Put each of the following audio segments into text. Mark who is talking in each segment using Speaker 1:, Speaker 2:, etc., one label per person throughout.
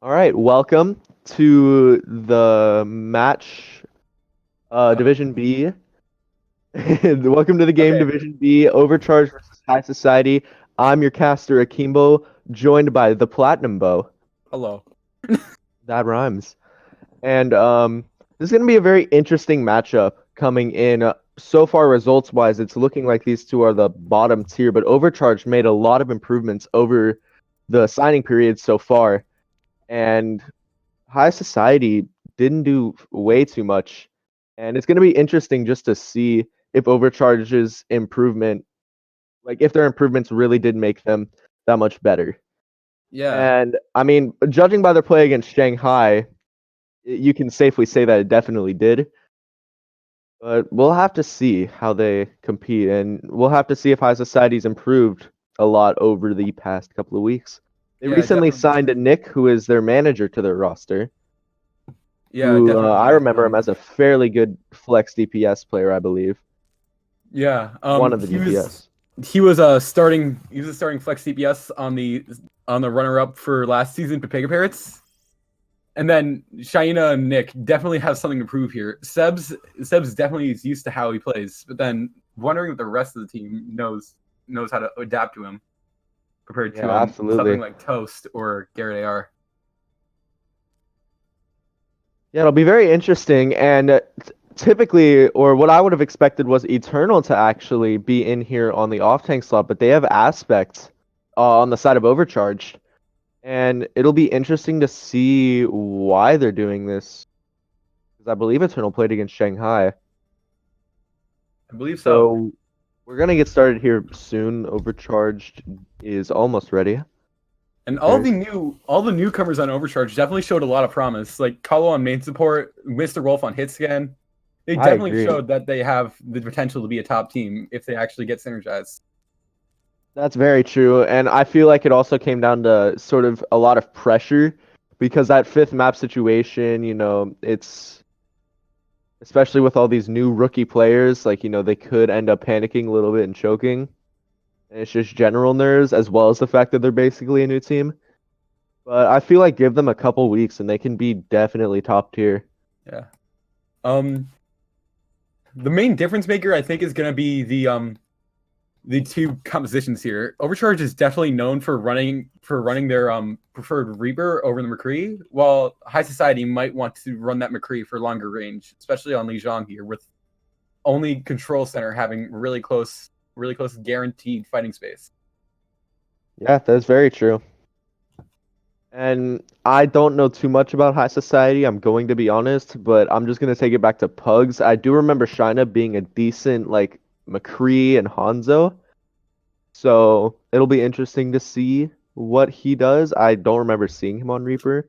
Speaker 1: All right, welcome to the match, Division B. Welcome to the game
Speaker 2: Okay.
Speaker 1: Division B, Overcharged versus High Society. I'm your caster Akimbo, joined by the Platinum Bow.
Speaker 2: Hello.
Speaker 1: That rhymes. And this is going to be a very interesting matchup coming in. So far, results-wise, it's looking like these two are the bottom tier, but Overcharged made a lot of improvements over the signing period so far. And High Society didn't do way too much, and it's going to be interesting just to see if Overcharge's improvement, like if their improvements really did make them that much better.
Speaker 2: Yeah.
Speaker 1: And I mean, judging by their play against Shanghai, you can safely say that it definitely did. But we'll have to see how they compete, and we'll have to see if High Society's improved a lot over the past couple of weeks. They
Speaker 2: Yeah,
Speaker 1: recently
Speaker 2: definitely.
Speaker 1: signed a Nick, who is their manager, to their roster.
Speaker 2: Yeah,
Speaker 1: Who I
Speaker 2: definitely.
Speaker 1: remember him as a fairly good flex DPS player, I believe.
Speaker 2: Yeah.
Speaker 1: One of the
Speaker 2: He was
Speaker 1: DPS.
Speaker 2: he was a starting flex CPS on the runner up for last season Pepega Parrots. And then Shaina and Nick definitely have something to prove here. Seb's definitely is used to how he plays, but then wondering if the rest of the team knows how to adapt to him compared to
Speaker 1: Yeah,
Speaker 2: something
Speaker 1: absolutely.
Speaker 2: like Toast or Garrett AR.
Speaker 1: Yeah, it'll be very interesting. And typically, or what I would have expected was Eternal to actually be in here on the off tank slot, but they have aspects on the side of Overcharged. And it'll be interesting to see why they're doing this. Because I believe Eternal played against Shanghai.
Speaker 2: I believe so.
Speaker 1: So we're gonna get started here soon. Overcharged is almost ready.
Speaker 2: And
Speaker 1: Very
Speaker 2: all the newcomers on Overcharge definitely showed a lot of promise. Like Kalo on main support, Mr. Wolf on hit scan. They
Speaker 1: I
Speaker 2: definitely
Speaker 1: agree.
Speaker 2: showed that they have the potential to be a top team if they actually get synergized.
Speaker 1: That's very true. And I feel like it also came down to sort of a lot of pressure because that fifth map situation, it's especially with all these new rookie players, like, they could end up panicking a little bit and choking. And it's just general nerves as well as the fact that they're basically a new team. But I feel like give them a couple weeks and they can be definitely top tier.
Speaker 2: Yeah. Um, the main difference maker I think is gonna be the two compositions here. Overcharge is definitely known for running their preferred Reaper over the McCree, while High Society might want to run that McCree for longer range, especially on Lijiang here with only control center having really close guaranteed fighting space.
Speaker 1: Yeah, that's very true. And I don't know too much about High Society, I'm going to be honest, but I'm just gonna take it back to Pugs. I do remember Shina being a decent like McCree and Hanzo, so it'll be interesting to see what he does. I don't remember seeing him on Reaper.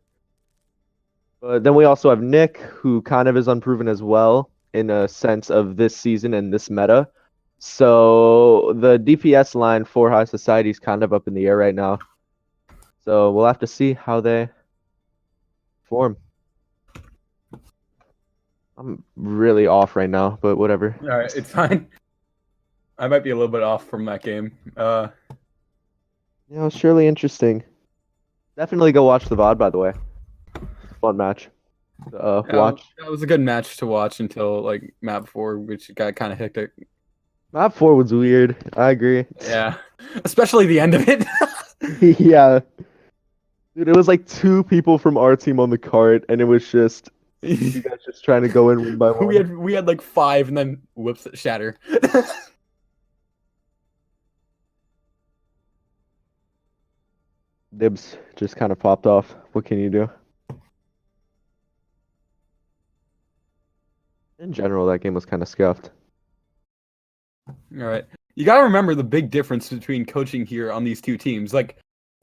Speaker 1: But then we also have Nick, who kind of is unproven as well in a sense of this season and this meta. So the DPS line for High Society is kind of up in the air right now. So we'll have to see how they form. I'm really off right now, but whatever.
Speaker 2: All right, it's fine. I might be a little bit off from that game.
Speaker 1: It's surely interesting. Definitely go watch the VOD, by the way. It's a fun match. Watch.
Speaker 2: That was a good match to watch until like map four, which got kind of hectic.
Speaker 1: Map 4 was weird. I agree.
Speaker 2: Yeah, especially the end of it.
Speaker 1: Yeah. Dude, it was like two people from our team on the cart, and it was just you guys just trying to go in one by
Speaker 2: we
Speaker 1: one.
Speaker 2: had like five, and then whoops, shatter.
Speaker 1: Dibs just kind of popped off. What can you do? In general, that game was kind of scuffed.
Speaker 2: All right, you gotta remember the big difference between coaching here on these two teams. Like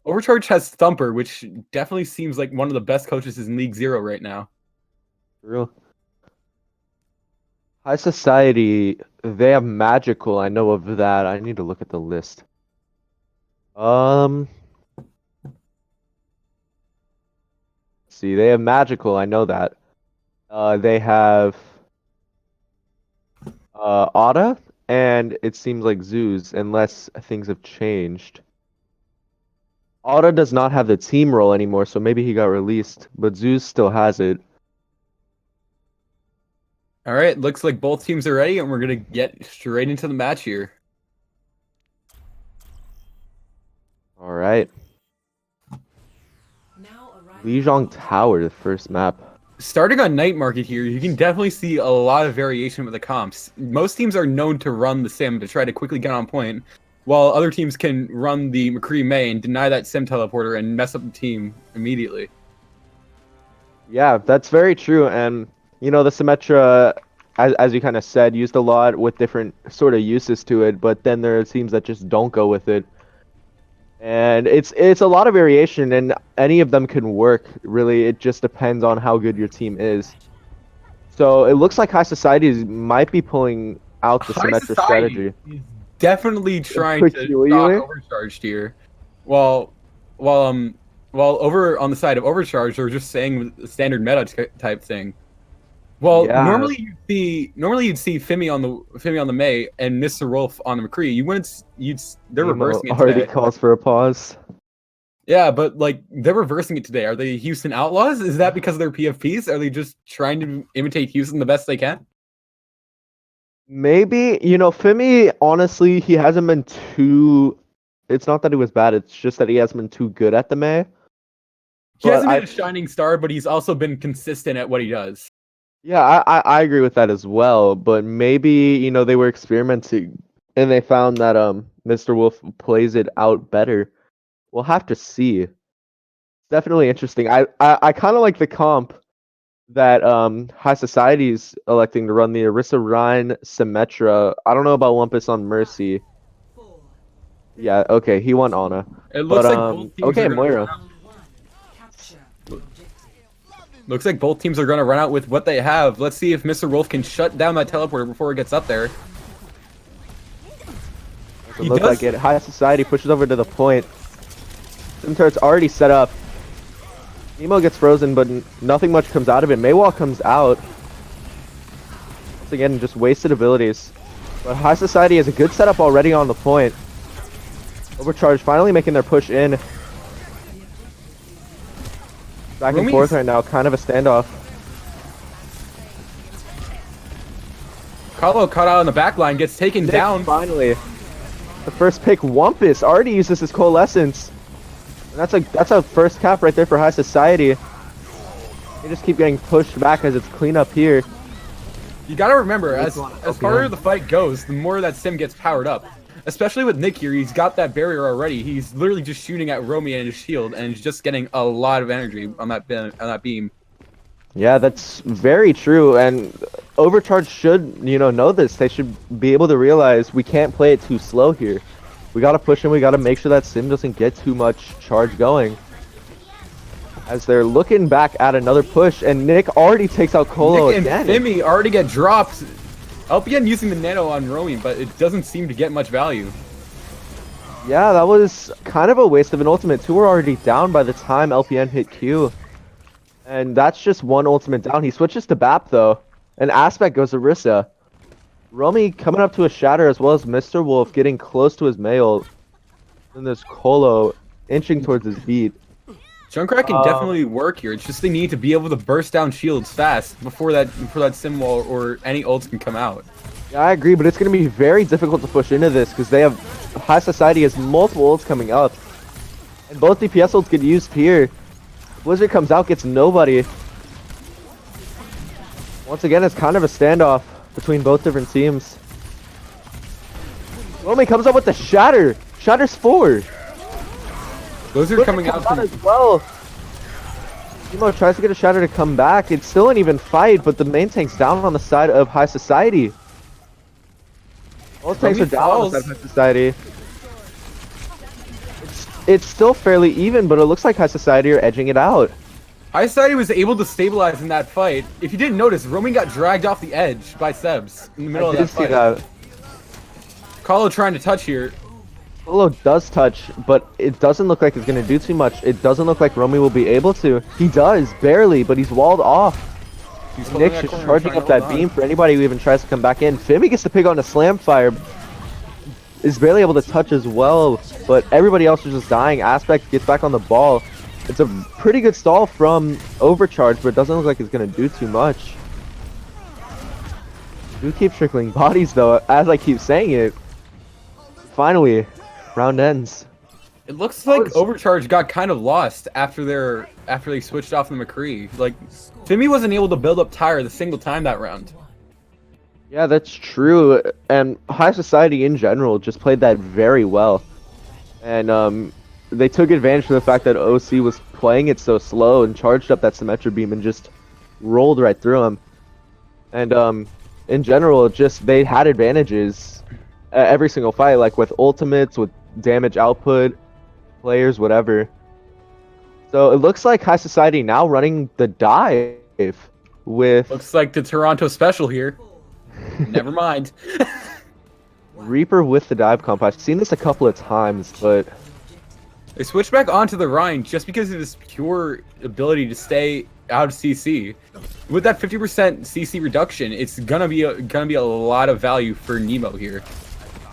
Speaker 2: Overcharge has Thumper, which definitely seems like one of the best coaches in League Zero right now.
Speaker 1: For real. High Society, they have Magical. I know of that. I need to look at the list. Um, see, they have Magical. I know that. They have Otta, and it seems like Zoos, unless things have changed. Otta does not have the team role anymore, so maybe he got released, but Zeus still has it.
Speaker 2: All right, looks like both teams are ready, and we're gonna get straight into the match here.
Speaker 1: All right. Lijiang Tower, the first map.
Speaker 2: Starting on Night Market here, you can definitely see a lot of variation with the comps. Most teams are known to run the Sim to try to quickly get on point, while other teams can run the McCree May and deny that Sim teleporter and mess up the team immediately.
Speaker 1: Yeah, that's very true. And, you know, the Symmetra, as you kind of said, used a lot with different sort of uses to it, but then there are teams that just don't go with it. And it's a lot of variation, and any of them can work. Really, it just depends on how good your team is. So it looks like High Society might be pulling out the
Speaker 2: High
Speaker 1: Symmetra
Speaker 2: Society
Speaker 1: strategy.
Speaker 2: is definitely trying to stop Overcharged here, while while um while over on the side of Overcharged, they're just saying the standard meta type thing. Well,
Speaker 1: Yeah,
Speaker 2: normally you'd see Fimi on the May and Mr. Rolf on the McCree. You wouldn't they're
Speaker 1: Emo
Speaker 2: reversing it
Speaker 1: already
Speaker 2: today.
Speaker 1: calls for a pause.
Speaker 2: Yeah, but like they're reversing it today. Are they Houston Outlaws? Is that because of their PFPs? Are they just trying to imitate Houston the best they can?
Speaker 1: Maybe, you know, Fimi, honestly, he hasn't been too. It's not that he was bad, it's just that he hasn't been too good at the May.
Speaker 2: He
Speaker 1: But
Speaker 2: hasn't been
Speaker 1: I,
Speaker 2: a shining star, but he's also been consistent at what he does.
Speaker 1: yeah, I agree with that as well. But maybe, you know, they were experimenting and they found that Mr. Wolf plays it out better. We'll have to see. Definitely interesting. I kind of like the comp that High Society's electing to run the Orisa Rhine Symmetra. I don't know about Lumpus on Mercy. Yeah, okay, he won Ana.
Speaker 2: It
Speaker 1: But
Speaker 2: looks like both teams
Speaker 1: okay,
Speaker 2: are gonna
Speaker 1: Moira.
Speaker 2: looks like both teams are gonna run out with what they have. Let's see if Mr. Wolf can shut down that teleporter before it gets up there.
Speaker 1: Doesn't look like it. High Society pushes over to the point. Sim turret's already set up. Nemo gets frozen, but nothing much comes out of it. Maywall comes out. Once again, just wasted abilities. But High Society has a good setup already on the point. Overcharged finally making their push in. Back and forth right now, kind of a standoff.
Speaker 2: Carlo caught out on the back line, gets taken down.
Speaker 1: Finally. The first pick, Wumpus, already uses his Coalescence. And that's a first cap right there for High Society. They just keep getting pushed back as it's cleanup here.
Speaker 2: You gotta remember, as farther the fight goes, the more that Sim gets powered up. Especially with Nick here, he's got that barrier already. He's literally just shooting at Romy and his shield, and he's just getting a lot of energy on that beam.
Speaker 1: Yeah, that's very true. And Overcharge should, you know this. They should be able to realize we can't play it too slow here. We gotta push him. We gotta make sure that Sim doesn't get too much charge going. As they're looking back at another push, and Nick already takes out Colo
Speaker 2: Nick
Speaker 1: again.
Speaker 2: and Fimi already get dropped. LPN using the nano on Romy, but it doesn't seem to get much value.
Speaker 1: Yeah, that was kind of a waste of an ultimate. Two were already down by the time LPN hit Q. And that's just one ultimate down. He switches to BAP though. And Aspect goes to Rissa. Romy coming up to a shatter as well as Mr. Wolf getting close to his male. And there's Colo inching towards his beat.
Speaker 2: Junkrat can definitely work here. It's just they need to be able to burst down shields fast before that sim wall or any ults can come out.
Speaker 1: Yeah, I agree, but it's going to be very difficult to push into this because they have High Society has multiple ults coming up. And both DPS ults get used here. Blizzard comes out, gets nobody. Once again, it's kind of a standoff between both different teams. Romy comes up with the Shatter. Shatter's 4.
Speaker 2: Blizzard coming out from...
Speaker 1: as well. Emo tries to get a Shatter to come back. It's still an even fight, but the main tank's down on the side of High Society. All tanks are down on the side of High Society. It's still fairly even, but it looks like High Society are edging it out.
Speaker 2: High Society was able to stabilize in that fight. If you didn't notice, Romy got dragged off the edge by Sebs in the middle of that fight.
Speaker 1: That.
Speaker 2: Carlo trying to touch here.
Speaker 1: Colo does touch, but it doesn't look like it's going to do too much. It doesn't look like Romy will be able to. He does, barely, but he's walled off. Nick's just charging up that beam for anybody who even tries to come back in. Fimi gets the pig on a slam fire. is barely able to touch as well, but everybody else is just dying. Aspect gets back on the ball. It's a pretty good stall from Overcharged, but it doesn't look like it's going to do too much. Do keep trickling bodies, though, as I keep saying it. Finally, round ends.
Speaker 2: It looks like Overcharge got kind of lost after they switched off the McCree. Like, Fimi wasn't able to build up tire a single time that round.
Speaker 1: Yeah, that's true. And High Society in general just played that very well. And they took advantage of the fact that OC was playing it so slow and charged up that Symmetra beam and just rolled right through him. And in general, just they had advantages every single fight, like with ultimates, with damage output, players, whatever. So it looks like High Society now running the dive with...
Speaker 2: Looks like the Toronto special here. Never mind.
Speaker 1: Reaper with the dive comp. I've seen this a couple of times, but...
Speaker 2: They switched back onto the Rhine just because of his pure ability to stay out of CC. With that 50% CC reduction, it's gonna be a lot of value for Nemo here.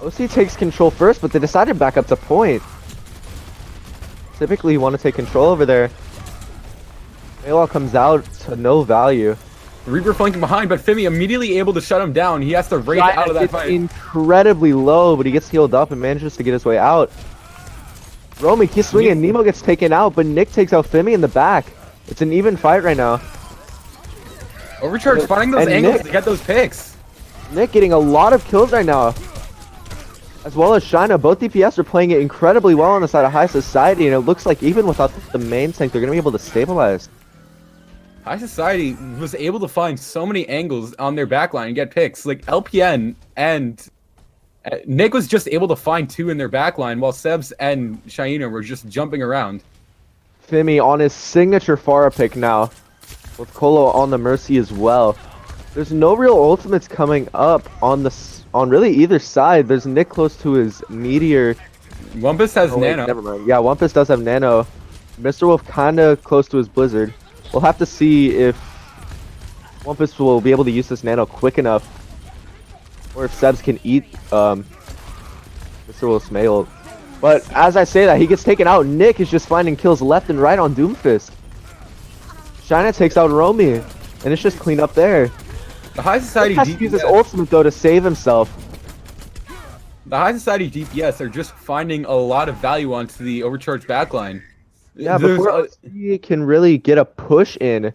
Speaker 1: OC takes control first, but they decided back up to point. Typically, you want to take control over there. Maywall comes out to no value.
Speaker 2: Reaper flanking behind, but Fimi immediately able to shut him down. He has to race out of that fight.
Speaker 1: Incredibly low, but he gets healed up and manages to get his way out. Romy keeps swinging. Nemo gets taken out, but Nick takes out Fimi in the back. It's an even fight right now.
Speaker 2: Overcharge finding those angles to get those picks.
Speaker 1: Nick getting a lot of kills right now. As well as Shina. Both DPS are playing it incredibly well on the side of High Society, and it looks like even without the main tank, they're going to be able to stabilize.
Speaker 2: High Society was able to find so many angles on their backline and get picks. Like LPN and Nick was just able to find two in their backline, while Sebs and Shaina were just jumping around.
Speaker 1: Fimi on his signature Pharah pick now, with Colo on the Mercy as well. There's no real ultimates coming up on really either side. There's Nick close to his Meteor.
Speaker 2: Wumpus has Nano.
Speaker 1: Never mind. Yeah, Wumpus does have Nano. Mr. Wolf kinda close to his Blizzard. We'll have to see if Wumpus will be able to use this Nano quick enough, or if Sebs can eat Mr. Wolf's Mail. But as I say that, he gets taken out. Nick is just finding kills left and right on Doomfist. Shina takes out Romy, and it's just clean up there.
Speaker 2: The High Society
Speaker 1: has to use his ultimate though to save himself.
Speaker 2: The High Society DPS are just finding a lot of value onto the Overcharged backline.
Speaker 1: Yeah, before he can really get a push in,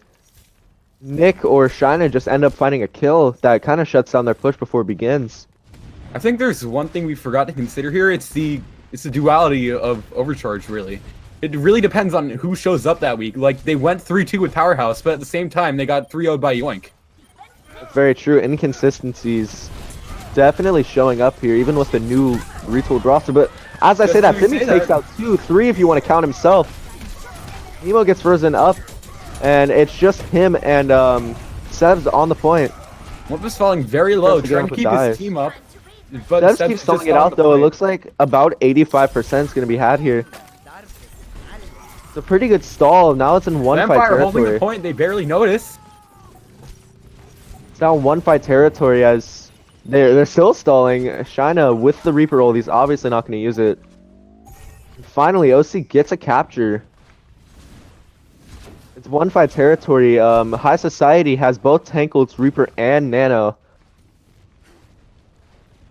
Speaker 1: Nick or Shina just end up finding a kill that kind of shuts down their push before it begins.
Speaker 2: I think there's one thing we forgot to consider here. It's the duality of Overcharge, really. It really depends on who shows up that week. Like, they went 3-2 with Powerhouse, but at the same time, they got 3-0'd by Yoink.
Speaker 1: That's very true. Inconsistencies definitely showing up here, even with the new retooled roster. But as I say that, Fimi takes out 2, 3 if you want to count himself. Nemo gets frozen up, and it's just him and Sebs on the point.
Speaker 2: Wumpus falling very low, trying to keep his team up. But
Speaker 1: Sebs keeps stalling it out, though. It looks like about 85% is going to be had here. It's a pretty good stall. Now it's in one-fight territory.
Speaker 2: Holding the point, they barely notice.
Speaker 1: It's now one-fight territory as they're still stalling. Shina with the Reaper roll. He's obviously not going to use it. And finally, OC gets a capture. It's one-fight territory. High Society has both tank ults, Reaper and Nano.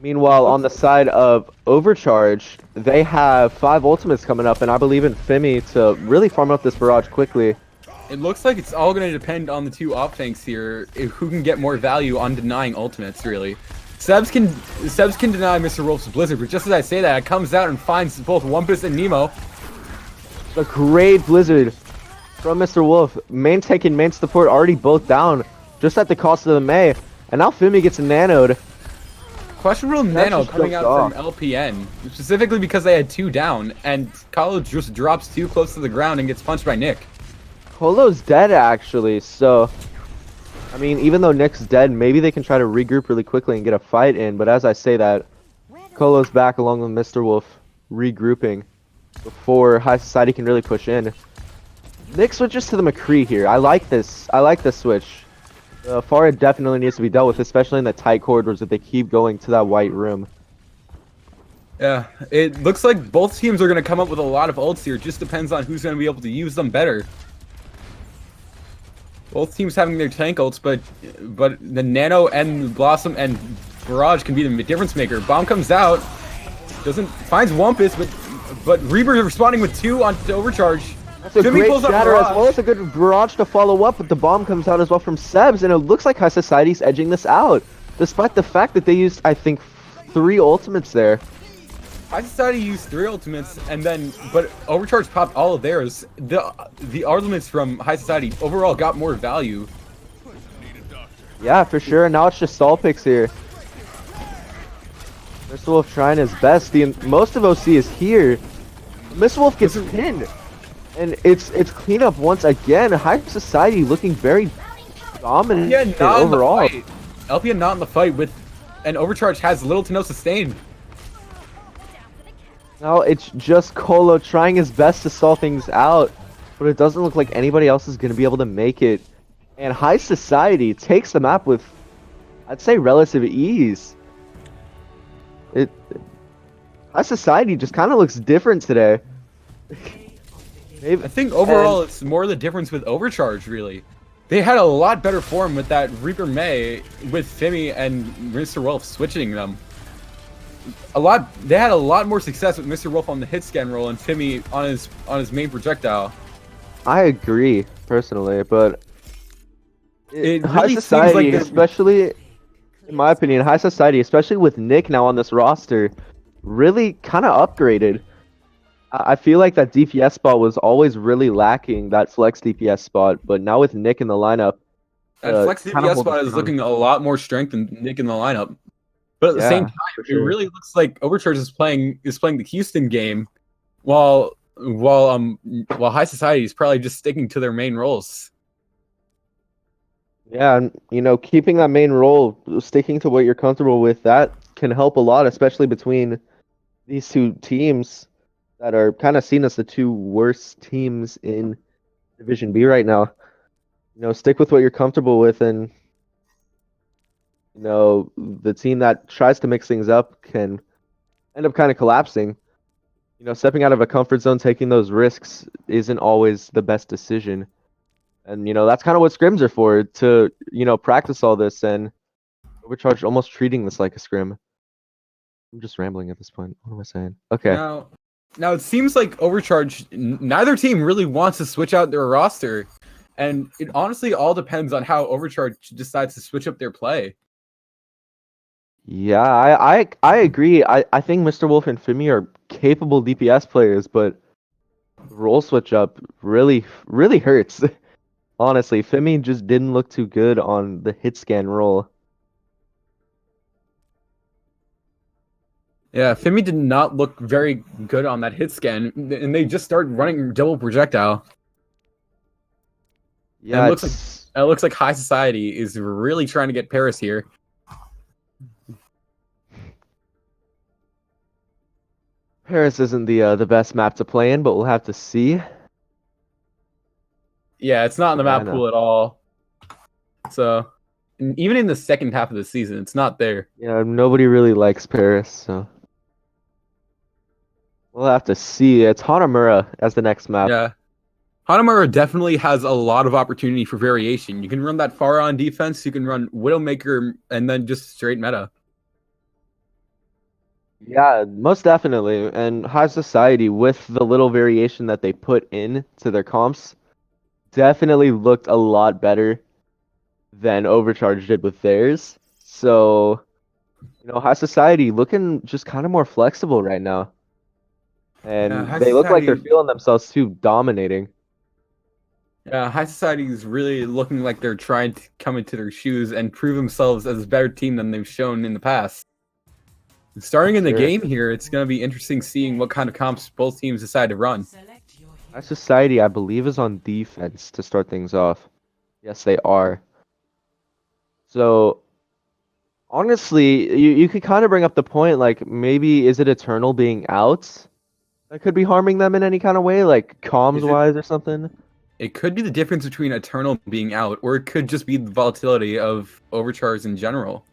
Speaker 1: Meanwhile, on the side of Overcharged, they have 5 ultimates coming up, and I believe in Fimi to really farm up this barrage quickly.
Speaker 2: It looks like it's all going to depend on the two op tanks here, who can get more value on denying ultimates, really. Sebs can deny Mr. Wolf's Blizzard, but just as I say that, it comes out and finds both Wumpus and Nemo.
Speaker 1: A great Blizzard from Mr. Wolf. Main tank and main support already both down, just at the cost of the Mei. And now Fimi gets nanoed.
Speaker 2: Questionable Nano coming out from LPN, specifically because they had 2 down, and Kalo just drops too close to the ground and gets punched by Nick.
Speaker 1: Colo's dead, actually, so... I mean, even though Nick's dead, maybe they can try to regroup really quickly and get a fight in, but as I say that, Colo's back along with Mr. Wolf, regrouping before High Society can really push in. Nick switches to the McCree here. I like this. I like this switch. Pharah definitely needs to be dealt with, especially in the tight corridors if they keep going to that white room.
Speaker 2: Yeah, it looks like both teams are going to come up with a lot of ults here. It just depends on who's going to be able to use them better. Both teams having their tank ults, but the Nano and Blossom and Barrage can be the difference maker. Bomb comes out, finds Wumpus, but Reaper responding with 2 on Overcharge.
Speaker 1: That's a
Speaker 2: Jimmy
Speaker 1: great
Speaker 2: pulls up
Speaker 1: shatter, as
Speaker 2: Barrage.
Speaker 1: well as a good barrage to follow up, but the bomb comes out as well from Sebs, and it looks like High Society's edging this out, despite the fact that they used, I think, 3 ultimates there.
Speaker 2: High Society used 3 ultimates, but Overcharge popped all of theirs. The ultimates from High Society overall got more value.
Speaker 1: Yeah, for sure. Now it's just stall picks here. Mr. Wolf trying his best. Most of OC is here. Mr. Wolf gets pinned, and it's cleanup once again. High Society looking very dominant overall.
Speaker 2: LPN not in the fight and Overcharge has little to no sustain.
Speaker 1: Now it's just Colo trying his best to stall things out, but it doesn't look like anybody else is going to be able to make it. And High Society takes the map with, I'd say, relative ease. High Society just kind of looks different today.
Speaker 2: I think overall it's more the difference with Overcharge, really. They had a lot better form with that Reaper May, with Fimi and Mr. Wolf switching them. They had a lot more success with Mr. Wolf on the hit scan roll and Fimi on his main projectile.
Speaker 1: I agree personally, but
Speaker 2: It
Speaker 1: High
Speaker 2: really
Speaker 1: Society,
Speaker 2: seems like
Speaker 1: especially in my opinion, High Society, especially with Nick now on this roster, really kind of upgraded. I feel like that DPS spot was always really lacking, that flex DPS spot, but now with Nick in the lineup,
Speaker 2: that flex
Speaker 1: kinda
Speaker 2: DPS
Speaker 1: holds
Speaker 2: spot
Speaker 1: it
Speaker 2: is
Speaker 1: strong.
Speaker 2: looking a lot more strength than Nick in the lineup. But at the same
Speaker 1: Yeah,
Speaker 2: time,
Speaker 1: for
Speaker 2: it
Speaker 1: sure.
Speaker 2: really looks like Overcharge is playing the Houston game, while High Society is probably just sticking to their main roles.
Speaker 1: Yeah, and keeping that main role, sticking to what you're comfortable with, that can help a lot, especially between these two teams that are kind of seen as the 2 worst teams in Division B right now. Stick with what you're comfortable with, and the team that tries to mix things up can end up kind of collapsing. Stepping out of a comfort zone, taking those risks isn't always the best decision. And that's kind of what scrims are for, to practice all this, and Overcharge almost treating this like a scrim. I'm just rambling at this point. What am I saying? Okay.
Speaker 2: Now it seems like Overcharge, neither team really wants to switch out their roster, and it honestly all depends on how Overcharge decides to switch up their play.
Speaker 1: Yeah, I agree. I think Mr. Wolf and Fimi are capable DPS players, but the role switch up really hurts. Honestly, Fimi just didn't look too good on the hit scan role.
Speaker 2: Yeah, Fimi did not look very good on that hit scan, and they just started running double projectile.
Speaker 1: Yeah,
Speaker 2: And it looks like High Society is really trying to get Paris here.
Speaker 1: Paris isn't the best map to play in, but we'll have to see.
Speaker 2: Yeah, it's not in the
Speaker 1: Yeah,
Speaker 2: map pool at all. So, even in the second half of the season, it's not there.
Speaker 1: Yeah, nobody really likes Paris, so we'll have to see. It's Hanamura as the next map.
Speaker 2: Yeah. Hanamura definitely has a lot of opportunity for variation. You can run that far on defense, you can run Widowmaker, and then just straight meta.
Speaker 1: Yeah, most definitely. And High Society, with the little variation that they put in to their comps, definitely looked a lot better than Overcharge did with theirs. So, High Society looking just kind of more flexible right now. And
Speaker 2: High
Speaker 1: they look like they're
Speaker 2: Society-
Speaker 1: feeling themselves too dominating.
Speaker 2: Yeah, High Society is really looking like they're trying to come into their shoes and prove themselves as a better team than they've shown in the past. Starting in the
Speaker 1: Sure.
Speaker 2: game here, it's going to be interesting seeing what kind of comps both teams decide to run.
Speaker 1: High Society, I believe, is on defense to start things off. Yes, they are. So, honestly, you could kind of bring up the point, like, maybe is it Eternal being out that could be harming them in any kind of way, like comms-wise or something?
Speaker 2: It could be the difference between Eternal being out, or it could just be the volatility of Overcharge in general.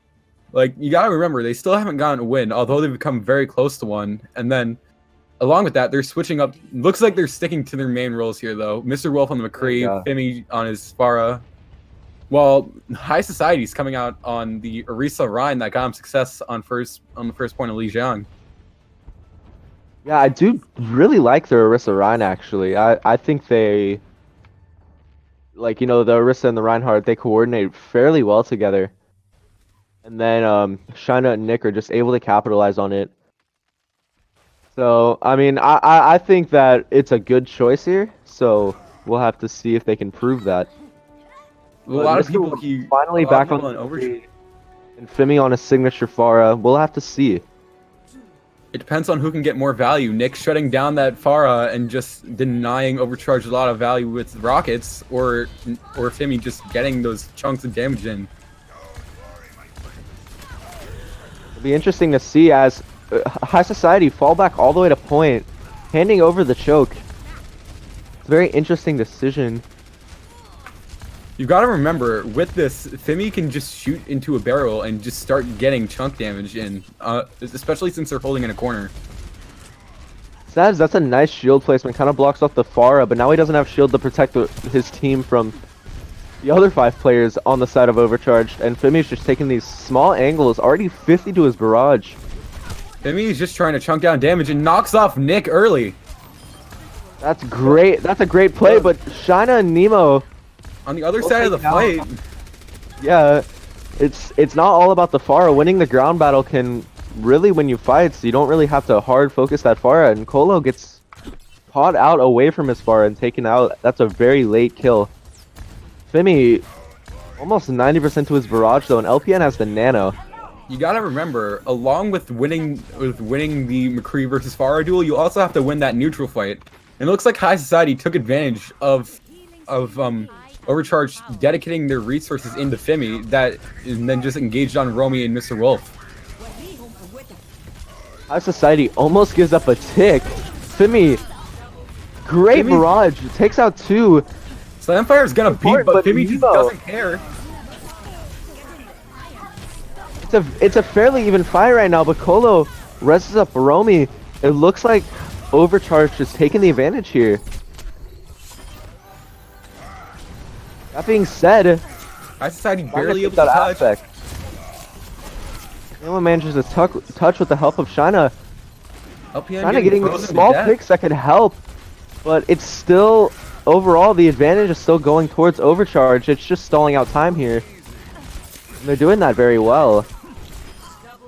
Speaker 2: Like, you gotta remember, they still haven't gotten a win, although they've become very close to one. And then, along with that, they're switching up. Looks like they're sticking to their main roles here, though. Mr. Wolf on the McCree, Fimi on his Pharah. While High Society's coming out on the Orisa Rhine that got him success on the first point of Lijiang.
Speaker 1: Yeah, I do really like the Orisa Rhine, actually. I think they, like, the Orisa and the Reinhardt, they coordinate fairly well together. And then Shina and Nick are just able to capitalize on it. So, I mean, I think that it's a good choice here. So, we'll have to see if they can prove that.
Speaker 2: A lot of people
Speaker 1: finally back on Overcharged. And Fimi on a signature Pharah. We'll have to see.
Speaker 2: It depends on who can get more value. Nick shutting down that Pharah and just denying Overcharged a lot of value with rockets, or Fimi just getting those chunks of damage in.
Speaker 1: It'll be interesting to see as High Society fall back all the way to point, handing over the choke. It's a very interesting decision.
Speaker 2: You gotta remember, with this, Fimi can just shoot into a barrel and just start getting chunk damage in, especially since they're holding in a corner.
Speaker 1: Says that's a nice shield placement, kind of blocks off the Pharah, but now he doesn't have shield to protect his team from the other 5 players on the side of Overcharged, and Fimi's just taking these small angles, already 50 to his barrage.
Speaker 2: Fimi's just trying to chunk down damage and knocks off Nick early.
Speaker 1: That's great. That's a great play, but Shina and Nemo
Speaker 2: on the other side of the fight.
Speaker 1: Yeah, it's not all about the Pharah. Winning the ground battle can really win you fights. You don't really have to hard focus that Pharah, and Colo gets caught out away from his Pharah and taken out. That's a very late kill. Fimi almost 90% to his barrage though, and LPN has the nano.
Speaker 2: You gotta remember, along with winning the McCree versus Pharah duel, you also have to win that neutral fight. And it looks like High Society took advantage of Overcharged dedicating their resources into Fimi and then just engaged on Romy and Mr. Wolf.
Speaker 1: High Society almost gives up a tick. Fimi, great barrage, takes out 2.
Speaker 2: Slamfire's gonna beat, but Fimi just doesn't care.
Speaker 1: It's a fairly even fight right now, but Colo rests up Romy. It looks like Overcharged is taking the advantage here. That being said,
Speaker 2: High Society barely able to touch.
Speaker 1: Aspect. No one manages to touch with the help of Shina. Shina getting the small picks that could help, but it's still, overall, the advantage is still going towards Overcharge. It's just stalling out time here. And they're doing that very well.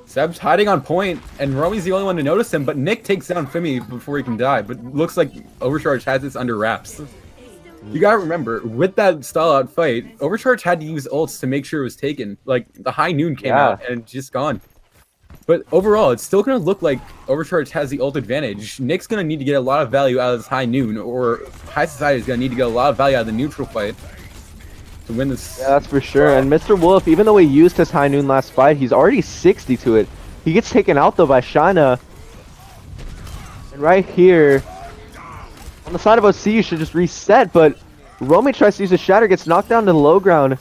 Speaker 2: Seb's hiding on point, and Romy's the only one to notice him, but Nick takes down Fimi before he can die, but looks like Overcharge has this under wraps. You gotta remember, with that stall-out fight, Overcharge had to use ults to make sure it was taken. Like, the High Noon came out, and it's just gone. But overall, it's still gonna look like Overcharge has the ult advantage. Nick's gonna need to get a lot of value out of this High Noon, or High Society is gonna need to get a lot of value out of the neutral fight to win this.
Speaker 1: Yeah, that's for sure. And Mr. Wolf, even though he used his High Noon last fight, he's already 60 to it. He gets taken out, though, by Shina. And right here, on the side of OC, you should just reset, but Romy tries to use a shatter, gets knocked down to the low ground,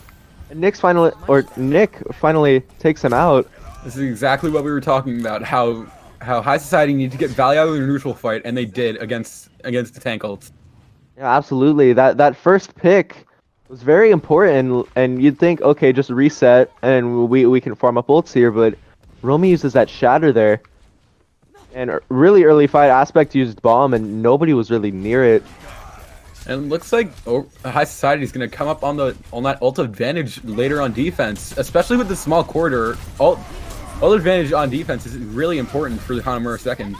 Speaker 1: and Nick finally takes him out.
Speaker 2: This is exactly what we were talking about, how High Society needed to get value out of their neutral fight, and they did against the tank ults.
Speaker 1: Yeah, absolutely. That first pick was very important, and you'd think, okay, just reset, and we can farm up ults here, but Romy uses that shatter there. And really early fight, Aspect used bomb, and nobody was really near it.
Speaker 2: And it looks like High Society is going to come up on that ult advantage later on defense, especially with the small corridor. Ult advantage on defense is really important for the Hanamura second.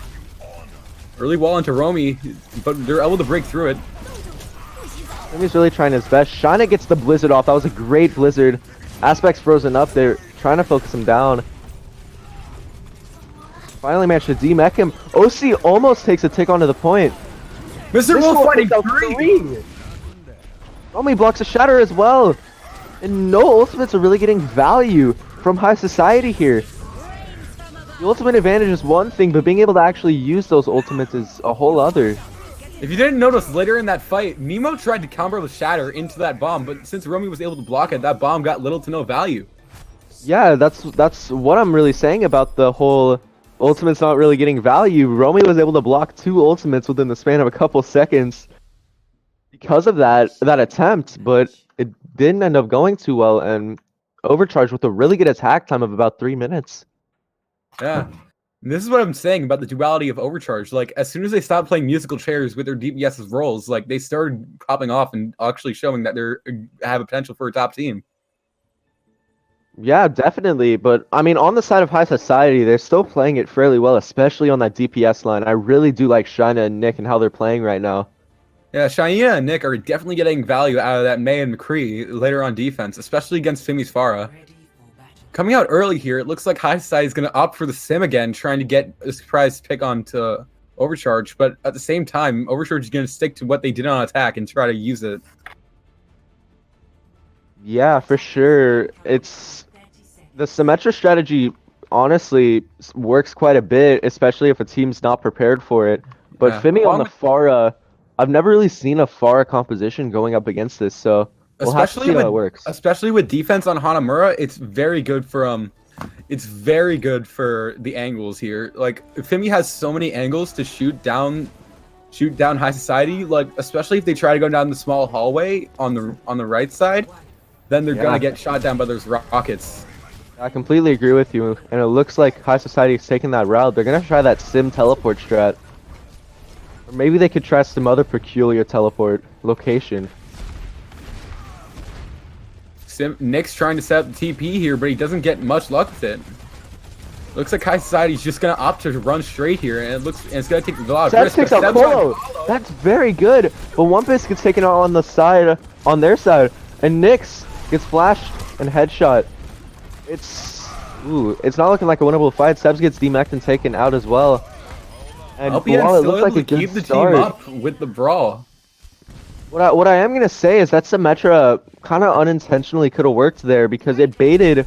Speaker 2: Early wall into Romy, but they're able to break through it.
Speaker 1: Romy's really trying his best. Shina gets the Blizzard off. That was a great Blizzard. Aspect's frozen up. They're trying to focus him down. Finally managed to demech him. OC almost takes a tick onto the point.
Speaker 2: Mr. Wolf fighting 3!
Speaker 1: Romy blocks a shatter as well. And no ultimates are really getting value from High Society here. The ultimate advantage is one thing, but being able to actually use those ultimates is a whole other.
Speaker 2: If you didn't notice, later in that fight, Nemo tried to combo the shatter into that bomb, but since Romy was able to block it, that bomb got little to no value.
Speaker 1: Yeah, that's what I'm really saying about the whole ultimates not really getting value. Romy was able to block 2 ultimates within the span of a couple seconds because of that attempt, but it didn't end up going too well, and Overcharged with a really good attack time of about 3 minutes.
Speaker 2: Yeah. And this is what I'm saying about the duality of Overcharge. Like, as soon as they stopped playing musical chairs with their DPS's roles, like, they started popping off and actually showing that they're have a potential for a top team.
Speaker 1: Yeah, definitely. But I mean, on the side of High Society, they're still playing it fairly well, especially on that DPS line. I really do like Shina and Nick and how they're playing right now.
Speaker 2: Yeah, Shaina and Nick are definitely getting value out of that May and McCree later on defense, especially against Fimi's Pharah. Coming out early here, it looks like High Society is going to opt for the sim again, trying to get a surprise pick onto Overcharge. But at the same time, Overcharge is going to stick to what they did on attack and try to use it.
Speaker 1: Yeah, for sure. It's the Symmetra strategy honestly works quite a bit, especially if a team's not prepared for it. But
Speaker 2: Yeah.
Speaker 1: Fimi on
Speaker 2: Along
Speaker 1: the
Speaker 2: with-
Speaker 1: Pharah, I've never really seen a Pharah composition going up against this, so we'll have to see how it works.
Speaker 2: Especially with defense on Hanamura, it's very good for the angles here. Like, Fimi has so many angles to shoot down High Society, like, especially if they try to go down the small hallway on the right side, then they're gonna get shot down by those rockets.
Speaker 1: I completely agree with you, and it looks like High Society is taking that route. They're gonna try that sim teleport strat. Or maybe they could try some other peculiar teleport location.
Speaker 2: Nick's trying to set up the TP here, but he doesn't get much luck with it. Looks like High Society's just gonna opt to run straight here, and it's gonna take a lot of risk.
Speaker 1: Takes out Polo. That's very good, but One Piece gets taken out on the side, on their side, and Nyx gets flashed and headshot. It's not looking like a winnable fight. Sebs gets demeched and taken out as well. And
Speaker 2: LPN
Speaker 1: while it
Speaker 2: still
Speaker 1: looks like
Speaker 2: able
Speaker 1: a
Speaker 2: to
Speaker 1: good
Speaker 2: keep the
Speaker 1: start,
Speaker 2: team up with the brawl.
Speaker 1: what I am gonna say is that Symmetra kind of unintentionally could have worked there because it baited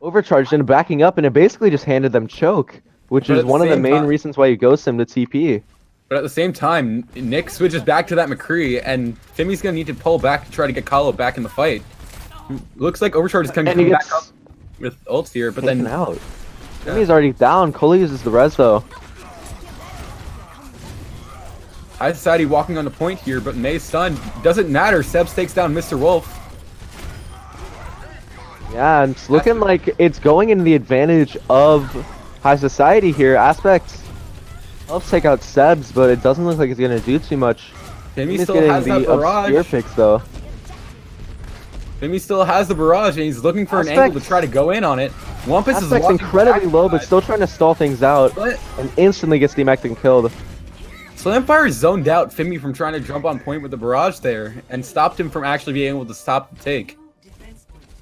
Speaker 1: Overcharged into backing up, and it basically just handed them choke, which
Speaker 2: But
Speaker 1: is
Speaker 2: at the
Speaker 1: one of the
Speaker 2: same
Speaker 1: main
Speaker 2: time-
Speaker 1: reasons why you ghost him to TP.
Speaker 2: But at the same time, Nick switches back to that McCree, and Fimi's gonna need to pull back to try to get Kahlo back in the fight. Looks like Overcharge is
Speaker 1: And he
Speaker 2: coming back
Speaker 1: gets
Speaker 2: up with ults here, but
Speaker 1: taken
Speaker 2: then
Speaker 1: out. He's already down. Cole uses the res though.
Speaker 2: High Society walking on the point here, but May's stun doesn't matter. Sebs takes down Mr. Wolf.
Speaker 1: Yeah, and it's looking like it's going in the advantage of High Society here. Aspect helps take out Sebs, but it doesn't look like it's gonna do too much.
Speaker 2: Fimi
Speaker 1: He's
Speaker 2: still
Speaker 1: getting
Speaker 2: has that
Speaker 1: the obscure
Speaker 2: barrage.
Speaker 1: picks though.
Speaker 2: Fimi still has the barrage, and he's looking for an
Speaker 1: Aspect-
Speaker 2: angle to try to go in on it. Wampus is
Speaker 1: Aspect's
Speaker 2: walking
Speaker 1: incredibly
Speaker 2: back,
Speaker 1: low, but still trying to stall things out,
Speaker 2: but
Speaker 1: and instantly gets demeched and killed.
Speaker 2: Slamfire zoned out Fimi from trying to jump on point with the barrage there, and stopped him from actually being able to stop the take.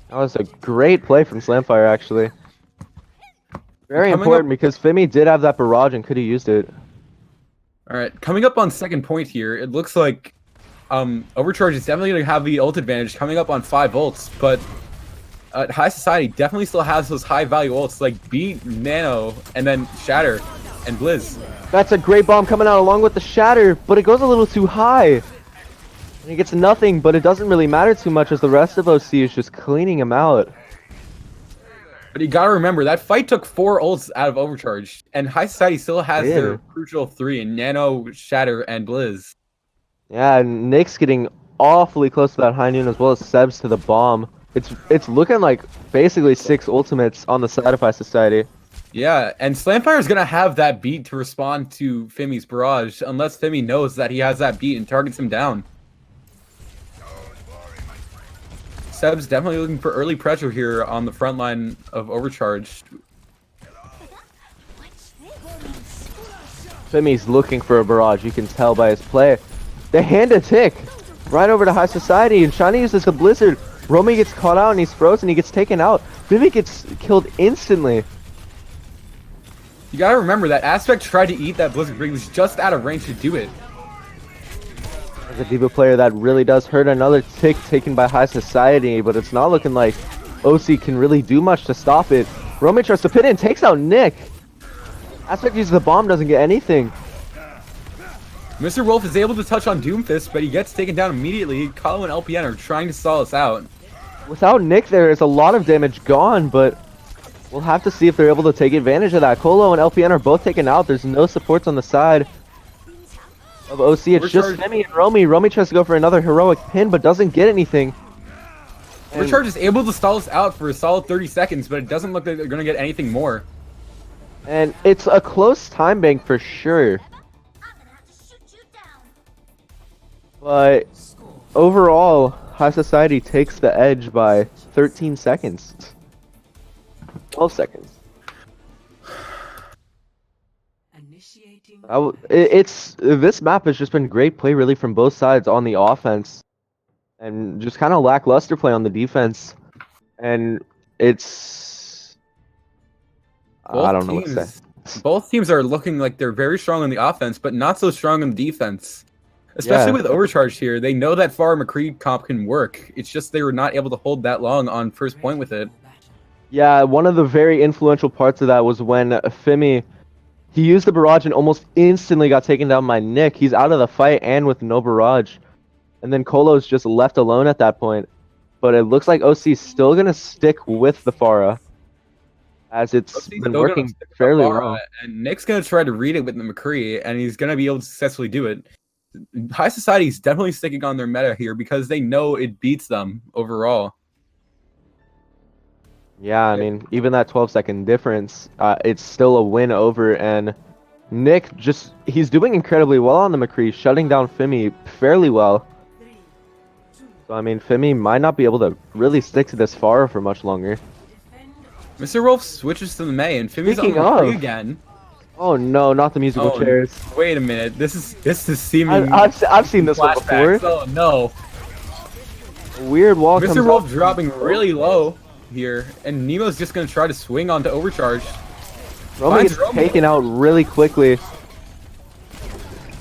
Speaker 1: That was a great play from Slamfire, actually. Very
Speaker 2: Coming
Speaker 1: important
Speaker 2: up-
Speaker 1: because Fimi did have that barrage and could have used it.
Speaker 2: Alright, coming up on second point here, it looks like Overcharge is definitely going to have the ult advantage coming up on 5 ults, but High Society definitely still has those high value ults like Beat, Nano, and then Shatter and Blizz.
Speaker 1: That's a great bomb coming out along with the shatter, but it goes a little too high. And he gets nothing, but it doesn't really matter too much as the rest of OC is just cleaning him out.
Speaker 2: But you gotta remember, that fight took 4 ults out of Overcharge, and High Society still has
Speaker 1: Yeah.
Speaker 2: their crucial 3 in Nano, Shatter, and Blizz.
Speaker 1: Yeah, and Nick's getting awfully close to that high noon as well as Sebs to the bomb. It's looking like basically 6 ultimates on the side of High Society.
Speaker 2: Yeah, and Slamfire is gonna have that beat to respond to Fimi's barrage, unless Fimi knows that he has that beat and targets him down. Seb's definitely looking for early pressure here on the front line of Overcharged.
Speaker 1: Fimi's looking for a barrage, you can tell by his play. They hand a tick right over to High Society, and Shiny uses a blizzard. Romy gets caught out and he's frozen, he gets taken out. Fimi gets killed instantly.
Speaker 2: You gotta remember that Aspect tried to eat that Blizzard, but he was just out of range to do it.
Speaker 1: As a Diva player, that really does hurt. Another tick taken by High Society, but it's not looking like OC can really do much to stop it. Romy tries to pin in, takes out Nick. Aspect uses the bomb, doesn't get anything.
Speaker 2: Mr. Wolf is able to touch on Doomfist, but he gets taken down immediately. Kahlo and LPN are trying to stall us out.
Speaker 1: Without Nick there's a lot of damage gone, but we'll have to see if they're able to take advantage of that. Colo and LPN are both taken out. There's no supports on the side of OC. It's just Femi and Romy. Romy tries to go for another heroic pin, but doesn't get anything.
Speaker 2: Overcharged is able to stall us out for a solid 30 seconds, but it doesn't look like they're going to get anything more.
Speaker 1: And it's a close time bank for sure. But overall, High Society takes the edge by 13 seconds. 12 seconds. This map has just been great play really from both sides on the offense. And just kind of lackluster play on the defense. And it's... I don't know what to say.
Speaker 2: Both teams are looking like they're very strong on the offense, but not so strong on the defense. Especially with Overcharged here. They know that Farah McCree comp can work. It's just they were not able to hold that long on first point with it.
Speaker 1: Yeah, one of the very influential parts of that was when Femi, he used the barrage and almost instantly got taken down by Nick. He's out of the fight and with no barrage. And then Colo's just left alone at that point. But it looks like OC's still going to stick with the Farah, as it's been working fairly well.
Speaker 2: And Nick's going to try to read it with the McCree, and he's going to be able to successfully do it. High Society is definitely sticking on their meta here because they know it beats them overall.
Speaker 1: Yeah, I mean, even that 12-second difference, it's still a win over, and Nick he's doing incredibly well on the McCree, shutting down Femi fairly well. So, I mean, Femi might not be able to really stick to this Farah for much longer.
Speaker 2: Mr. Wolf switches to the Mei, and Femi's on the McCree again.
Speaker 1: Oh no, not the musical chairs.
Speaker 2: Wait a minute, this is seeming...
Speaker 1: I've seen this one before.
Speaker 2: Oh no.
Speaker 1: A weird wall comes
Speaker 2: Mr. Wolf dropping really low here, and Nemo's just going to try to swing onto Overcharged.
Speaker 1: Romy gets taken out really quickly.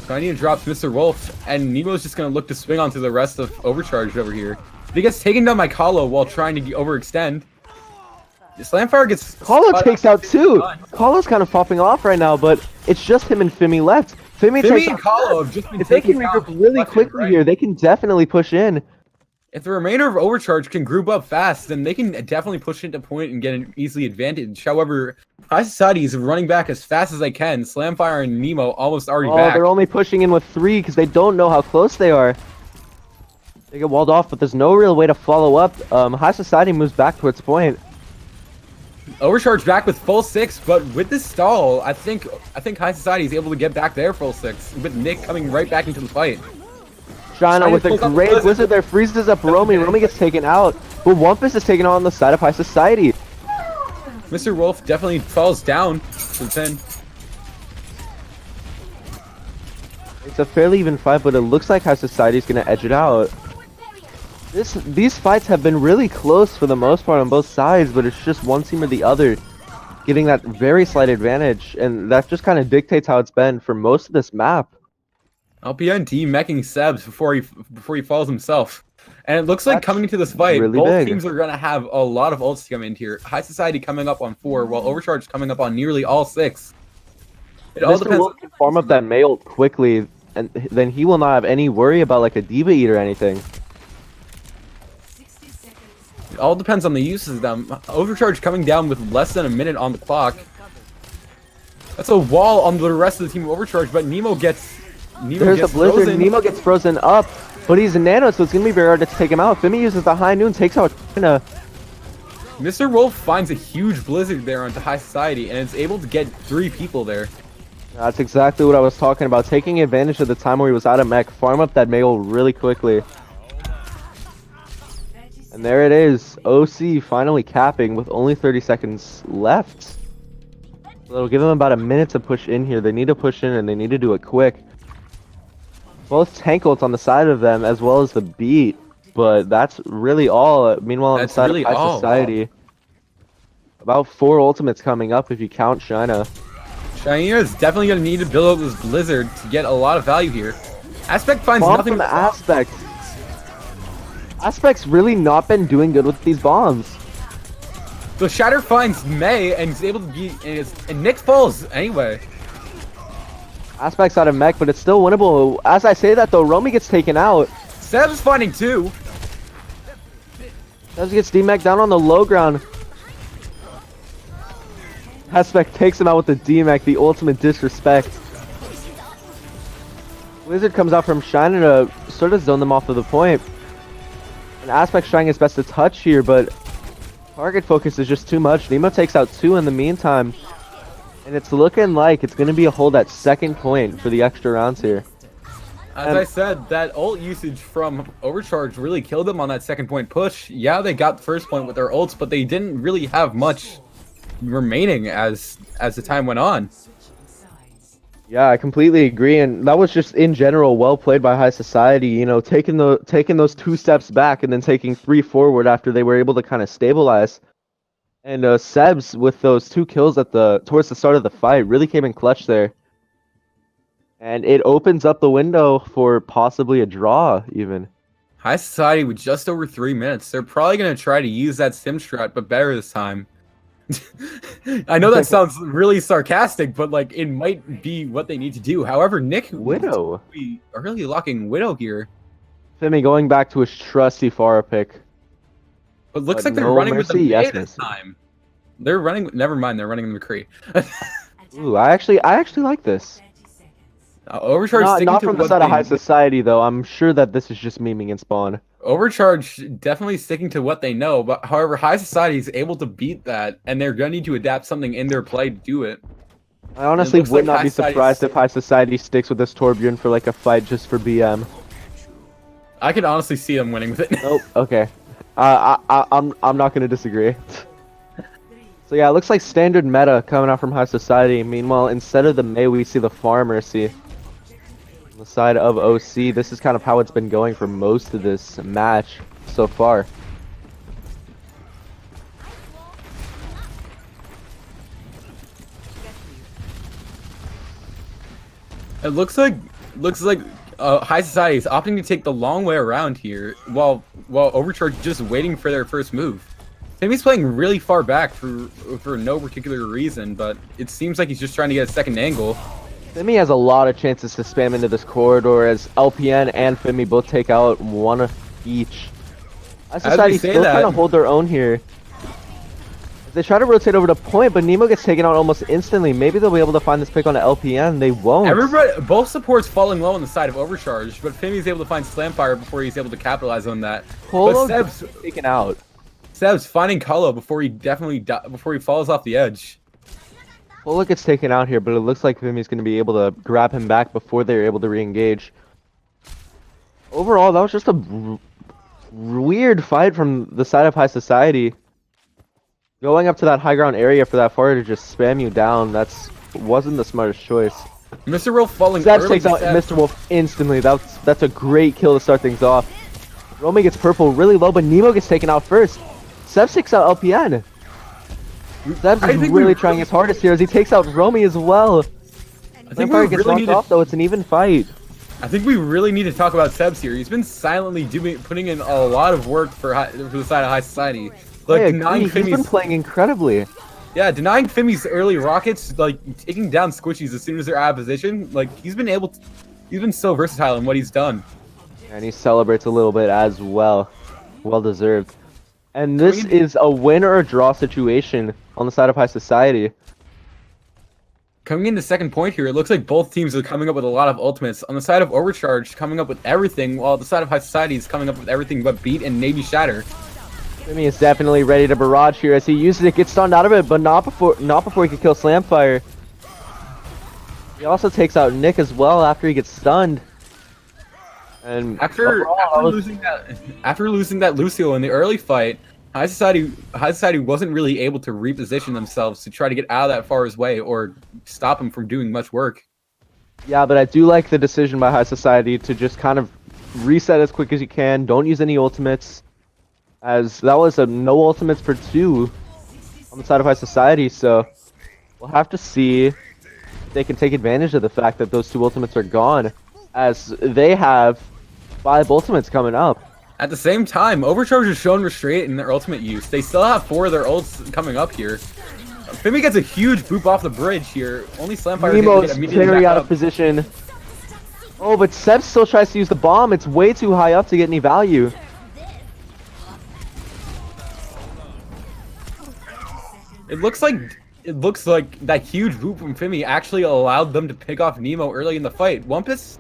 Speaker 2: Tiny drops Mr. Wolf, and Nemo's just going to look to swing onto the rest of Overcharged over here. He gets taken down by Kalo while trying to overextend. Slamfire gets...
Speaker 1: Kalo takes out too! Kalo's kind of popping off right now, but it's just him and Femi left. Femi
Speaker 2: and Kalo have just been
Speaker 1: if they can regroup really quickly here, they can definitely push in.
Speaker 2: If the remainder of Overcharge can group up fast, then they can definitely push into point and get an easily advantage. However, High Society is running back as fast as they can. Slamfire and Nemo almost already back.
Speaker 1: They're only pushing in with 3 because they don't know how close they are. They get walled off, but there's no real way to follow up. High Society moves back towards point.
Speaker 2: Overcharge back with full 6, but with this stall, I think High Society is able to get back their full 6 with Nick coming right back into the fight.
Speaker 1: China with a great blizzard there freezes up Romy. Romy gets taken out, but Wumpus is taken out on the side of High Society.
Speaker 2: Mr. Wolf definitely falls down to the pin.
Speaker 1: It's a fairly even fight, but it looks like High Society is going to edge it out. These fights have been really close for the most part on both sides, but it's just one team or the other getting that very slight advantage, and that just kind of dictates how it's been for most of this map.
Speaker 2: LPN meching Sebs before he falls himself. And it looks like coming into this fight,
Speaker 1: really
Speaker 2: both
Speaker 1: big.
Speaker 2: teams are going to have a lot of ults to come in here. High Society coming up on 4, while Overcharge coming up on nearly all 6. It all depends.
Speaker 1: Wolf can farm up that Mei ult quickly, and then he will not have any worry about like a Diva Eat or anything.
Speaker 2: It all depends on the uses of them. Overcharge coming down with less than a minute on the clock. That's a wall on the rest of the team of Overcharge, but Nemo gets
Speaker 1: There's a blizzard.
Speaker 2: Frozen.
Speaker 1: Nemo gets frozen up, but he's a nano, so it's gonna be very hard to take him out. Femi uses the high noon, takes out China.
Speaker 2: Mr. Wolf finds a huge blizzard there onto High Society, and is able to get 3 people there.
Speaker 1: That's exactly what I was talking about. Taking advantage of the time where he was out of mech, farm up that Mail really quickly. And there it is. OC finally capping with only 30 seconds left. So it'll give them about a minute to push in here. They need to push in and they need to do it quick. Both tank ults on the side of them as well as the beat. But that's really all. Meanwhile, on the side of High Society, about 4 ultimates coming up if you count China.
Speaker 2: China is definitely going to need to build up this blizzard to get a lot of value here. Aspect finds nothing
Speaker 1: from Aspect. Aspect's really not been doing good with these bombs.
Speaker 2: So Shatter finds Mei and is able to beat, and Nick falls anyway.
Speaker 1: Aspect's out of mech, but it's still winnable. As I say that though, Romy gets taken out.
Speaker 2: Seb's finding 2.
Speaker 1: Sebs gets DMAC down on the low ground. Aspect takes him out with the DMAC, the ultimate disrespect. Wizard comes out from Shine to sort of zone them off of the point. And Aspect's trying his best to touch here, but target focus is just too much. Nemo takes out 2 in the meantime. And it's looking like it's going to be a hold at second point for the extra rounds here.
Speaker 2: As I said, that ult usage from Overcharged really killed them on that second point push. Yeah, they got the first point with their ults, but they didn't really have much remaining as the time went on.
Speaker 1: Yeah, I completely agree, and that was just in general well played by High Society. You know, taking those 2 steps back and then taking 3 forward after they were able to kind of stabilize. And Sebs with those 2 kills towards the start of the fight really came in clutch there. And it opens up the window for possibly a draw, even.
Speaker 2: High Society with just over 3 minutes. They're probably going to try to use that sim strat, but better this time. I know that sounds really sarcastic, but like it might be what they need to do. However, Nick
Speaker 1: Widow.
Speaker 2: We are really locking Widow here.
Speaker 1: Femi going back to his trusty Pharah pick.
Speaker 2: But looks like they're running with the Mei this time. They're running. Never mind, they're running the McCree.
Speaker 1: Ooh, I actually like this.
Speaker 2: Overcharged
Speaker 1: not from the side of High Society though. I'm sure that this is just memeing in spawn.
Speaker 2: Overcharged definitely sticking to what they know, but however, High Society is able to beat that, and they're gonna need to adapt something in their play to do it.
Speaker 1: I honestly would not be surprised if High Society sticks with this Torbjorn for like a fight just for BM.
Speaker 2: I could honestly see them winning with it.
Speaker 1: Nope. Okay. I'm not gonna disagree. So yeah, it looks like standard meta coming out from High Society. Meanwhile, instead of the Mei, we see the Pharah Mercy. On the side of OC, this is kind of how it's been going for most of this match so far.
Speaker 2: It looks like High Society is opting to take the long way around here, while Overcharged just waiting for their first move. Femi's playing really far back for no particular reason, but it seems like he's just trying to get a second angle.
Speaker 1: Femi has a lot of chances to spam into this corridor as LPN and Femi both take out 1 each. High Society still trying to hold their own here. They try to rotate over to point, but Nemo gets taken out almost instantly. Maybe they'll be able to find this pick on an LPN. They won't.
Speaker 2: Both supports falling low on the side of Overcharged, but Femi's able to find Slamfire before he's able to capitalize on that.
Speaker 1: Polo but Seb's taken out.
Speaker 2: Seb's finding Kalo before he falls off the edge.
Speaker 1: Polo gets taken out here, but it looks like Femi's going to be able to grab him back before they're able to re-engage. Overall, that was just a weird fight from the side of High Society. Going up to that high ground area for that Pharah to just spam you down, wasn't the smartest choice.
Speaker 2: Mr. Wolf falling
Speaker 1: Sebs takes out Mr. Wolf instantly. That's a great kill to start things off. Romy gets purple really low, but Nemo gets taken out first. Sebs takes out LPN. Sebs is really trying his hardest here as he takes out Romy as well. Slamfire gets knocked off though, it's an even fight.
Speaker 2: I think we really need to talk about Sebs here. He's been silently putting in a lot of work for the side of High Society. Like
Speaker 1: he's been playing incredibly.
Speaker 2: Yeah, denying Femi's early rockets, like taking down squishies as soon as they're out of position. Like he's been so versatile in what he's done.
Speaker 1: And he celebrates a little bit as well. Well deserved. And this is a win or a draw situation on the side of High Society.
Speaker 2: Coming into second point here, it looks like both teams are coming up with a lot of ultimates. On the side of Overcharged, coming up with everything, while the side of High Society is coming up with everything but Beat and Navy Shatter.
Speaker 1: Femi is definitely ready to barrage here as he uses it, gets stunned out of it, but not before he can kill Slamfire. He also takes out Nick as well after he gets stunned. And
Speaker 2: after losing that Lucio in the early fight, High Society wasn't really able to reposition themselves to try to get out of that Pharah's way or stop him from doing much work.
Speaker 1: Yeah, but I do like the decision by High Society to just kind of reset as quick as you can. Don't use any ultimates, as that was a no ultimates for 2 on the side of High Society. So we'll have to see if they can take advantage of the fact that those 2 ultimates are gone, as they have 5 ultimates coming up.
Speaker 2: At the same time, Overcharged has shown restraint in their ultimate use. They still have 4 of their ults coming up here. Femi gets a huge boop off the bridge here. Only Slamfire
Speaker 1: Nemo's very out of position. Oh, but Sebs still tries to use the bomb. It's way too high up to get any value.
Speaker 2: It looks like that huge boot from Fimi actually allowed them to pick off Nemo early in the fight. Wumpus,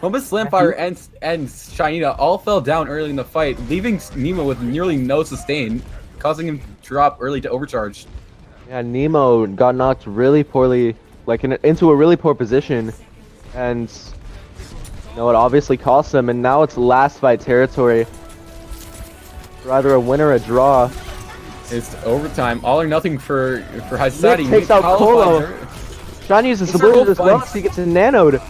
Speaker 2: Slamfire, and Shinita all fell down early in the fight, leaving Nemo with nearly no sustain, causing him to drop early to Overcharged.
Speaker 1: Yeah, Nemo got knocked really poorly, like into a really poor position, and it obviously cost him. And now it's last fight territory. For either a win or a draw.
Speaker 2: It's overtime, all or nothing for High Society.
Speaker 1: Nick takes out Colo. Sean uses the blizzard as well, so he gets nanoed.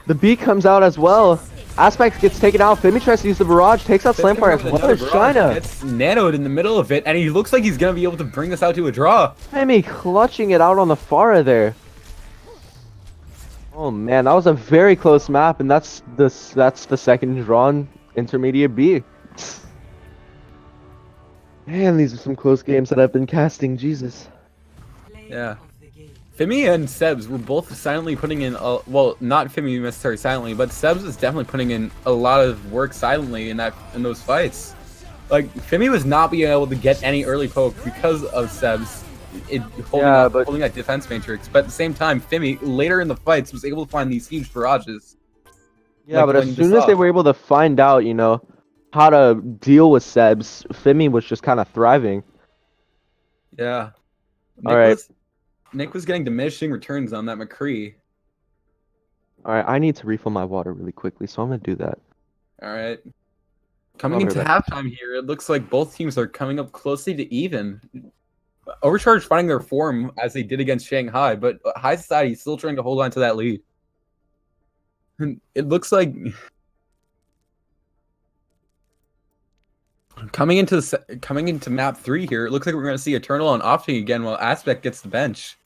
Speaker 1: The B comes out as well. Aspect gets taken out. Fimi tries to use the barrage, takes out Slamfire as well as China.
Speaker 2: Gets nanoed in the middle of it, and he looks like he's gonna be able to bring this out to a draw.
Speaker 1: Fimi clutching it out on the Pharah there. Oh man, that was a very close map, and that's the second draw in Intermediate B. Man, these are some close games that I've been casting. Jesus.
Speaker 2: Yeah. Fimi and Sebs were both silently putting in, well, not Fimi necessarily silently, but Sebs was definitely putting in a lot of work silently in those fights. Like, Fimi was not being able to get any early poke because of Sebs holding that defense matrix. But at the same time, Fimi, later in the fights, was able to find these huge barrages.
Speaker 1: Yeah, like, but as soon as they were able to find out, how to deal with Sebs, Fimi was just kind of thriving.
Speaker 2: Yeah. Nick was getting diminishing returns on that McCree.
Speaker 1: Alright, I need to refill my water really quickly, so I'm going to do that.
Speaker 2: Alright. Coming into halftime here, it looks like both teams are coming up closely to even. Overcharged finding their form as they did against Shanghai, but High Society is still trying to hold on to that lead. And it looks like coming into map 3 here, it looks like we're going to see Eternal on Opting again while Aspect gets the bench.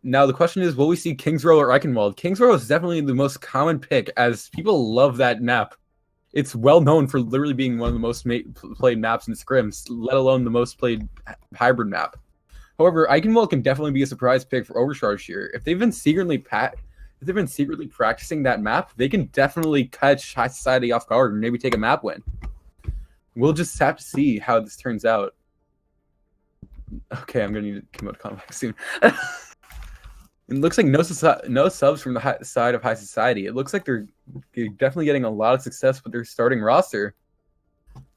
Speaker 2: Now the question is, will we see Kingsrow or Eichenwald? Kingsrow is definitely the most common pick, as people love that map. It's well known for literally being one of the most played maps in scrims, let alone the most played hybrid map. However, Eichenwald can definitely be a surprise pick for Overcharged here. If they've been secretly practicing that map, they can definitely catch High Society off guard and maybe take a map win. We'll just have to see how this turns out. Okay, I'm gonna need to come out of comeback soon. It looks like no subs from the side of High Society. It looks like they're definitely getting a lot of success with their starting roster.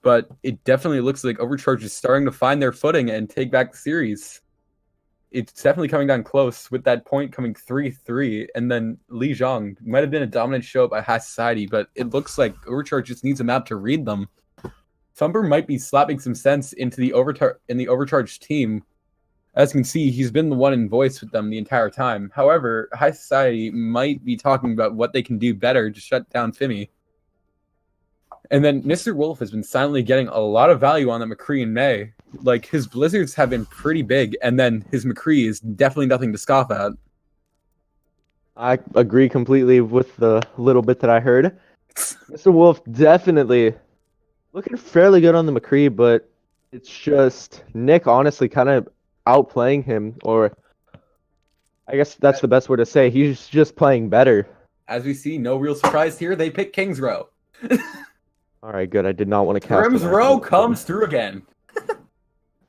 Speaker 2: But it definitely looks like Overcharged is starting to find their footing and take back the series. It's definitely coming down close with that point coming 3-3. And then Li Zhang might have been a dominant show by High Society, but it looks like Overcharged just needs a map to read them. Thumper might be slapping some sense into the Overcharged team. As you can see, he's been the one in voice with them the entire time. However, High Society might be talking about what they can do better to shut down Fimi. And then Mr. Wolf has been silently getting a lot of value on the McCree in May. Like, his blizzards have been pretty big, and then his McCree is definitely nothing to scoff at.
Speaker 1: I agree completely with the little bit that I heard. Mr. Wolf definitely looking fairly good on the McCree, but it's just Nick honestly kind of outplaying him, or I guess that's the best word to say. He's just playing better.
Speaker 2: As we see, no real surprise here. They pick King's Row.
Speaker 1: All right, good. I did not want to cast.
Speaker 2: Grim's Row comes through again.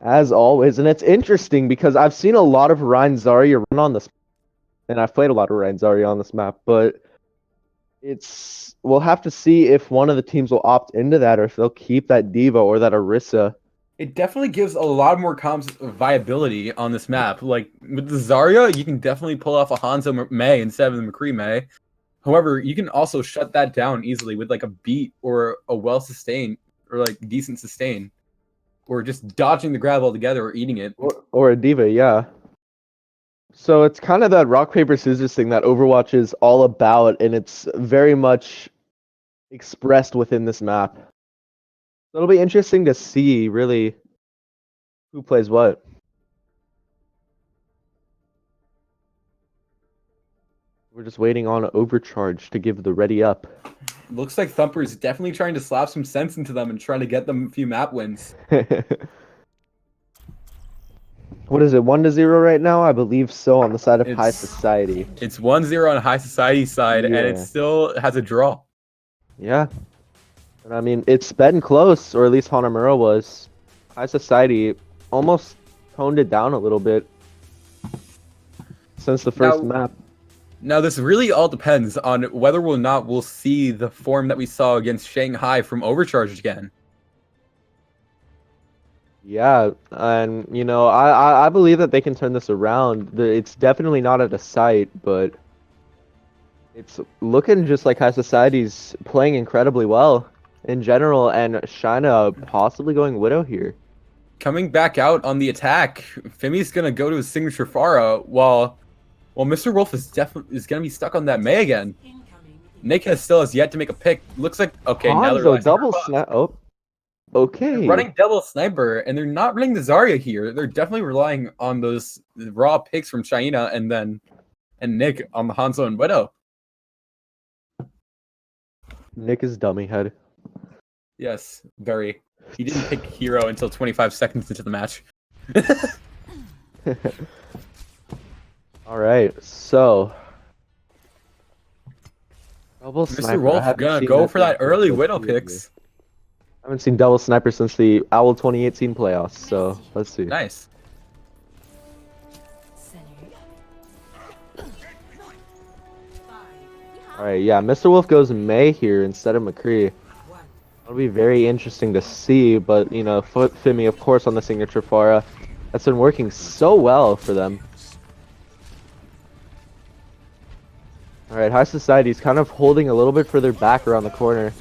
Speaker 1: As always, and it's interesting because I've seen a lot of Rein Zarya run on this, and I've played a lot of Rein Zarya on this map, but we'll have to see if one of the teams will opt into that, or if they'll keep that Diva or that Orisa.
Speaker 2: It definitely gives a lot more comms viability on this map. Like, with the Zarya, you can definitely pull off a Hanzo Mei instead of the McCree Mei. However, you can also shut that down easily with, like, a beat or a well-sustained, or, like, decent sustain. Or just dodging the grab altogether or eating it.
Speaker 1: Or a Diva, yeah. So it's kind of that rock, paper, scissors thing that Overwatch is all about, and it's very much expressed within this map. It'll be interesting to see, really, who plays what. We're just waiting on Overcharged to give the ready up.
Speaker 2: Looks like Thumper is definitely trying to slap some sense into them and trying to get them a few map wins.
Speaker 1: What is it, 1-0 right now? I believe so, on the side of High Society.
Speaker 2: It's 1-0 on High Society's side, and it still has a draw.
Speaker 1: Yeah. But I mean, it's been close, or at least Hanamura was. High Society almost toned it down a little bit since the first map.
Speaker 2: Now, this really all depends on whether or not we'll see the form that we saw against Shanghai from Overcharged again.
Speaker 1: Yeah, and you know, I believe that they can turn this around. It's definitely not at a sight, but it's looking just like High Society's playing incredibly well in general, and Shina possibly going Widow here.
Speaker 2: Coming back out on the attack, Fimi's gonna go to his signature Pharah, while Mr. Wolf is gonna be stuck on that Mei again. Nick still has yet to make a pick. Looks like okay, now they're
Speaker 1: double snap. Oh, okay.
Speaker 2: They're running double sniper, and they're not running the Zarya here. They're definitely relying on those raw picks from Shaina and Nick on the Hanzo and Widow.
Speaker 1: Nick is dummy head.
Speaker 2: Yes, very. He didn't pick hero until 25 seconds into the match.
Speaker 1: All right, so double sniper.
Speaker 2: Mr. Wolf gonna go for that early Widow picks.
Speaker 1: I haven't seen double sniper since the Owl 2018 playoffs, so let's see.
Speaker 2: Nice.
Speaker 1: All right, yeah, Mr. Wolf goes Mei here instead of McCree. It'll be very interesting to see, but you know, Fimi, of course, on the signature Pharah. That's been working so well for them. Alright, High Society's kind of holding a little bit further back around the corner.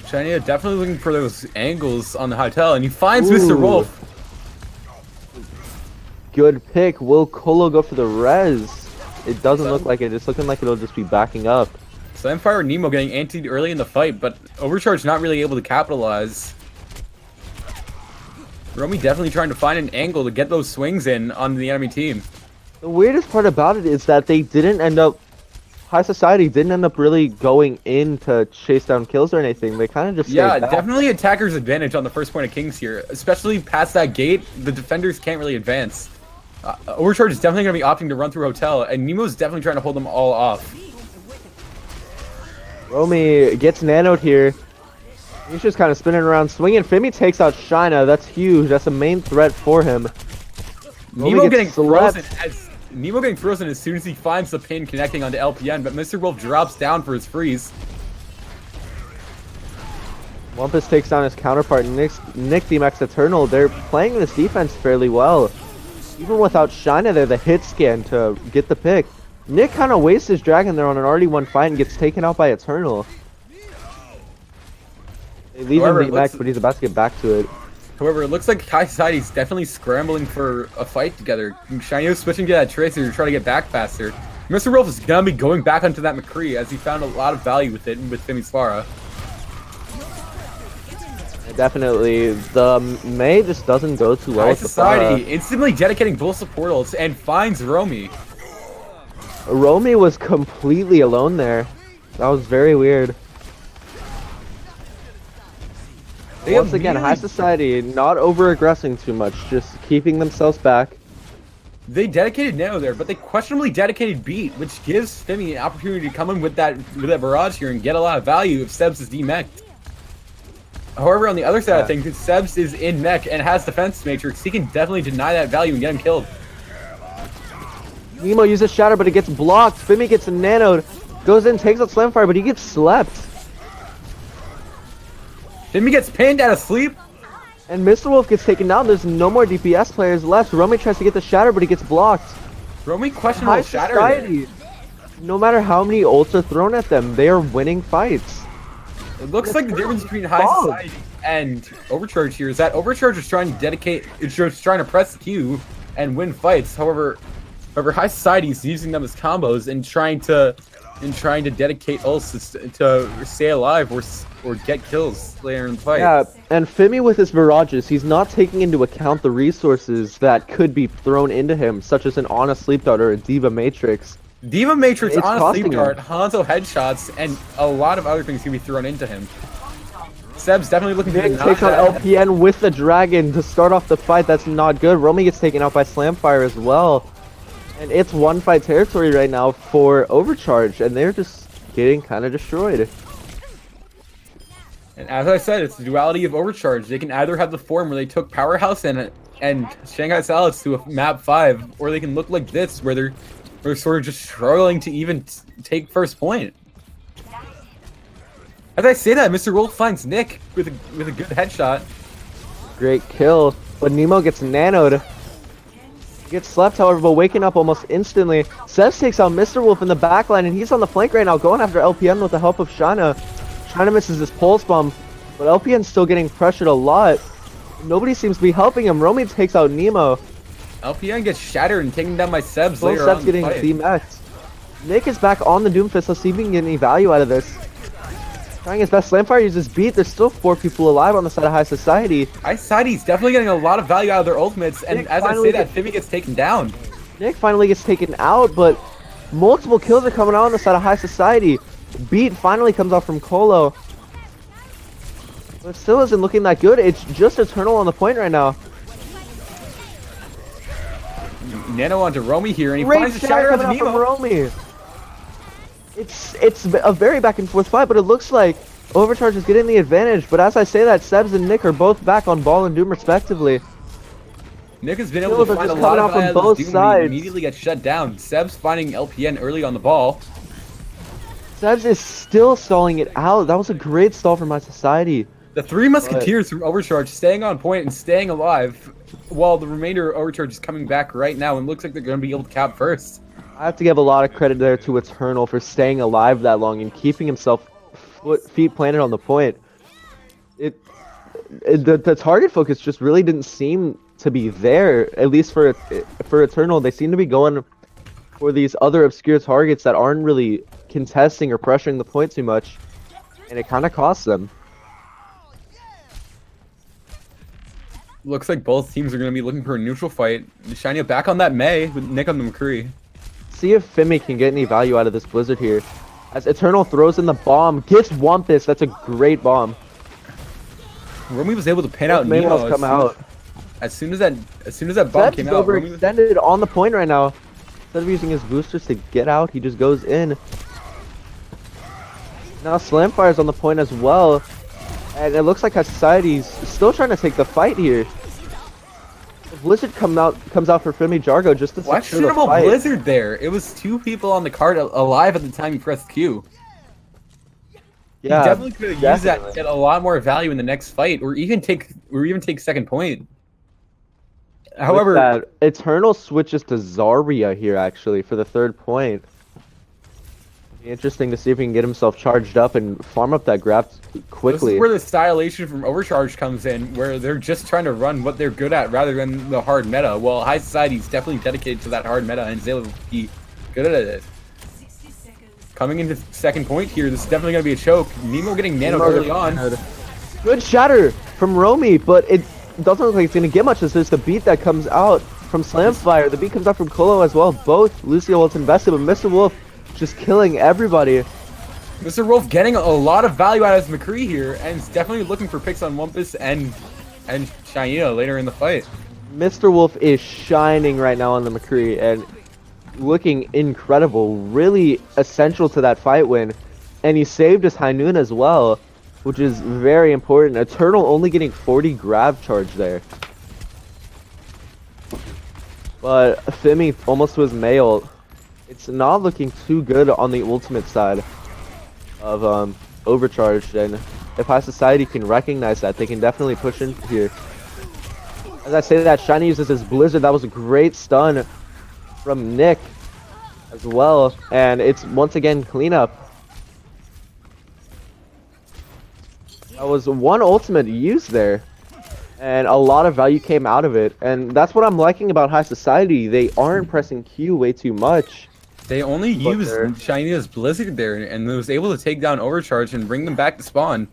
Speaker 2: Shania definitely looking for those angles on the hotel, and he finds Mr. Wolf.
Speaker 1: Good pick. Will Colo go for the res? It doesn't look like it. It's looking like it'll just be backing up.
Speaker 2: Slamfire Nemo getting antied early in the fight, but Overcharge not really able to capitalize. Romy definitely trying to find an angle to get those swings in on the enemy team.
Speaker 1: The weirdest part about it is that they didn't end up... High Society didn't end up really going in to chase down kills or anything. They kind of just
Speaker 2: stayed back. Definitely attacker's advantage on the first point of Kings here. Especially past that gate, the defenders can't really advance. Overcharge is definitely going to be opting to run through Hotel, and Nemo's definitely trying to hold them all off.
Speaker 1: Romy gets nanoed here. He's just kind of spinning around, swinging. Fimi takes out Shina. That's huge. That's a main threat for him.
Speaker 2: Nemo getting frozen as soon as he finds the pin connecting onto LPN, but Mr. Wolf drops down for his freeze.
Speaker 1: Wumpus takes down his counterpart, Nick DMX Eternal. They're playing this defense fairly well. Even without Shina there, the hit scan to get the pick. Nick kind of wastes his dragon there on an already won fight and gets taken out by Eternal. They leave him DMX, but he's about to get back to it.
Speaker 2: However, it looks like High Society's definitely scrambling for a fight together. Shinyo's switching to that Tracer to try to get back faster. Mr. Wolf is gonna be going back onto that McCree as he found a lot of value with it with Fimi's Pharah.
Speaker 1: Definitely, the Mei just doesn't go too well
Speaker 2: High
Speaker 1: with
Speaker 2: Society instantly dedicating both portals and finds Romy.
Speaker 1: Romy was completely alone there. That was very weird. Once again, High Society not over-aggressing too much, just keeping themselves back.
Speaker 2: They dedicated Nano there, but they questionably dedicated Beat, which gives Fimi an opportunity to come in with that barrage here and get a lot of value if Sebs is demeched. However, on the other side of things, if Sebs is in mech and has defense matrix, he can definitely deny that value and get him killed.
Speaker 1: Nemo uses Shatter, but it gets blocked. Fimi gets nanoed, goes in, takes out Slamfire, but he gets slept.
Speaker 2: Fimi gets pinned out of sleep.
Speaker 1: And Mr. Wolf gets taken down. There's no more DPS players left. Romy tries to get the Shatter, but he gets blocked.
Speaker 2: Romy questionable Shatter there.
Speaker 1: No matter how many ults are thrown at them, they are winning fights.
Speaker 2: It looks like the difference between High Society and Overcharge here is that Overcharge is trying to press Q and win fights. However, High Society is using them as combos and trying to dedicate ults to stay alive or get kills later in the fight.
Speaker 1: Yeah, and Fimi with his mirages, he's not taking into account the resources that could be thrown into him, such as an Ana Sleep Dart or a Diva Matrix.
Speaker 2: Diva Matrix, Ana Sleep Dart, Hanzo headshots, and a lot of other things can be thrown into him. Seb's definitely looking to
Speaker 1: take on LPN with the dragon to start off the fight. That's not good. Romy gets taken out by Slamfire as well. And it's one fight territory right now for Overcharge, and they're just getting kind of destroyed.
Speaker 2: And as I said, it's the duality of Overcharge. They can either have the form where they took Powerhouse and Shanghai Salads to a map 5, or they can look like this, where they're sort of just struggling to even take first point. As I say that, Mr. Wolf finds Nick with a good headshot.
Speaker 1: Great kill, but Nemo gets nanoed. He gets slept, however, but waking up almost instantly. Sebs takes out Mr. Wolf in the backline, and he's on the flank right now, going after LPN with the help of Shana. Shana misses his pulse bomb, but LPN's still getting pressured a lot. Nobody seems to be helping him. Romy takes out Nemo.
Speaker 2: LPN gets shattered and taken down by Sebs
Speaker 1: Both
Speaker 2: later
Speaker 1: Sebs
Speaker 2: on.
Speaker 1: getting DMX'd. Nick is back on the Doomfist. Let's see if we can get any value out of this. Trying his best. Slamfire uses beat. There's still 4 people alive on the side of High Society.
Speaker 2: High Society's definitely getting a lot of value out of their ultimates, and
Speaker 1: Nick
Speaker 2: as I say that, Fibby gets taken down.
Speaker 1: Nick finally gets taken out, but multiple kills are coming out on the side of High Society. Beat finally comes out from Colo. But it still isn't looking that good. It's just Eternal on the point right now.
Speaker 2: Nano onto Romy here, and he
Speaker 1: Great
Speaker 2: finds the
Speaker 1: shatter
Speaker 2: shatter
Speaker 1: coming
Speaker 2: onto
Speaker 1: out from
Speaker 2: Nemo.
Speaker 1: Romy. It's a very back and forth fight, but it looks like Overcharge is getting the advantage. But as I say that, Sebs and Nick are both back on Ball and Doom respectively.
Speaker 2: Nick has been able
Speaker 1: Kills
Speaker 2: to
Speaker 1: are
Speaker 2: find a
Speaker 1: just
Speaker 2: lot
Speaker 1: coming
Speaker 2: of
Speaker 1: out from
Speaker 2: value out of
Speaker 1: both
Speaker 2: this Doom, but he
Speaker 1: sides.
Speaker 2: immediately gets shut down. Seb's finding LPN early on the ball.
Speaker 1: Sebs is still stalling it out. That was a great stall from My Society.
Speaker 2: The 3 Musketeers from Overcharge staying on point and staying alive, while the remainder of Overcharge is coming back right now and looks like they're going to be able to cap first.
Speaker 1: I have to give a lot of credit there to Eternal for staying alive that long and keeping himself feet planted on the point. The target focus just really didn't seem to be there, at least for Eternal. They seem to be going for these other obscure targets that aren't really contesting or pressuring the point too much, and it kind of costs them.
Speaker 2: Looks like both teams are going to be looking for a neutral fight. Shiny back on that May with Nick on the McCree.
Speaker 1: See if Fimi can get any value out of this Blizzard here. As Eternal throws in the bomb, gets Wampus. That's a great bomb.
Speaker 2: Romy was able to pin out
Speaker 1: May
Speaker 2: Nemo
Speaker 1: come out.
Speaker 2: as soon as that bomb
Speaker 1: Seb's
Speaker 2: came out. Romy was...
Speaker 1: overextended on the point right now. Instead of using his boosters to get out, he just goes in. Now Slamfire's on the point as well. And it looks like Society's still trying to take the fight here. Blizzard comes out for Fimi Jargo just to secure the
Speaker 2: questionable
Speaker 1: fight.
Speaker 2: Blizzard there. It was 2 people on the card alive at the time he pressed Q.
Speaker 1: Yeah,
Speaker 2: he definitely could have used that to get a lot more value in the next fight, or even take second point. However,
Speaker 1: that, Eternal switches to Zarya here actually for the 3rd point. Be interesting to see if he can get himself charged up and farm up that grab quickly.
Speaker 2: this is where the stylization from Overcharge comes in, where they're just trying to run what they're good at rather than the hard meta. Well, High Society is definitely dedicated to that hard meta and is able to be good at it. Coming into second point here, this is definitely going to be a choke. Nemo getting nanoed early on.
Speaker 1: Good shatter from Romy, but it doesn't look like it's going to get much as there's the beat that comes out from Slamfire. The beat comes out from Colo as well. Both Lucio Wolf's invested, but Mr. Wolf just killing everybody.
Speaker 2: Mr. Wolf getting a lot of value out of his McCree here, and is definitely looking for picks on Wumpus and Shaina later in the fight.
Speaker 1: Mr. Wolf is shining right now on the McCree and looking incredible, really essential to that fight win. And he saved his High Noon as well, which is very important. Eternal only getting 40 grab charge there. But Fimi almost was mailed. It's not looking too good on the ultimate side of Overcharged, and if High Society can recognize that, they can definitely push in here. As I say that, Shiny uses his Blizzard. That was a great stun from Nick as well, and it's once again cleanup. That was one ultimate used there, and a lot of value came out of it, and that's what I'm liking about High Society. They aren't pressing Q way too much.
Speaker 2: They only used Shinia's Blizzard there and was able to take down Overcharge and bring them back to spawn.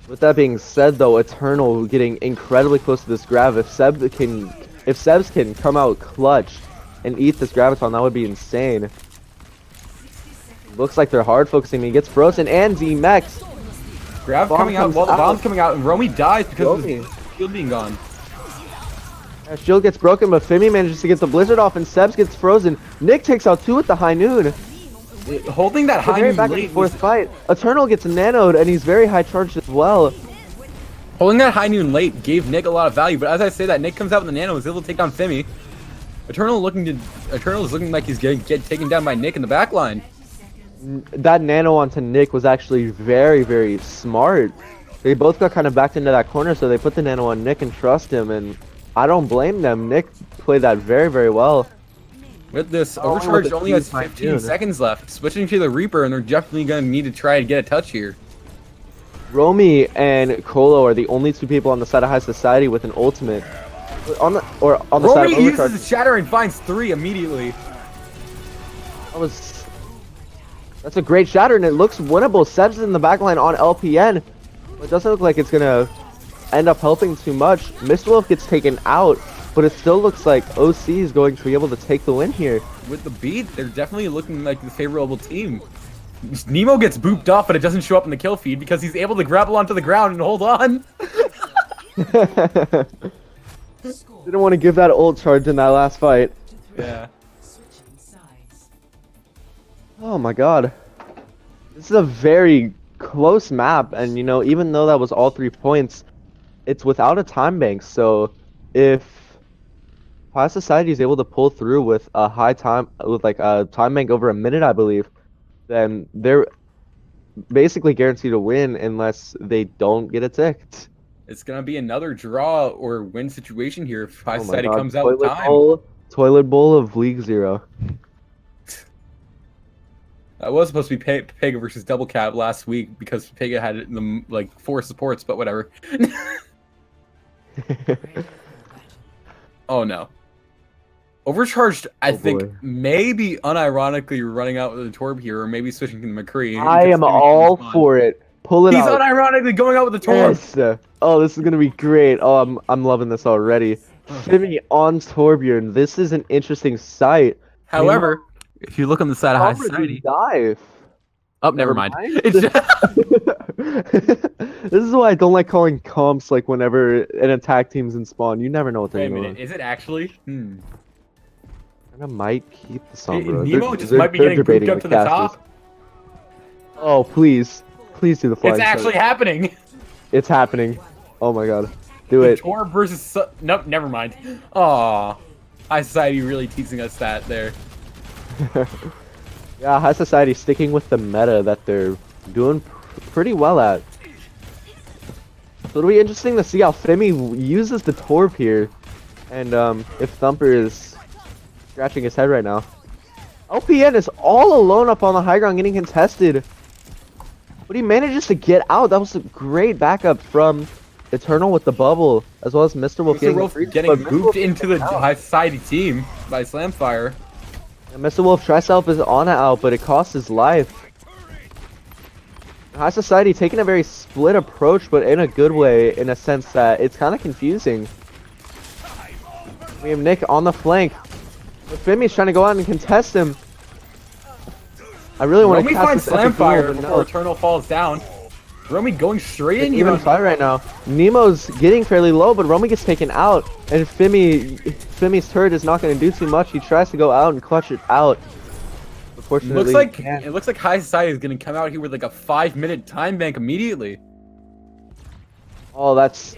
Speaker 1: With that being said, though, Eternal getting incredibly close to this grab. If Sebs can come out clutch and eat this graviton, that would be insane. Looks like they're hard focusing. He gets frozen and DMX.
Speaker 2: Grab coming out while the bomb's coming out, and Romy dies because of his shield being gone.
Speaker 1: Shield gets broken, but Fimi manages to get the Blizzard off, and Sebs gets frozen. Nick takes out 2 with the High Noon.
Speaker 2: Holding that
Speaker 1: It's a
Speaker 2: high
Speaker 1: very
Speaker 2: noon
Speaker 1: back and
Speaker 2: late
Speaker 1: forth
Speaker 2: was,
Speaker 1: fight. Eternal gets nanoed, and he's very high charged as well.
Speaker 2: holding that high noon late gave Nick a lot of value, but as I say that, Nick comes out with the nano, is able to take down Fimi. Eternal is looking like he's getting taken down by Nick in the back line.
Speaker 1: That nano onto Nick was actually very, very smart. They both got kind of backed into that corner, so they put the nano on Nick and trust him, and I don't blame them. Nick played that very, very well.
Speaker 2: With this,
Speaker 1: Oh, with
Speaker 2: Overcharged
Speaker 1: the
Speaker 2: only has
Speaker 1: fine
Speaker 2: 15
Speaker 1: tune.
Speaker 2: seconds left. Switching to the Reaper, and they're definitely going to need to try to get a touch here.
Speaker 1: Romy and Colo are the only two people on the side of High Society with an ultimate. On the side of
Speaker 2: Romy
Speaker 1: Overcharged.
Speaker 2: uses Shatter and finds 3 immediately.
Speaker 1: That's a great shatter, and it looks winnable. Seb's in the backline on LPN. It doesn't look like it's gonna end up helping too much. Mr. Wolf gets taken out, but it still looks like OC is going to be able to take the win here.
Speaker 2: With the beat, they're definitely looking like the favorable team. Nemo gets booped off, but it doesn't show up in the kill feed because he's able to grapple onto the ground and hold on.
Speaker 1: Didn't want to give that ult charge in that last fight.
Speaker 2: Yeah.
Speaker 1: Oh my god. This is a very close map, and you know, even though that was all 3 points, it's without a time bank, so if High Society is able to pull through with a time bank over a minute, I believe, then they're basically guaranteed to win unless they don't get a ticked.
Speaker 2: It's going to be another draw or win situation here if High
Speaker 1: Oh my
Speaker 2: Society
Speaker 1: god,
Speaker 2: comes out with time.
Speaker 1: Toilet bowl of League Zero.
Speaker 2: That was supposed to be Pega versus Double Cap last week because Pega had the 4 supports, but whatever. Oh no. Overcharged, I think,
Speaker 1: boy.
Speaker 2: maybe unironically running out with the Torb here, or maybe switching to the McCree.
Speaker 1: I am all for it. Pull it
Speaker 2: He's
Speaker 1: out.
Speaker 2: unironically going out with the Torb.
Speaker 1: Yes. Oh, this is gonna be great. Oh, I'm loving this already. Fimi on Torbjorn. This is an interesting sight.
Speaker 2: However, if you look on the side of High
Speaker 1: Comrade
Speaker 2: Society,
Speaker 1: dive.
Speaker 2: oh, never mind.
Speaker 1: This is why I don't like calling comps like whenever an attack team's in spawn. You never know what
Speaker 2: Wait
Speaker 1: they're
Speaker 2: a
Speaker 1: doing.
Speaker 2: minute, is it actually?
Speaker 1: And I might keep the
Speaker 2: Hey,
Speaker 1: Sombra.
Speaker 2: Nemo just might be getting grouped up to the top.
Speaker 1: Oh, please. Please do the flying
Speaker 2: It's actually
Speaker 1: shot.
Speaker 2: happening.
Speaker 1: It's happening. Oh my god. Do
Speaker 2: The
Speaker 1: it.
Speaker 2: Torb versus... Nope, never mind. Aw. High Society really teasing us that there.
Speaker 1: Yeah, High Society sticking with the meta that they're doing pretty well at. So it'll be interesting to see how Femi uses the Torb here. And if Thumper is scratching his head right now. LPN is all alone up on the high ground getting contested. But he manages to get out. That was a great backup from Eternal with the bubble, as well as Mr. Wolf
Speaker 2: Mr. Wolf
Speaker 1: getting,
Speaker 2: getting
Speaker 1: Mr.
Speaker 2: gooped
Speaker 1: Wolf
Speaker 2: into the
Speaker 1: out.
Speaker 2: High Society team by Slamfire.
Speaker 1: And Mr. Wolf tries to help his Ana out, but it costs his life. High Society taking a very split approach, but in a good way, in a sense that it's kind of confusing. We have Nick on the flank. But Fimi's trying to go out and contest him. I really want to
Speaker 2: Romy
Speaker 1: cast
Speaker 2: finds
Speaker 1: this epic
Speaker 2: Slamfire
Speaker 1: duel, but
Speaker 2: before
Speaker 1: no.
Speaker 2: Eternal falls down. Romy going straight in
Speaker 1: It's
Speaker 2: here.
Speaker 1: even fight right now. Nemo's getting fairly low, but Romy gets taken out, and Fimi's turret is not going to do too much. He tries to go out and clutch it out. Unfortunately,
Speaker 2: It looks like High Society is going to come out here with like a 5-minute time bank immediately.
Speaker 1: Oh, that's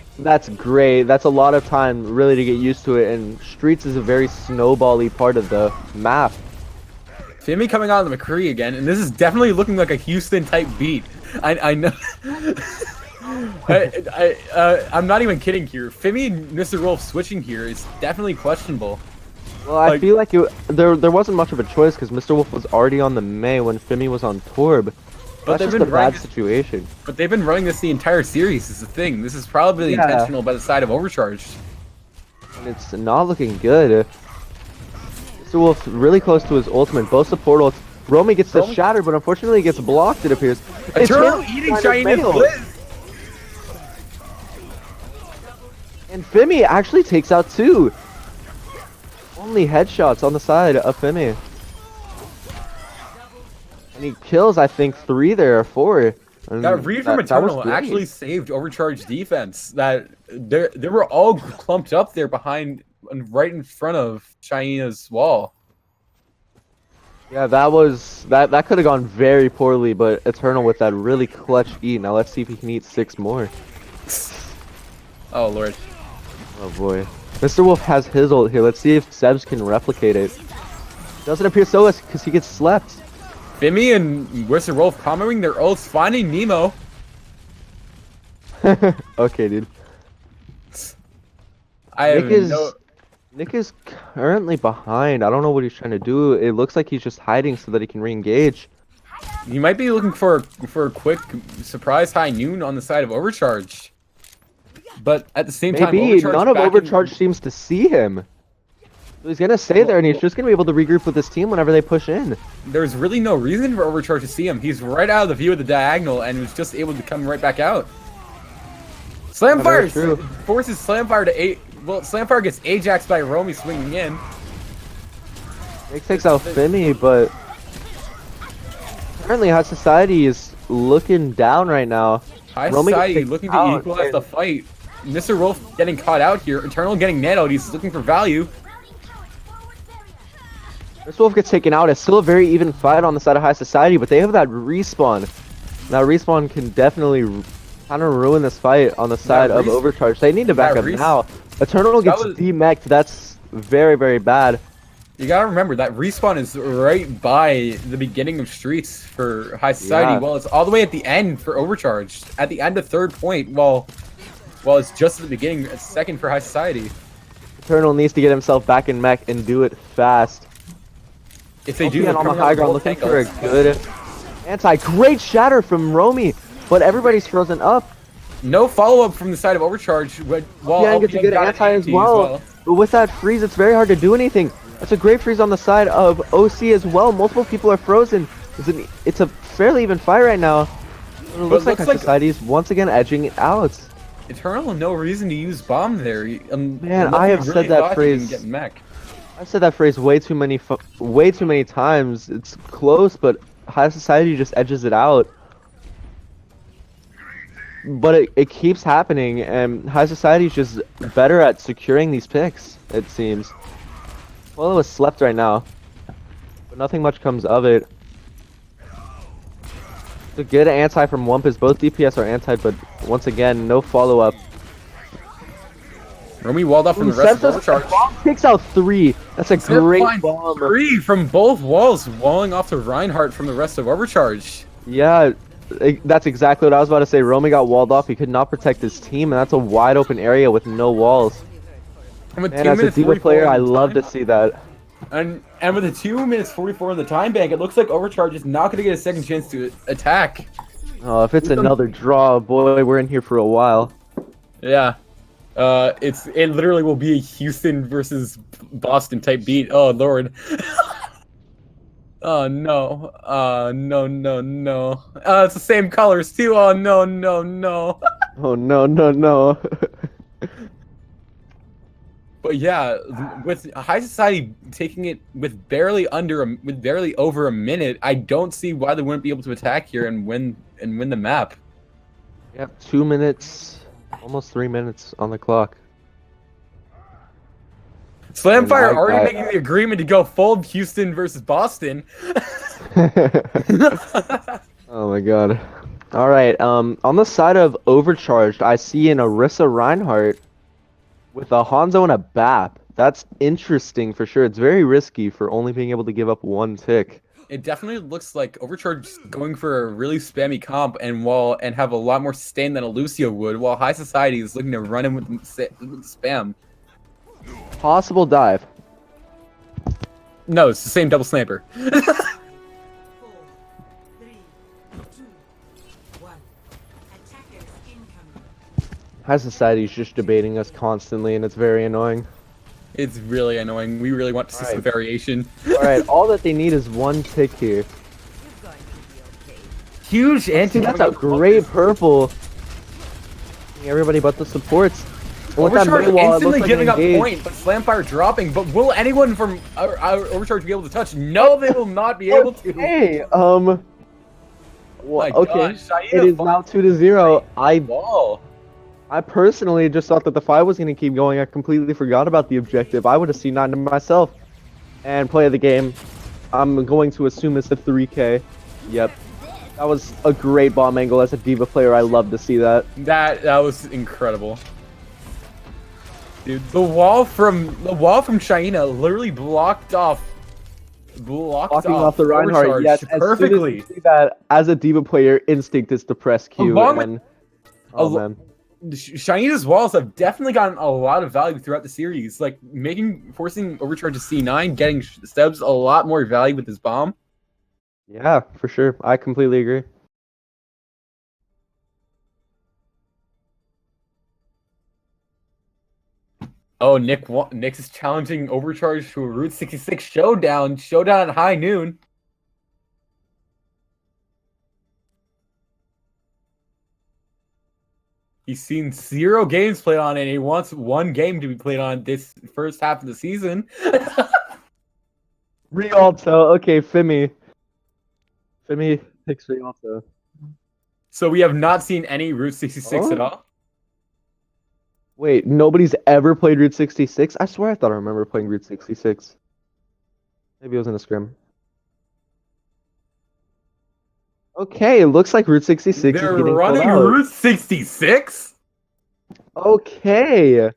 Speaker 1: great. That's a lot of time really to get used to it, and Streets is a very snowbally part of the map.
Speaker 2: Fimi coming out of the McCree again, and this is definitely looking like a Houston type beat. I know. I'm not even kidding here. Fimi and Mr. Wolf switching here is definitely questionable.
Speaker 1: Well, I feel like there wasn't much of a choice because Mr. Wolf was already on the Mei when Fimi was on Torb.
Speaker 2: But
Speaker 1: That's just a bad situation.
Speaker 2: But they've been running this the entire series. Is the thing. This is probably intentional by the side of Overcharged.
Speaker 1: And it's not looking good. Mr. Wolf really close to his ultimate. Both support ults. Romy gets the shatter, but unfortunately gets blocked, it appears.
Speaker 2: Eternal eating Chinese Blitz!
Speaker 1: And Fimi actually takes out 2. Only headshots on the side of Fimi. And he kills, I think, 3 there, or 4. And
Speaker 2: That read from Eternal actually saved Overcharged defense. That they were all clumped up there behind and right in front of China's wall.
Speaker 1: Yeah, that could have gone very poorly, but Eternal with that really clutch eat. Now let's see if he can eat 6 more.
Speaker 2: Oh lord.
Speaker 1: Oh boy. Mr. Wolf has his ult here. Let's see if Sebs can replicate it. Doesn't appear so because he gets slept.
Speaker 2: Fimi and Mr. Wolf comboing their ults, finding Nemo.
Speaker 1: Okay, dude.
Speaker 2: I have no.
Speaker 1: Nick is currently behind. I don't know what he's trying to do. It looks like he's just hiding so that he can re-engage.
Speaker 2: He might be looking for a quick surprise high noon on the side of Overcharged. But at the same time,
Speaker 1: Maybe none of
Speaker 2: Overcharged
Speaker 1: Overcharge seems to see him. So he's gonna stay there and he's just gonna be able to regroup with his team whenever they push in.
Speaker 2: There's really no reason for Overcharge to see him. He's right out of the view of the diagonal and was just able to come right back out. Slamfire forces Slamfire to 8. Well, Slamfire gets Ajaxed by Romy swinging in.
Speaker 1: Nick takes out Fimi, but apparently High Society is looking down right now.
Speaker 2: High Society looking to equalize the fight. Mr. Wolf getting caught out here. Eternal getting nanoed. He's looking for value.
Speaker 1: Mr. Wolf gets taken out. It's still a very even fight on the side of High Society, but they have that respawn. That respawn can definitely kind of ruin this fight on the side of Overcharge. They need to back up now. Eternal gets demech'd. That's very, very bad.
Speaker 2: You gotta remember that respawn is right by the beginning of Streets for High Society.
Speaker 1: Yeah.
Speaker 2: Well, it's all the way at the end for Overcharged. At the end of third point, while it's just at the beginning, second for High Society.
Speaker 1: Eternal needs to get himself back in mech and do it fast.
Speaker 2: If they do,
Speaker 1: on the high ground, looking for a good great shatter from Romy, but everybody's frozen up.
Speaker 2: No follow-up from the side of Overcharge.
Speaker 1: While gets a good anti as well. But with that freeze, it's very hard to do anything. That's a great freeze on the side of OC as well. Multiple people are frozen. It's a fairly even fight right now. It looks like Society's once again edging it out.
Speaker 2: Eternal, no reason to use bomb there.
Speaker 1: Man, I have said that phrase. I've said that phrase way too many times. It's close, but High Society just edges it out. But it keeps happening, and High Society's just better at securing these picks, it seems. Well, it was slept right now, but nothing much comes of it. It's a good anti from Wumpus. Both DPS are anti, but once again, no follow-up.
Speaker 2: Romy walled off from the rest of Overcharge.
Speaker 1: Bomb takes out 3. That's a great bomb.
Speaker 2: 3 from both walls, walling off to Reinhardt from the rest of Overcharge.
Speaker 1: Yeah, that's exactly what I was about to say. Romy got walled off. He could not protect his team, and that's a wide open area with no walls. And as a D.Va player, I love to see that.
Speaker 2: And with a 2 minutes 44 in the time bank, it looks like Overcharge is not going to get a second chance to attack.
Speaker 1: Oh, if it's another draw, boy, we're in here for a while.
Speaker 2: Yeah. It literally will be a Houston versus Boston type beat. Oh lord. Oh no. No. It's the same colors too. Oh no.
Speaker 1: Oh no.
Speaker 2: But yeah, with High Society taking it with barely over a minute, I don't see why they wouldn't be able to attack here and win the map.
Speaker 1: Yep, 2 minutes, almost 3 minutes on the clock.
Speaker 2: Slamfire already making the agreement to go full Houston versus Boston.
Speaker 1: Oh my god. All right, on the side of Overcharged, I see an Orisa Reinhardt with a Hanzo and a BAP. That's interesting for sure. It's very risky for only being able to give up 1 tick.
Speaker 2: It definitely looks like Overcharge going for a really spammy comp and have a lot more sustain than a Lucio would, while High Society is looking to run in with spam.
Speaker 1: Possible dive.
Speaker 2: No, it's the same double sniper.
Speaker 3: 4, 3, 2, 1. Attackers incoming.
Speaker 1: High Society's just debating us constantly, and it's very annoying.
Speaker 2: It's really annoying. We really want to see some variation.
Speaker 1: Alright, all that they need is 1 tick here.
Speaker 2: Huge anti.
Speaker 1: That's a great purple. Everybody but the supports.
Speaker 2: Overcharge instantly giving up point, but Slamfire dropping. But will anyone from Overcharge be able to touch? No, they will not be able to.
Speaker 1: Hey,
Speaker 2: well,
Speaker 1: okay, it is now 2-0. I personally just thought that the fight was going to keep going. I completely forgot about the objective. I would have C9'd myself and play the game. I'm going to assume it's a 3K. Yep. That was a great bomb angle as a Diva player. I love to see that.
Speaker 2: That was incredible. Dude, the wall from Shaina literally blocked off
Speaker 1: Blocking off the Reinhardt.
Speaker 2: Overcharged
Speaker 1: Yes, as soon as you
Speaker 2: perfectly.
Speaker 1: see that, as a Diva player, instinct is to press Q.
Speaker 2: Along with-
Speaker 1: And oh man,
Speaker 2: Shaina's walls have definitely gotten a lot of value throughout the series, like forcing Overcharge to C9, getting Stubbs a lot more value with his bomb.
Speaker 1: yeah, for sure. I completely agree.
Speaker 2: Oh, Nick is challenging Overcharge to a Route 66 showdown at high noon. He's seen 0 games played on, and he wants 1 game to be played on this first half of the season.
Speaker 1: Rialto. Okay, Fimi. Fimi picks Rialto.
Speaker 2: So we have not seen any Route 66 at all.
Speaker 1: Wait, nobody's ever played Route 66? I swear I thought I remember playing Route 66. Maybe it was in a scrim. Okay, it looks like Route 66
Speaker 2: They're
Speaker 1: is getting called
Speaker 2: running
Speaker 1: out.
Speaker 2: Route 66?
Speaker 1: Okay.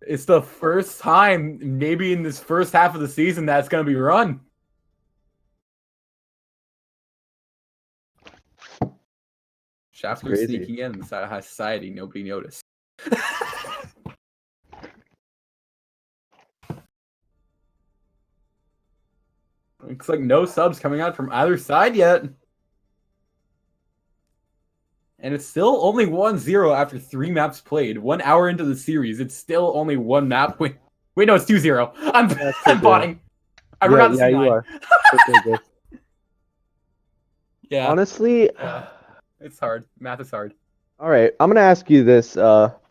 Speaker 2: It's the first time, maybe in this first half of the season, that's going to be run. Shafter
Speaker 1: crazy.
Speaker 2: sneaking in inside of high society, nobody noticed. Looks like no subs coming out from either side yet. And it's still only 1-0 after 3 maps played. 1 hour into the series, it's still only 1 map win. Wait, no, it's 2-0. I'm botting. I forgot the
Speaker 1: Yeah, you
Speaker 2: C9.
Speaker 1: are. Okay.
Speaker 2: Yeah.
Speaker 1: Honestly,
Speaker 2: It's hard. Math is hard.
Speaker 1: all right. I'm gonna ask you this,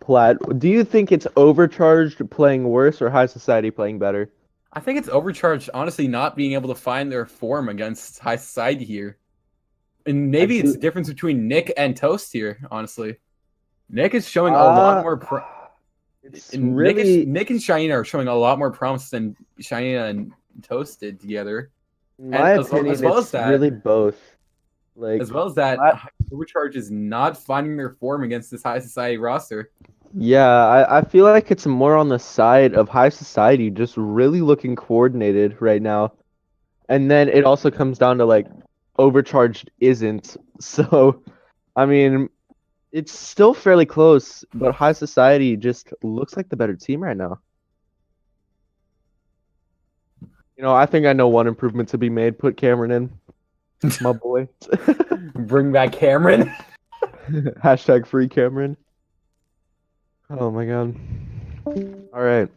Speaker 1: Platt. Do you think it's Overcharged playing worse or High Society playing better?
Speaker 2: I think it's Overcharged, honestly, not being able to find their form against High Society here. And maybe it's the difference between Nick and Toast here, honestly. Nick is showing a lot more Nick and Shaina are showing a lot more promise than Shaina and Toast did together.
Speaker 1: In my opinion, it's really both. Like,
Speaker 2: as well as that, Overcharge is not finding their form against this High Society roster.
Speaker 1: Yeah, I feel like it's more on the side of High Society just really looking coordinated right now. And then it also comes down to like Overcharged isn't. So, I mean, it's still fairly close, but High Society just looks like the better team right now. You know, I think I know one improvement to be made. Put Cameron in. My boy.
Speaker 2: Bring back Cameron.
Speaker 1: Hashtag free Cameron. Oh my god. All right.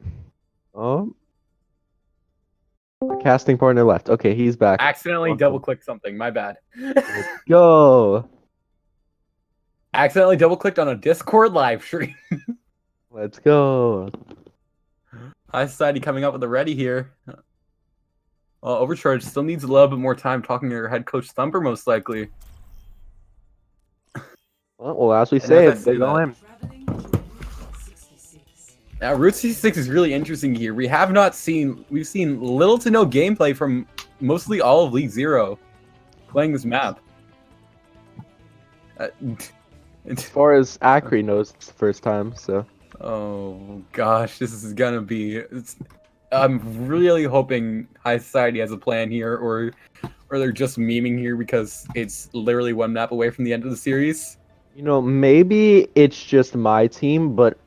Speaker 1: The casting partner left. Okay, he's back.
Speaker 2: Accidentally
Speaker 1: Awesome.
Speaker 2: double-clicked something. My bad.
Speaker 1: Go.
Speaker 2: Accidentally double-clicked on a Discord live stream.
Speaker 1: Let's go.
Speaker 2: High Society coming up with a ready here. Overcharge still needs a little bit more time talking to their head coach Thumper, most likely.
Speaker 1: Well, as we say, they go in.
Speaker 2: Now, Route 66 is really interesting here. We've seen little to no gameplay from mostly all of League Zero playing this map.
Speaker 1: As far as Acri knows, it's the first time, so.
Speaker 2: Oh gosh, this is gonna be. I'm really hoping High Society has a plan here, or they're just memeing here because it's literally 1 map away from the end of the series.
Speaker 1: You know, maybe it's just my team, but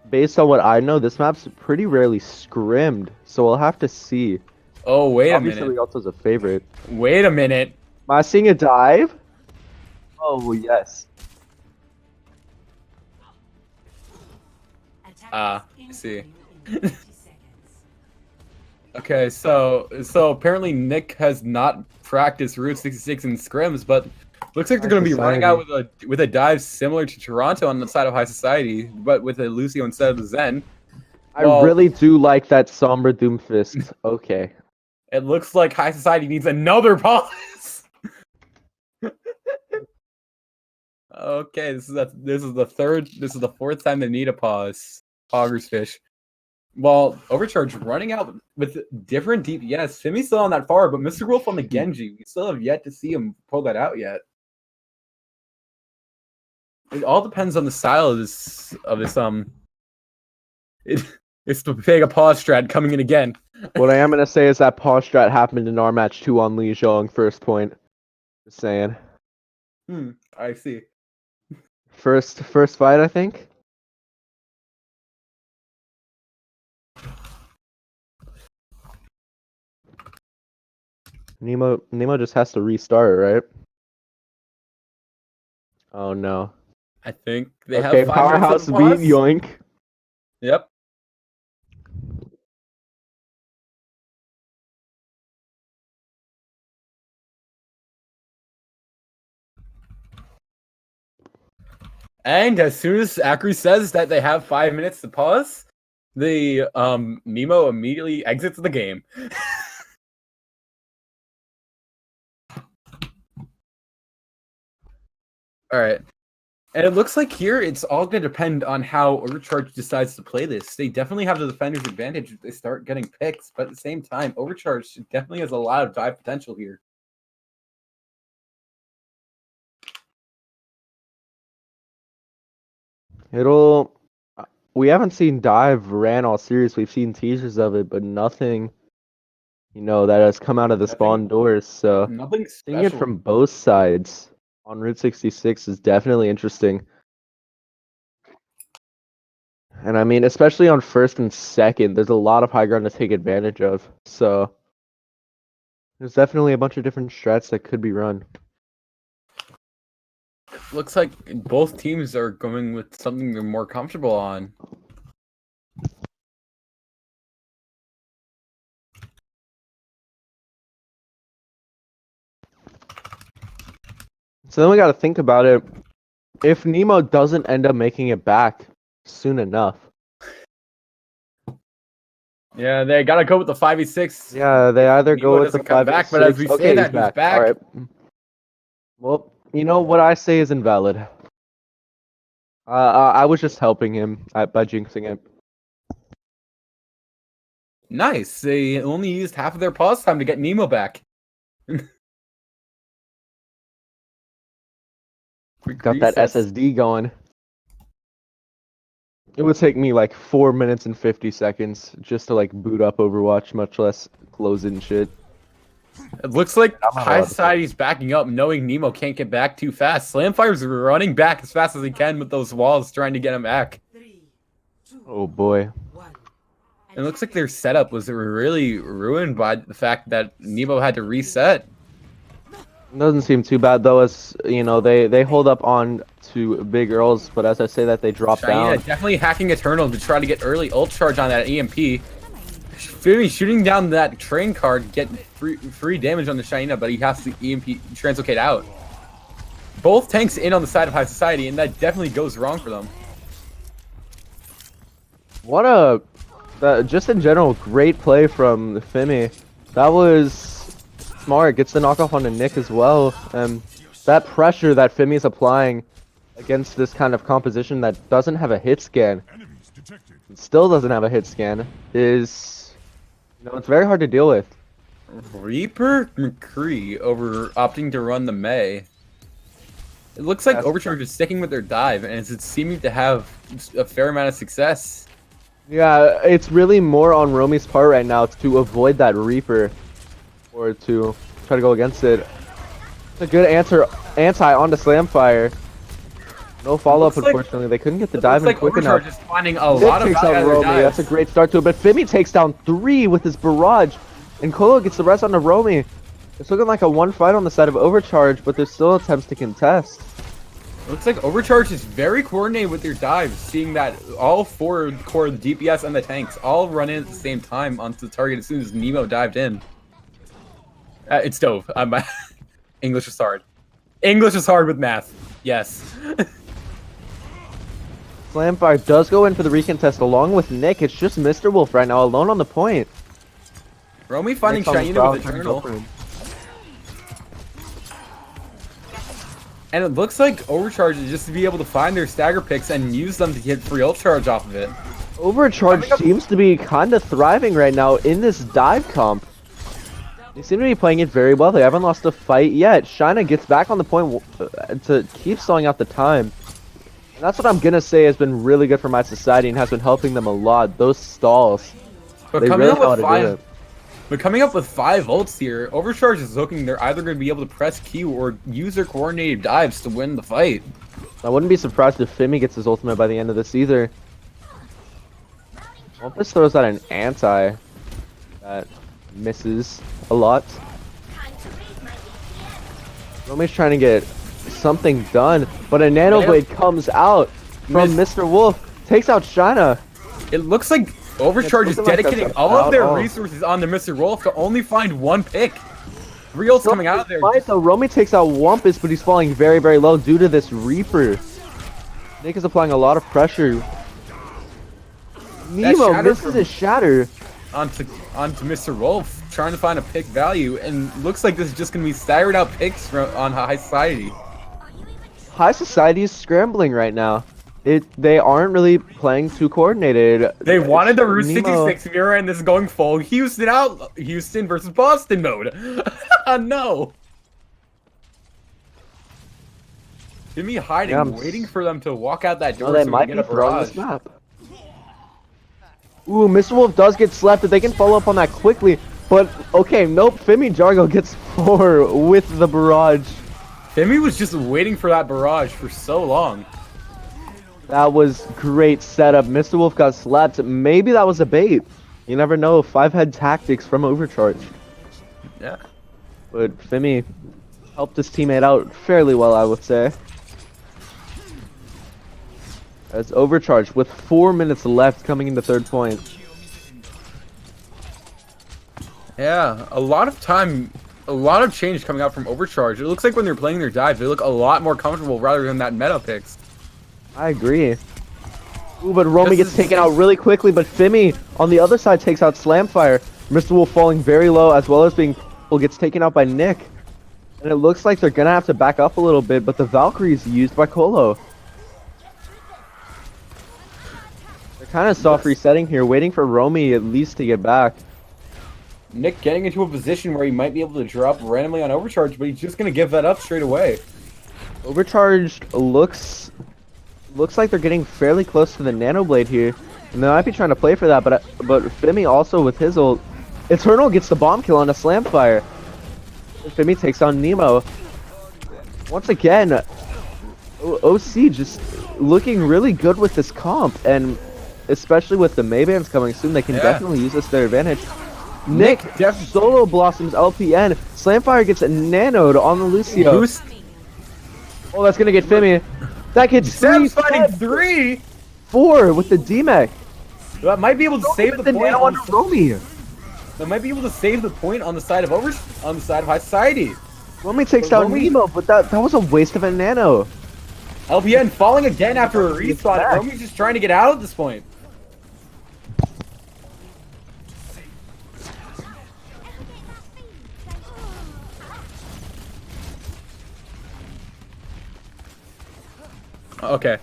Speaker 1: based on what I know, this map's pretty rarely scrimmed, so we'll have to see.
Speaker 2: Oh, wait a minute.
Speaker 1: Obviously, Rialto's a favorite.
Speaker 2: Wait a minute.
Speaker 1: Am I seeing a dive? Oh, yes.
Speaker 2: I see. Okay, so apparently Nick has not practiced Route 66 in scrims, but looks like they're going to be running out with a dive similar to Toronto on the side of High Society, but with a Lucio instead of the Zen.
Speaker 1: I really do like that Sombra Doomfist. Okay.
Speaker 2: It looks like High Society needs another pause. Okay, this is the 4th time they need a pause. Poggers fish. Well, Overcharge running out with different DPS. Fimi's still on that far, but Mr. Wolf on the Genji, we still have yet to see him pull that out yet. It all depends on the style of this it's the Vega pause strat coming in again.
Speaker 1: What I am gonna say is that pause strat happened in our match 2 on Li Zhong first point. Just saying.
Speaker 2: I see.
Speaker 1: First fight, I think. Nemo just has to restart, right? Oh no.
Speaker 2: I think they
Speaker 1: Okay,
Speaker 2: have 5
Speaker 1: Powerhouse
Speaker 2: minutes of
Speaker 1: beat
Speaker 2: pause.
Speaker 1: Yoink.
Speaker 2: Yep. And as soon as Akri says that they have 5 minutes to pause, the Nemo immediately exits the game. All right. And it looks like here it's all going to depend on how Overcharge decides to play this. They definitely have the defender's advantage if they start getting picks, but at the same time, Overcharge definitely has a lot of dive potential here.
Speaker 1: We haven't seen Dive ran all series. We've seen teasers of it, but nothing, that has come out of the spawn doors. So
Speaker 2: Nothing
Speaker 1: seeing it
Speaker 2: special.
Speaker 1: from both sides on Route 66 is definitely interesting. And I mean, especially on first and second, there's a lot of high ground to take advantage of. So there's definitely a bunch of different strats that could be run.
Speaker 2: Looks like both teams are going with something they're more comfortable on.
Speaker 1: So then we got to think about it. If Nemo doesn't end up making it back soon enough.
Speaker 2: Yeah, they gotta go with the 5v6.
Speaker 1: Yeah, they either
Speaker 2: Nemo
Speaker 1: go with the
Speaker 2: doesn't come
Speaker 1: 5
Speaker 2: back, but as we say
Speaker 1: okay,
Speaker 2: that, he's back.
Speaker 1: All right. Well, what I say is invalid. I was just helping him by jinxing it.
Speaker 2: Nice. They only used half of their pause time to get Nemo back.
Speaker 1: Got that SSD going. It would take me like 4 minutes and 50 seconds just to like boot up Overwatch, much less close in shit.
Speaker 2: It looks like
Speaker 1: I'm not
Speaker 2: High
Speaker 1: allowed to
Speaker 2: Society's backing up, knowing Nemo can't get back too fast. Slamfire's running back as fast as he can with those walls, trying to get him back.
Speaker 3: 3, 2,
Speaker 1: Oh boy.
Speaker 3: 1.
Speaker 2: It looks like their setup was really ruined by the fact that Nemo had to reset.
Speaker 1: It doesn't seem too bad though, as they hold up on to big Earls, but as I say that, they drop
Speaker 2: China
Speaker 1: down.
Speaker 2: definitely hacking Eternal to try to get early ult charge on that EMP. Fumi shooting down that train car to get free damage on the China, but he has to EMP translocate out. Both tanks in on the side of High Society, and that definitely goes wrong for them.
Speaker 1: Just in general, great play from Fimi. That was smart. Gets the knockoff on the Nick as well. That pressure that Fimi's applying against this kind of composition that doesn't have a hit scan, still doesn't have a hit scan, is, it's very hard to deal with.
Speaker 2: Reaper McCree over opting to run the Mei. It looks like Overcharge is sticking with their dive, and it's seeming to have a fair amount of success.
Speaker 1: Yeah, it's really more on Romi's part right now to avoid that Reaper, or to try to go against it. It's a good anti onto Slamfire. No follow-up, unfortunately. They couldn't get the dive in quick enough.
Speaker 2: Overcharge is finding a lot of
Speaker 1: takes out
Speaker 2: value out of their
Speaker 1: Romy. That's
Speaker 2: dives.
Speaker 1: a great start to it, but Fimi takes down 3 with his barrage, and Kolo gets the rest onto Romy. It's looking like a 1 fight on the side of Overcharge, but there's still attempts to contest.
Speaker 2: Looks like Overcharge is very coordinated with their dives, seeing that all 4 core, the DPS and the tanks, all run in at the same time onto the target as soon as Nemo dived in. It's Dove. English is hard. English is hard with math. Yes.
Speaker 1: Slamfire does go in for the recontest along with Nick. It's just Mr. Wolf right now, alone on the point.
Speaker 2: Romy finding
Speaker 1: Nick's on the
Speaker 2: Shaina
Speaker 1: prowl,
Speaker 2: with
Speaker 1: trying to
Speaker 2: Eternal.
Speaker 1: go for him.
Speaker 2: And it looks like Overcharge is just to be able to find their stagger picks and use them to get free ult charge off of it.
Speaker 1: Overcharged seems to be kind of thriving right now in this dive comp. They seem to be playing it very well. They haven't lost a fight yet. China gets back on the point to keep stalling out the time. And that's what I'm going to say has been really good for my society and has been helping them a lot. Those stalls.
Speaker 2: But
Speaker 1: They
Speaker 2: coming
Speaker 1: really
Speaker 2: up
Speaker 1: know
Speaker 2: with
Speaker 1: how to do
Speaker 2: five,
Speaker 1: it.
Speaker 2: but coming up with 5 ults here, Overcharge is looking they're either going to be able to press Q or use their coordinated dives to win the fight.
Speaker 1: I wouldn't be surprised if Fimi gets his ultimate by the end of this either. Wampus throws out an anti that misses a lot. Romi's trying to get something done, but a Nano Blade comes out from Mr. Wolf, takes out China.
Speaker 2: It looks like Overcharge is
Speaker 1: looking like that's
Speaker 2: dedicating all of their
Speaker 1: about all.
Speaker 2: resources on the Mr. Wolf to only find 1 pick. 3 ults coming out of there.
Speaker 1: Fight, though, Romy takes out Wampus, but he's falling very, very low due to this Reaper. Nick is applying a lot of pressure. Nemo
Speaker 2: shatter
Speaker 1: misses his shatter.
Speaker 2: onto Mr. Wolf, trying to find a pick value, and looks like this is just going to be staggered out picks on High Society.
Speaker 1: High Society is scrambling right now. They aren't really playing too coordinated.
Speaker 2: They wanted the Route
Speaker 1: Nemo-
Speaker 2: 66 mirror, and this is going full Houston versus Boston mode. No. Jimmy hiding,
Speaker 1: Yeah,
Speaker 2: waiting for them to walk out that door
Speaker 1: No, they
Speaker 2: so we
Speaker 1: might
Speaker 2: can
Speaker 1: be
Speaker 2: get a
Speaker 1: throwing
Speaker 2: barrage.
Speaker 1: this map. Ooh, Mr. Wolf does get slapped, but they can follow up on that quickly. But, okay, nope, Fimi Jargo gets 4 with the barrage.
Speaker 2: Femi was just waiting for that barrage for so long.
Speaker 1: That was great setup. Mr. Wolf got slapped. Maybe that was a bait. You never know. 5-head tactics from Overcharge.
Speaker 2: Yeah.
Speaker 1: But Fimi helped his teammate out fairly well, I would say. As Overcharge with 4 minutes left coming into third point.
Speaker 2: Yeah, a lot of change coming out from Overcharge. It looks like when they're playing their dives, they look a lot more comfortable rather than that meta picks.
Speaker 1: I agree. Ooh, but Romy
Speaker 2: This
Speaker 1: gets
Speaker 2: is-
Speaker 1: taken out really quickly, but Fimi on the other side takes out Slamfire. Mr. Wolf falling very low as well as being gets taken out by Nick. And it looks like they're gonna have to back up a little bit, but the Valkyrie is used by Colo. They're kind of soft resetting here, waiting for Romy at least to get back.
Speaker 2: Nick getting into a position where he might be able to drop randomly on Overcharge, but he's just going to give that up straight away.
Speaker 1: Overcharged looks like they're getting fairly close to the Nano Blade here, and they might be trying to play for that. But Fimi also with his ult, Eternal gets the bomb kill on a Slamfire. Fimi takes on Nemo. Once again, OC just looking really good with this comp, and especially with the Maybans coming soon, they can definitely use this to their advantage. Nick solo blossoms LPN. Slamfire gets nanoed on the Lucio. Oh, that's gonna get Fimi. That gets
Speaker 2: Sam's fighting 3!
Speaker 1: 4 with the D-Mech.
Speaker 2: That might be able to save the point.
Speaker 1: nano on Romy.
Speaker 2: That might be able to save the point on the side of High Society.
Speaker 1: Romy takes
Speaker 2: But
Speaker 1: down
Speaker 2: Romy-
Speaker 1: Nemo, but that was a waste of a nano.
Speaker 2: LPN falling again after a respawn. Romy's just trying to get out at this point. Okay.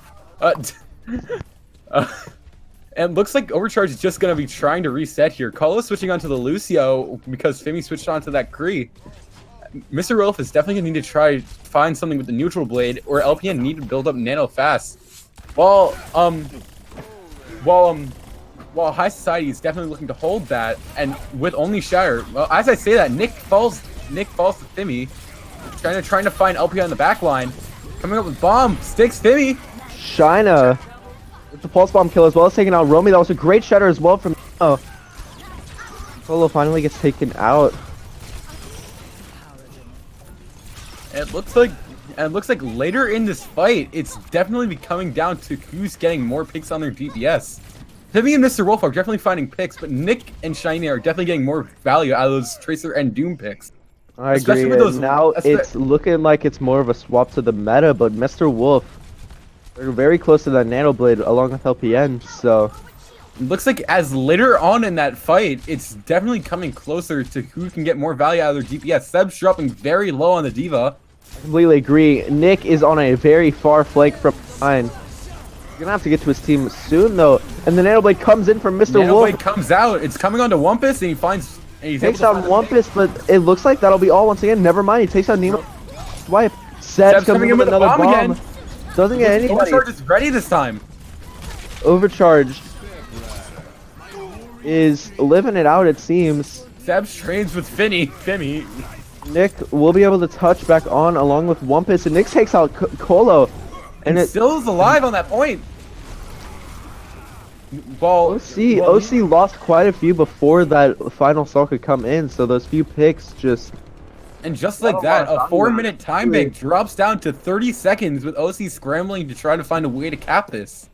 Speaker 2: And looks like Overcharge is just going to be trying to reset here. Colo switching onto the Lucio because Fimi switched onto that Kree. Mr. Rolf is definitely going to need to try find something with the neutral blade, or LPN need to build up nano fast. While High Society is definitely looking to hold that, and with only Shatter. Well, as I say that, Nick falls to Fimi, trying to find LPN on the back line. Coming up with bomb, sticks Fimi.
Speaker 1: China with the pulse bomb kill as well as taking out Romy. That was a great shatter as well from Colo finally gets taken out.
Speaker 2: It looks like later in this fight, it's definitely be coming down to who's getting more picks on their DPS. Fimi and Mr. Wolf are definitely finding picks, but Nick and Shiny are definitely getting more value out of those Tracer and Doom picks.
Speaker 1: I
Speaker 2: Especially
Speaker 1: agree.
Speaker 2: with those-
Speaker 1: And now it's looking like it's more of a swap to the meta, but Mr. Wolf, they're very close to that Nano Blade along with LPN, so
Speaker 2: It looks like as later on in that fight, it's definitely coming closer to who can get more value out of their DPS. Seb's dropping very low on the Diva.
Speaker 1: I completely agree. Nick is on a very far flank from behind. He's gonna have to get to his team soon though. And the Nano Blade comes in from Mr. Wolf.
Speaker 2: Blade comes out. It's coming onto Wumpus, and he finds. And he's
Speaker 1: Takes
Speaker 2: able
Speaker 1: out
Speaker 2: to find
Speaker 1: Wumpus, but it looks like that'll be all once again. Never mind. He takes out Nemo. Swipe. Seb's coming in with another bomb. Again. Doesn't get anybody.
Speaker 2: Overcharged is ready this time.
Speaker 1: Overcharged is living it out, it seems.
Speaker 2: Seb's trains with Fimmy.
Speaker 1: Nick will be able to touch back on along with Wumpus, and Nick takes out Colo. And it
Speaker 2: still is alive on that point. Well,
Speaker 1: OC lost quite a few before that final assault could come in, so those few picks just...
Speaker 2: And just like that, a 4-minute time bank drops down to 30 seconds with OC scrambling to try to find a way to cap this.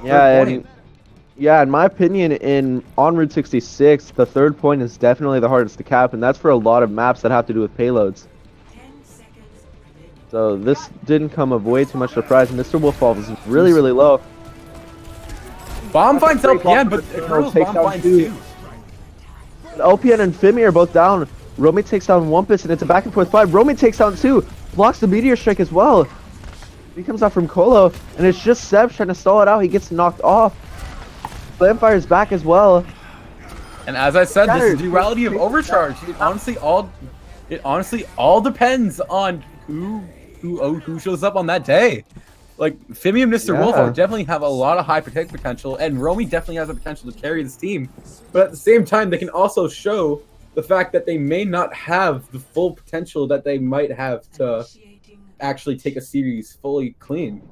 Speaker 1: Yeah, in my opinion, on Route 66, the third point is definitely the hardest to cap, and that's for a lot of maps that have to do with payloads. So this didn't come of way too much surprise. Mr. Wolfall is really, really low.
Speaker 2: Bomb finds LPN, but Eternal's bomb finds too.
Speaker 1: LPN and Fimi are both down. Romy takes down Wumpus, and it's a back and forth fight. Romy takes down 2, blocks the Meteor Strike as well. He comes out from Colo, and it's just Seb trying to stall it out. He gets knocked off. Flamefire's back as well.
Speaker 2: And as I said, this is duality of Overcharge. It honestly all depends on who shows up on that day. Like, Fimi and Mr. Wolf definitely have a lot of high protect potential, and Romy definitely has the potential to carry this team. But at the same time, they can also show the fact that they may not have the full potential that they might have to actually take a series fully clean.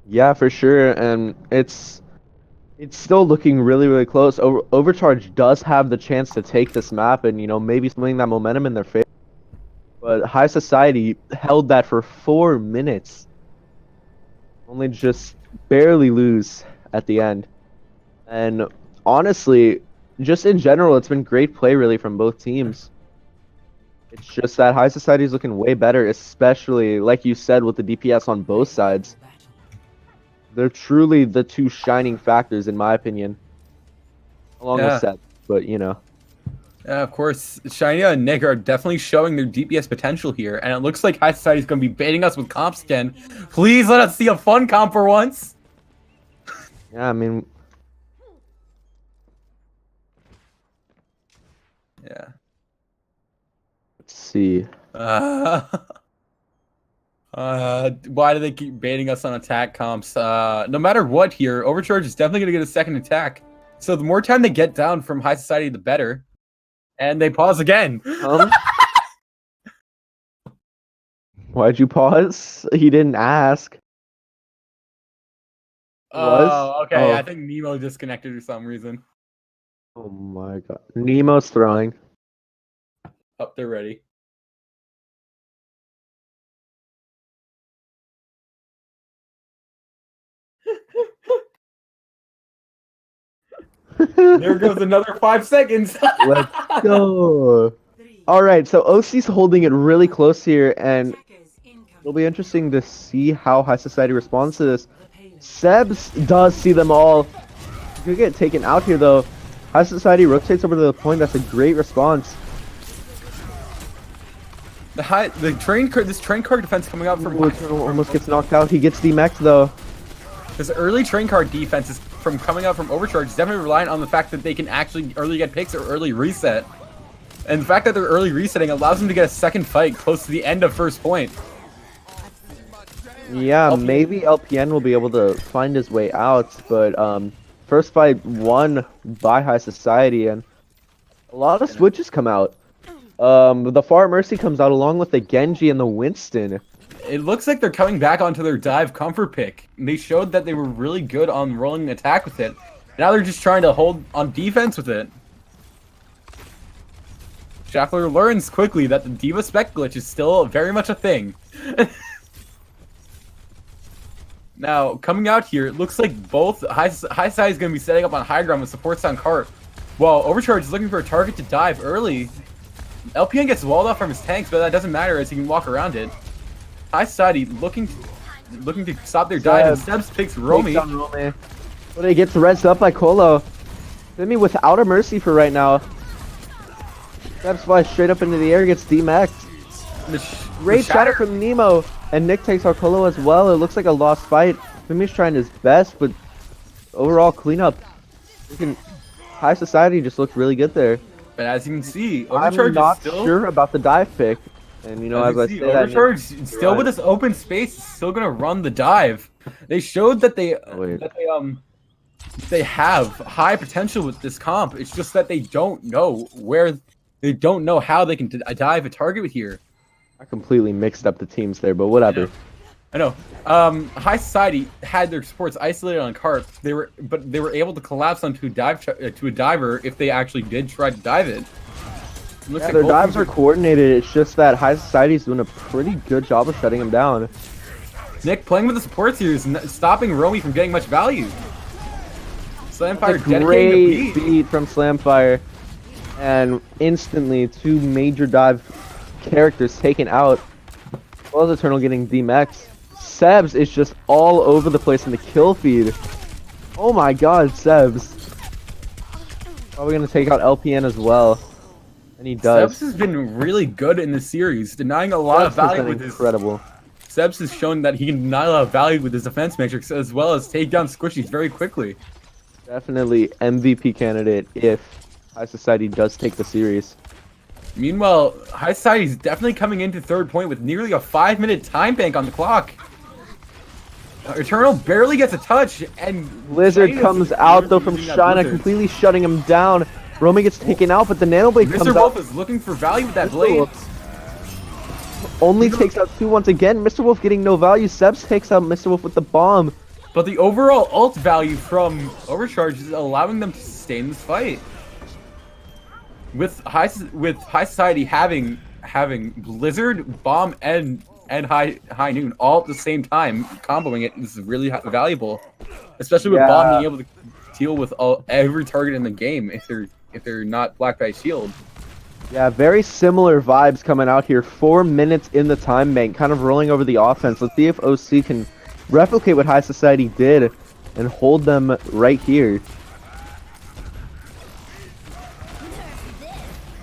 Speaker 1: Yeah, for sure, and it's still looking really, really close. Overcharge does have the chance to take this map and, maybe swing that momentum in their favor. But High Society held that for 4 minutes. Only just barely lose at the end. And honestly, just in general, it's been great play really from both teams. It's just that High Society is looking way better, especially, like you said, with the DPS on both sides. They're truly the two shining factors, in my opinion. Along with Seth, but
Speaker 2: Yeah, of course, Shania and Nick are definitely showing their DPS potential here, and it looks like High Society is going to be baiting us with comps again. Please let us see a fun comp for once!
Speaker 1: Yeah, I mean...
Speaker 2: Yeah.
Speaker 1: Let's see.
Speaker 2: Why do they keep baiting us on attack comps? No matter what here, Overcharge is definitely going to get a second attack. So the more time they get down from High Society, the better. And they pause again.
Speaker 1: Why'd you pause? He didn't ask.
Speaker 2: Oh, okay. I think Nemo disconnected for some reason.
Speaker 1: Oh my god. Nemo's throwing.
Speaker 2: Up, they're ready. There goes another 5 seconds.
Speaker 1: Let's go. All right, so OC's holding it really close here, and it'll be interesting to see how High Society responds to this. Sebs does see them all. He could get taken out here, though. High Society rotates over to the point. That's a great response.
Speaker 2: This train car defense coming out from
Speaker 1: almost gets knocked out. He gets DMAX'd, though.
Speaker 2: This early train car defense is coming out from Overcharge is definitely reliant on the fact that they can actually early get picks or early reset. And the fact that they're early resetting allows them to get a second fight close to the end of first point.
Speaker 1: Yeah, maybe LPN will be able to find his way out, but first fight won by High Society, and a lot of switches come out. The Far Mercy comes out along with the Genji and the Winston.
Speaker 2: It looks like they're coming back onto their dive comfort pick. They showed that they were really good on rolling an attack with it. Now they're just trying to hold on defense with it. Schaffler learns quickly that the Diva spec glitch is still very much a thing. Now, coming out here, it looks like both High Side is going to be setting up on high ground with supports on cart, while Overcharge is looking for a target to dive early. LPN gets walled off from his tanks, but that doesn't matter as he can walk around it. High Society looking to stop their dive, and Sebs picks Romy.
Speaker 1: But he gets rezzed up by Colo. Fimi without a mercy for right now. Sebs flies straight up into the air, gets DMAX'd. Great shatter from Nemo, and Nick takes Arcolo as well. It looks like a lost fight. Fimi's trying his best, but overall cleanup. High Society just looked really good there.
Speaker 2: But as you can see,
Speaker 1: I'm
Speaker 2: Overcharge
Speaker 1: not
Speaker 2: is still
Speaker 1: sure about the dive pick, and as I say that,
Speaker 2: Overcharge still with this open space is still gonna run the dive. They showed that they have high potential with this comp. It's just that they don't know how they can dive a target with here.
Speaker 1: I completely mixed up the teams there, but whatever.
Speaker 2: I know. High Society had their supports isolated on Carp. They were able to collapse onto a diver if they actually did try to dive it.
Speaker 1: Yeah, like their dives are coordinated. It's just that High Society's doing a pretty good job of shutting them down.
Speaker 2: Nick playing with the supports here is stopping Romy from getting much value. Slamfire
Speaker 1: great beat from Slamfire, and instantly 2 major dive characters taken out. Well, Eternal getting DMX. Sebs is just all over the place in the kill feed. Oh my god, Sebs. Probably gonna take out LPN as well. And he does.
Speaker 2: Sebs has been really good in this series, denying a lot of value with his...
Speaker 1: Incredible.
Speaker 2: Sebs has shown that he can deny a lot of value with his defense matrix as well as take down squishies very quickly.
Speaker 1: Definitely MVP candidate if High Society does take the series.
Speaker 2: Meanwhile, High Society is definitely coming into third point with nearly a 5-minute time bank on the clock. Eternal barely gets a touch, and
Speaker 1: Blizzard comes out though from Shina, completely shutting him down. Romy gets taken out, but the Nano Blade comes out.
Speaker 2: Mr. Wolf is looking for value with that blade.
Speaker 1: Only takes out 2 once again. Mr. Wolf getting no value. Sebs takes out Mr. Wolf with the bomb.
Speaker 2: But the overall ult value from Overcharge is allowing them to sustain this fight. With High Society having Blizzard, Bomb, and High Noon all at the same time, comboing it is really valuable. Especially with Bomb being able to deal with every target in the game if they're not blocked by shield.
Speaker 1: Yeah, very similar vibes coming out here. 4 minutes in the time bank, kind of rolling over the offense. Let's see if OC can replicate what High Society did and hold them right here.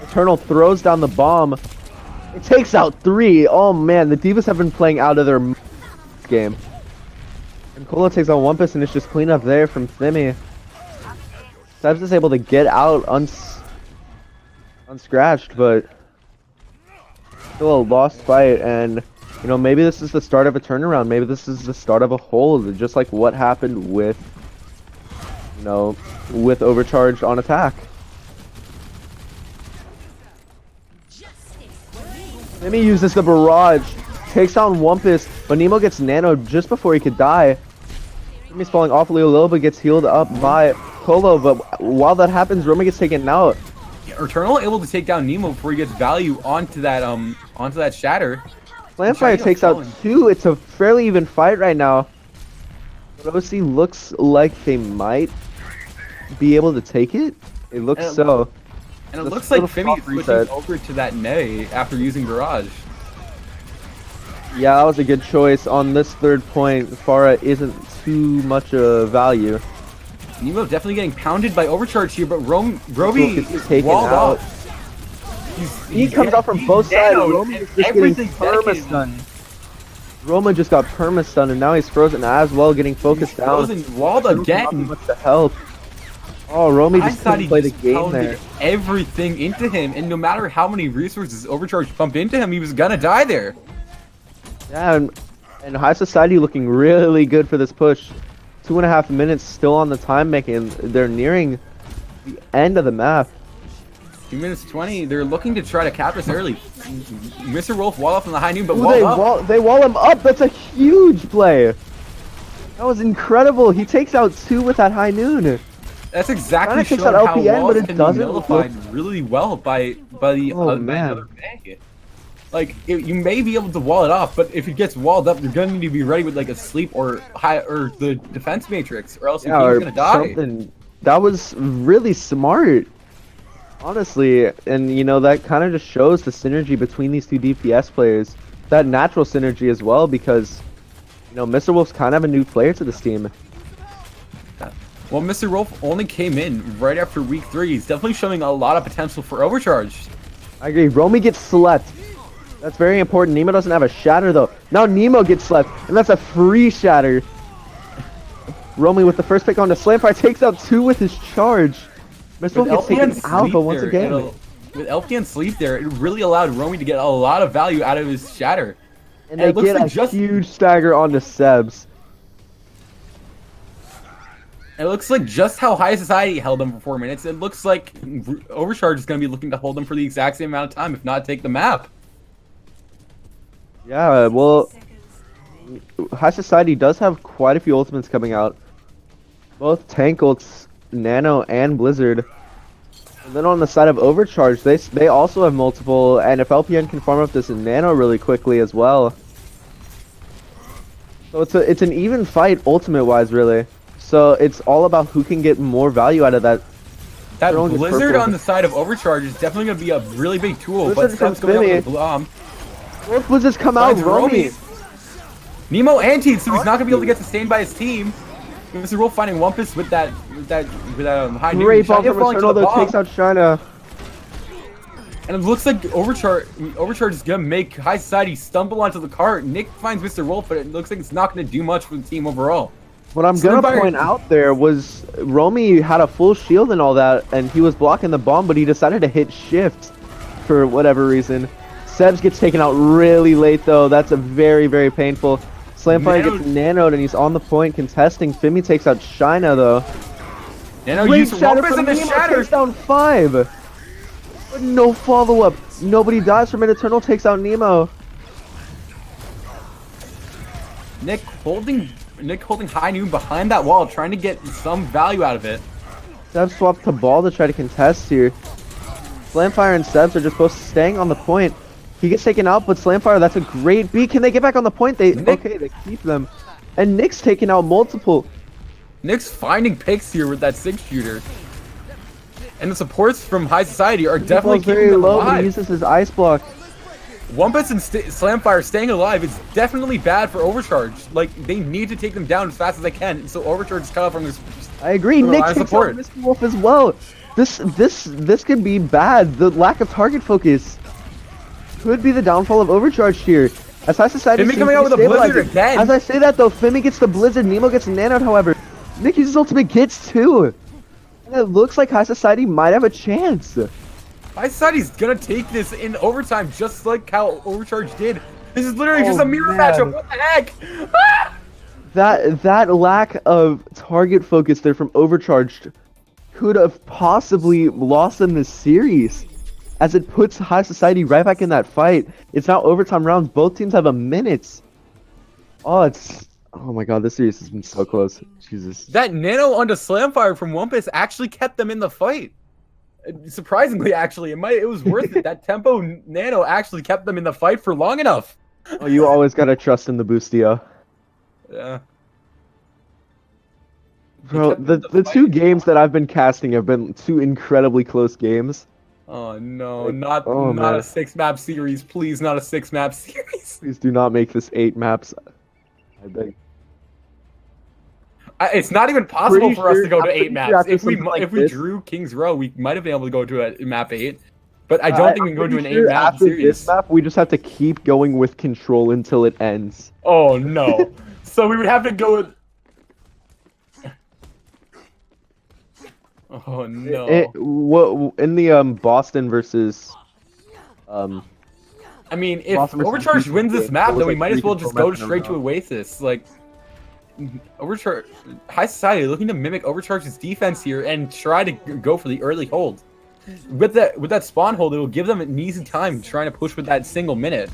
Speaker 1: Eternal throws down the bomb. It takes out 3. Oh man, the Divas have been playing out of their game. And Colo takes out Wumpus, and it's just cleanup there from Thimmy. Sebs is able to get out unscratched, but still a lost fight. And maybe this is the start of a turnaround. Maybe this is the start of a hold, just like what happened with with Overcharged on attack. Thimmy uses the barrage, takes down Wumpus, but Nemo gets nanoed just before he could die. Thimmy's falling awfully low, but gets healed up by Colo. But while that happens, Romy gets taken out.
Speaker 2: Eternal able to take down Nemo before he gets value onto that shatter.
Speaker 1: Slamfire takes out 2. It's a fairly even fight right now. But OC looks like they might be able to take it. It looks so.
Speaker 2: And it looks like Fimi is switching over to that Nay after using Barrage.
Speaker 1: Yeah, that was a good choice. On this third point, Pharah isn't too much of value.
Speaker 2: Nemo definitely getting pounded by Overcharge here, but Roby is
Speaker 1: taken
Speaker 2: walled
Speaker 1: out. He comes out from both sides. Romy is just getting perma-stunned. Roma just got perma-stunned, and now he's frozen as well, getting focused down.
Speaker 2: Frozen, walled again.
Speaker 1: Not much to help. Oh, Romy just couldn't play the game there.
Speaker 2: Everything into him, and no matter how many resources Overcharge pumped into him, he was gonna die there.
Speaker 1: Yeah, and High Society looking really good for this push. 2.5 minutes still on the time making. They're nearing the end of the map.
Speaker 2: 2 minutes 20. They're looking to try to cap this early. Mr. Wolf wall off on the High Noon, but
Speaker 1: they wall him up. That's a huge play. That was incredible. He takes out 2 with that High Noon.
Speaker 2: That's exactly
Speaker 1: takes out LPN, but it doesn't
Speaker 2: nullified really well by the other bank. Like you may be able to wall it off, but if it gets walled up, you're gonna need to be ready with like a sleep or the defense matrix, or else you're gonna die. Something.
Speaker 1: That was really smart, honestly, and that kind of just shows the synergy between these 2 DPS players. That natural synergy as well, because Mr. Wolf's kind of a new player to this team.
Speaker 2: Well, Mr. Wolf only came in right after week 3. He's definitely showing a lot of potential for Overcharged.
Speaker 1: I agree. Romy gets slept. That's very important. Nemo doesn't have a shatter though. Now Nemo gets slept, and that's a free shatter. Romy with the first pick on the Slamfire takes out 2 with his charge. Mr. Wolf gets taken out, but once again.
Speaker 2: With LP and sleep there, it really allowed Romy to get a lot of value out of his shatter.
Speaker 1: And they get a huge stagger onto Sebs.
Speaker 2: It looks like just how High Society held them for 4 minutes. It looks like Overcharge is going to be looking to hold them for the exact same amount of time, if not take the map.
Speaker 1: Yeah, well, High Society does have quite a few ultimates coming out. Both tank ults, Nano and Blizzard. And then on the side of Overcharge, they also have multiple, and if LPN can farm up this Nano really quickly as well. So it's an even fight ultimate-wise, really. So it's all about who can get more value out of that.
Speaker 2: That Blizzard on the side of Overcharge is definitely going to be a really big tool, but Seb's going out with the bomb.
Speaker 1: Both Blizzards come out, Romy.
Speaker 2: Nemo anti, so he's not going to be able to get sustained by his team. Mr. Wolf finding Wumpus with that high noon.
Speaker 1: Great bomb from Eternal though takes out China.
Speaker 2: And it looks like Overcharge is going to make High Society stumble onto the cart. Nick finds Mr. Wolf, but it looks like it's not going to do much for the team overall.
Speaker 1: What I'm going to point out there was Romy had a full shield and all that, and he was blocking the bomb, but he decided to hit shift for whatever reason. Sebs gets taken out really late though. That's a very, very painful. Slamfire gets nanoed and he's on the point contesting. Fimi takes out China though.
Speaker 2: Nano used Wumpus and the shatter.
Speaker 1: Takes down 5. But no follow-up. Nobody dies from it. Eternal takes out Nemo.
Speaker 2: Nick holding high noon behind that wall, trying to get some value out of it.
Speaker 1: Sebs swapped to ball to try to contest here. Slamfire and Sebs are just both staying on the point. He gets taken out, but Slamfire, that's a great beat. Can they get back on the point? Okay, they keep them. And Nick's taking out multiple.
Speaker 2: Nick's finding picks here with that 6-shooter. And the supports from High Society are definitely keeping them alive.
Speaker 1: But he uses his ice block.
Speaker 2: Wumpus and Slamfire staying alive is definitely bad for Overcharge. Like, they need to take them down as fast as they can, so Overcharge is cut off from this.
Speaker 1: I agree. Nick takes out Mr. Wolf as well. This could be bad. The lack of target focus could be the downfall of Overcharge here. As High Society
Speaker 2: Fimi coming out with a Blizzard again.
Speaker 1: As I say that though, Fimi gets the Blizzard, Nemo gets nanoed, however. Nick uses ultimate gets 2. And it looks like High Society might have a chance.
Speaker 2: High Society's gonna take this in overtime, just like how Overcharge did. This is literally just a mirror matchup. What the heck? Ah!
Speaker 1: That lack of target focus there from Overcharged could have possibly lost them this series, as it puts High Society right back in that fight. It's now overtime rounds. Both teams have a minute. Oh my god, this series has been so close. Jesus.
Speaker 2: That nano onto Slamfire from Wumpus actually kept them in the fight. Surprisingly, actually, it was worth it. That tempo nano actually kept them in the fight for long enough.
Speaker 1: Oh, you always gotta trust in the boostio.
Speaker 2: Yeah.
Speaker 1: Bro, the 2 games that I've been casting have been 2 incredibly close games.
Speaker 2: Oh no, not a 6-map series. Please, not a 6-map series.
Speaker 1: Please do not make this 8 maps. I beg.
Speaker 2: It's not even possible for us to go to 8 maps. If we
Speaker 1: drew
Speaker 2: drew King's Row, we might have been able to go to a map 8. But I don't think we can go to an 8-map series.
Speaker 1: This map, we just have to keep going with control until it ends.
Speaker 2: Oh no. So we would have to go with... Oh no.
Speaker 1: In the Boston versus
Speaker 2: I mean, if Overcharge wins this map, then we might as well just go straight to Oasis. Like, Overcharge, High Society looking to mimic Overcharge's defense here and try to go for the early hold. With that spawn hold, it will give them an easy time trying to push with that single minute.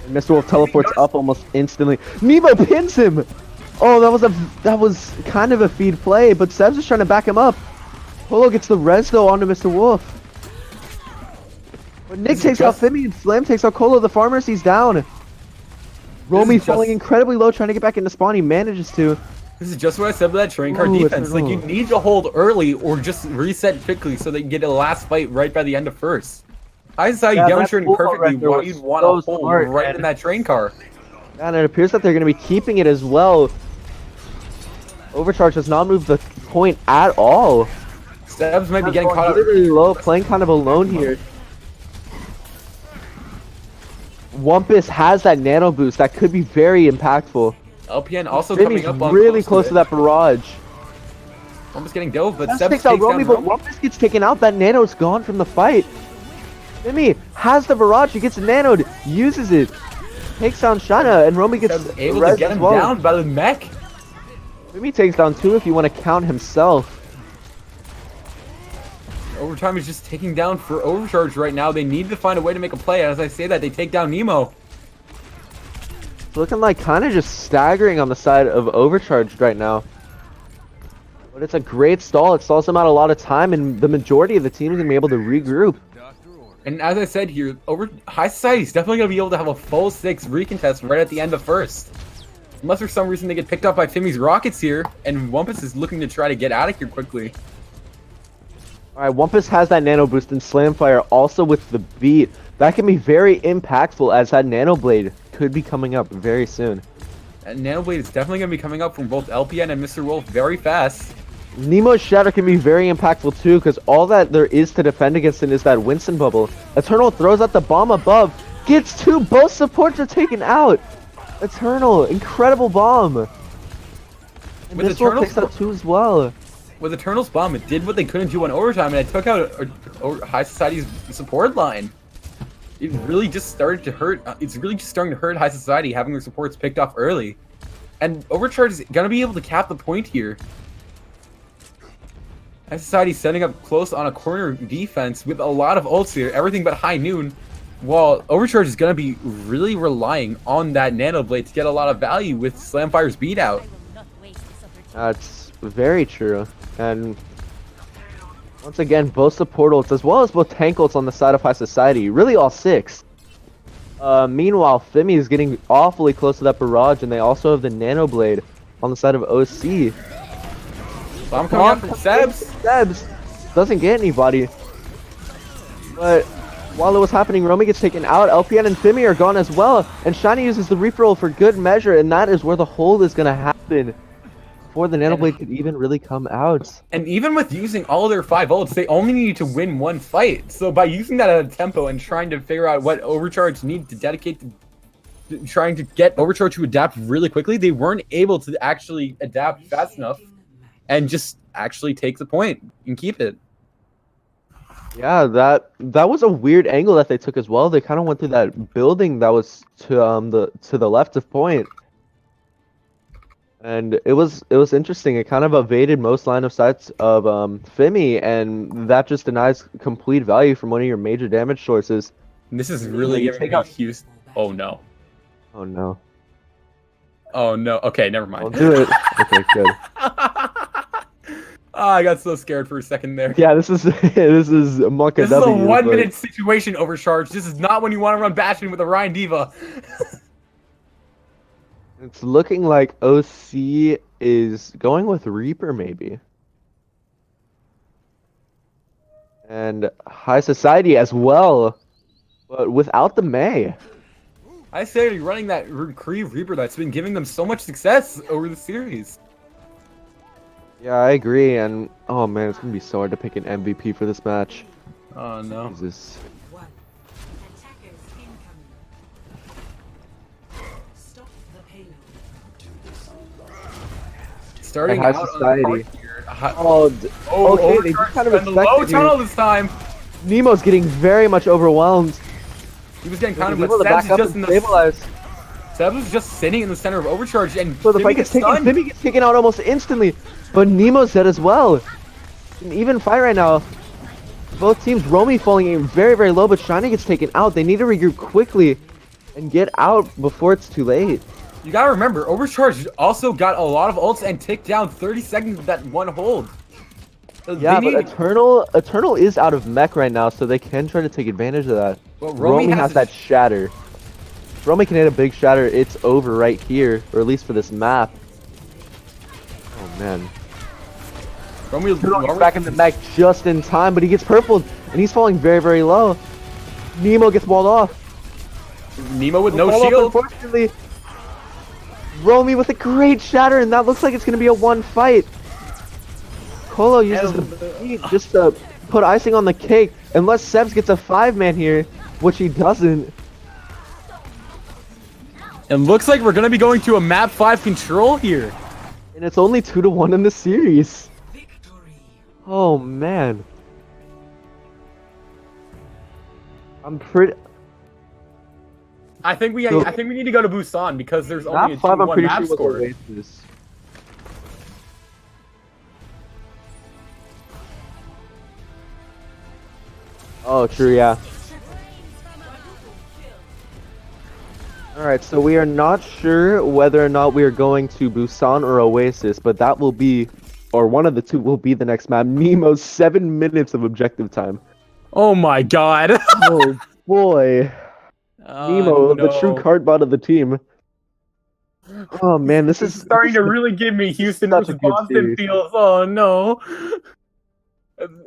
Speaker 1: And Mr. Wolf teleports up almost instantly. Nemo pins him. Oh, that was kind of a feed play, but Sebs is trying to back him up. Polo gets the res though onto Mr. Wolf. But Nick takes out Fimi and Slam takes out Colo. The farmers, he's down. Romy falling incredibly low, trying to get back into spawn. He manages to.
Speaker 2: This is just what I said about that train car defense. Like, you need to hold early or just reset quickly so they can get a last fight right by the end of first. I saw you demonstrating perfectly why you'd want to hold right in that train car.
Speaker 1: And it appears that they're going to be keeping it as well. Overcharge does not move the point at all.
Speaker 2: Sebs might be getting caught up
Speaker 1: really low, playing kind of alone here. Wumpus has that nano boost that could be very impactful.
Speaker 2: LPN also
Speaker 1: Jimmy's
Speaker 2: coming up on
Speaker 1: really close to
Speaker 2: it.
Speaker 1: that barrage.
Speaker 2: Almost getting dove, but
Speaker 1: Sebs
Speaker 2: Sebs
Speaker 1: takes out
Speaker 2: takes down
Speaker 1: Romy, but
Speaker 2: Romy.
Speaker 1: Wumpus gets taken out. That nano's gone from the fight. Jimmy has the barrage. He gets nanoed, uses it, takes down Shana, and Romy gets
Speaker 2: Sebs able to
Speaker 1: rezzed
Speaker 2: get
Speaker 1: as
Speaker 2: him
Speaker 1: well.
Speaker 2: down by the mech.
Speaker 1: Jimmy takes down 2 if you want to count himself.
Speaker 2: Overtime is just taking down for Overcharged right now. They need to find a way to make a play. As I say that, they take down Nemo.
Speaker 1: It's looking like kind of just staggering on the side of Overcharged right now. But it's a great stall. It stalls them out a lot of time, and the majority of the team is going to be able to regroup.
Speaker 2: And as I said here, High Society is definitely going to be able to have a full 6 recontest right at the end of first. Unless for some reason they get picked up by Fimmy's Rockets here, and Wumpus is looking to try to get out of here quickly.
Speaker 1: Alright, Wumpus has that nano boost and Slamfire also with the beat. That can be very impactful as that Nano Blade could be coming up very soon.
Speaker 2: And Nano Blade is definitely going to be coming up from both LPN and Mr. Wolf very fast.
Speaker 1: Nemo's Shatter can be very impactful too, because all that there is to defend against it is that Winston bubble. Eternal throws out the bomb above, gets 2, both supports are taken out. Eternal, incredible bomb. And
Speaker 2: With
Speaker 1: this one
Speaker 2: Eternal's
Speaker 1: takes out 2 as well.
Speaker 2: With Eternal's bomb, it did what they couldn't do on Overtime, and it took out High Society's support line. It really just started to hurt. It's really just starting to hurt High Society having their supports picked off early. And Overcharge is going to be able to cap the point here. High Society setting up close on a corner defense with a lot of ults here, everything but High Noon. While Overcharge is going to be really relying on that Nano Blade to get a lot of value with Slamfire's beat out.
Speaker 1: That's very true. And once again, both support ults as well as both tank ults on the side of High Society. Really all 6. Meanwhile, Fimi is getting awfully close to that barrage, and they also have the Nano Blade on the side of OC.
Speaker 2: Bomb coming out from Sebs.
Speaker 1: Sebs doesn't get anybody. But while it was happening, Romy gets taken out. LPN and Fimi are gone as well. And Shiny uses the reroll for good measure, and that is where the hold is going to happen before the Nano Blade could even really come out.
Speaker 2: And even with using all their 5 ults, they only needed to win 1 fight. So by using that at a tempo and trying to figure out what Overcharge needed to dedicate to trying to get Overcharge to adapt really quickly, they weren't able to actually adapt fast enough and just actually take the point and keep it.
Speaker 1: Yeah, that was a weird angle that they took as well. They kind of went through that building that was to the left of point. And it was interesting. It kind of evaded most line of sights of Fimi, and that just denies complete value from one of your major damage sources.
Speaker 2: And this is really
Speaker 1: You
Speaker 2: giving
Speaker 1: take
Speaker 2: me
Speaker 1: out-
Speaker 2: Houston. Oh no.
Speaker 1: Oh no.
Speaker 2: Oh no. Okay, never
Speaker 1: I'll
Speaker 2: mind.
Speaker 1: do it. Okay, good.
Speaker 2: I got so scared for a second there.
Speaker 1: Yeah, this is this is a muck
Speaker 2: This is a
Speaker 1: W,
Speaker 2: 1
Speaker 1: but-
Speaker 2: minute situation, Overcharge. This is not when you want to run Bastion with a Ryan Diva.
Speaker 1: It's looking like OC is going with Reaper, maybe. And High Society as well, but without the May.
Speaker 2: I say you're running that Kree Reaper that's been giving them so much success over the series.
Speaker 1: Yeah, I agree, and oh man, it's gonna be so hard to pick an MVP for this match.
Speaker 2: Oh no.
Speaker 1: Jesus.
Speaker 3: 1. Attackers incoming. Stop the payload.
Speaker 2: Starting
Speaker 1: High
Speaker 2: out on the
Speaker 1: Society.
Speaker 2: card here.
Speaker 1: Oh, okay, they
Speaker 2: Overcharge
Speaker 1: kind of
Speaker 2: spent the low
Speaker 1: expected
Speaker 2: tunnel
Speaker 1: here.
Speaker 2: this time.
Speaker 1: Nemo's getting very much overwhelmed.
Speaker 2: He was getting countered,
Speaker 1: He's
Speaker 2: but
Speaker 1: able to
Speaker 2: Sebs
Speaker 1: back
Speaker 2: is
Speaker 1: up
Speaker 2: just
Speaker 1: and
Speaker 2: in the
Speaker 1: stabilize.
Speaker 2: Sebs was just sitting in the center of Overcharge, and
Speaker 1: So the
Speaker 2: Fimi
Speaker 1: fight
Speaker 2: gets
Speaker 1: gets taken.
Speaker 2: stunned.
Speaker 1: Fimi gets taken out almost instantly, but Nemo's dead as well. An even fight right now. Both teams, Romy falling in very, very low, but Shiny gets taken out. They need to regroup quickly and get out before it's too late.
Speaker 2: You gotta remember, Overcharge also got a lot of ults and ticked down 30 seconds of that one hold. So
Speaker 1: Yeah,
Speaker 2: they
Speaker 1: but
Speaker 2: need-
Speaker 1: Eternal is out of mech right now, so they can try to take advantage of that.
Speaker 2: Well,
Speaker 1: Romy has
Speaker 2: a-
Speaker 1: that shatter. If Romy can hit a big shatter, it's over right here, or at least for this map. Oh man.
Speaker 2: Romy
Speaker 1: Eternal back in the mech just in time, but he gets purpled, and he's falling very, very low. Nemo gets walled off.
Speaker 2: Nemo with no
Speaker 1: Walled off,
Speaker 2: shield.
Speaker 1: unfortunately. Romy with a great shatter, and that looks like it's going to be a one fight. Colo uses the beat just to put icing on the cake, unless Sebs gets a 5-man here, which he doesn't.
Speaker 2: It looks like we're gonna be going to a map 5 control here.
Speaker 1: And it's only 2-1 in the series.
Speaker 3: Victory.
Speaker 1: Oh man. I'm pretty.
Speaker 2: I think we need to go to Busan because there's only a
Speaker 1: Map 5, I'm
Speaker 2: 2-1
Speaker 1: pretty
Speaker 2: map
Speaker 1: sure
Speaker 2: score.
Speaker 1: was Oasis. Oh, true, yeah. Alright, so we are not sure whether or not we are going to Busan or Oasis, but that will be, or one of the two will be the next map. Nemo's 7 minutes of objective time.
Speaker 2: Oh my god.
Speaker 1: Oh boy. Nemo, the true
Speaker 2: No.
Speaker 1: cardbot of the team. Oh man, this is
Speaker 2: starting to really give me Houston
Speaker 1: such a
Speaker 2: versus
Speaker 1: good
Speaker 2: Boston
Speaker 1: series.
Speaker 2: feels. Oh no.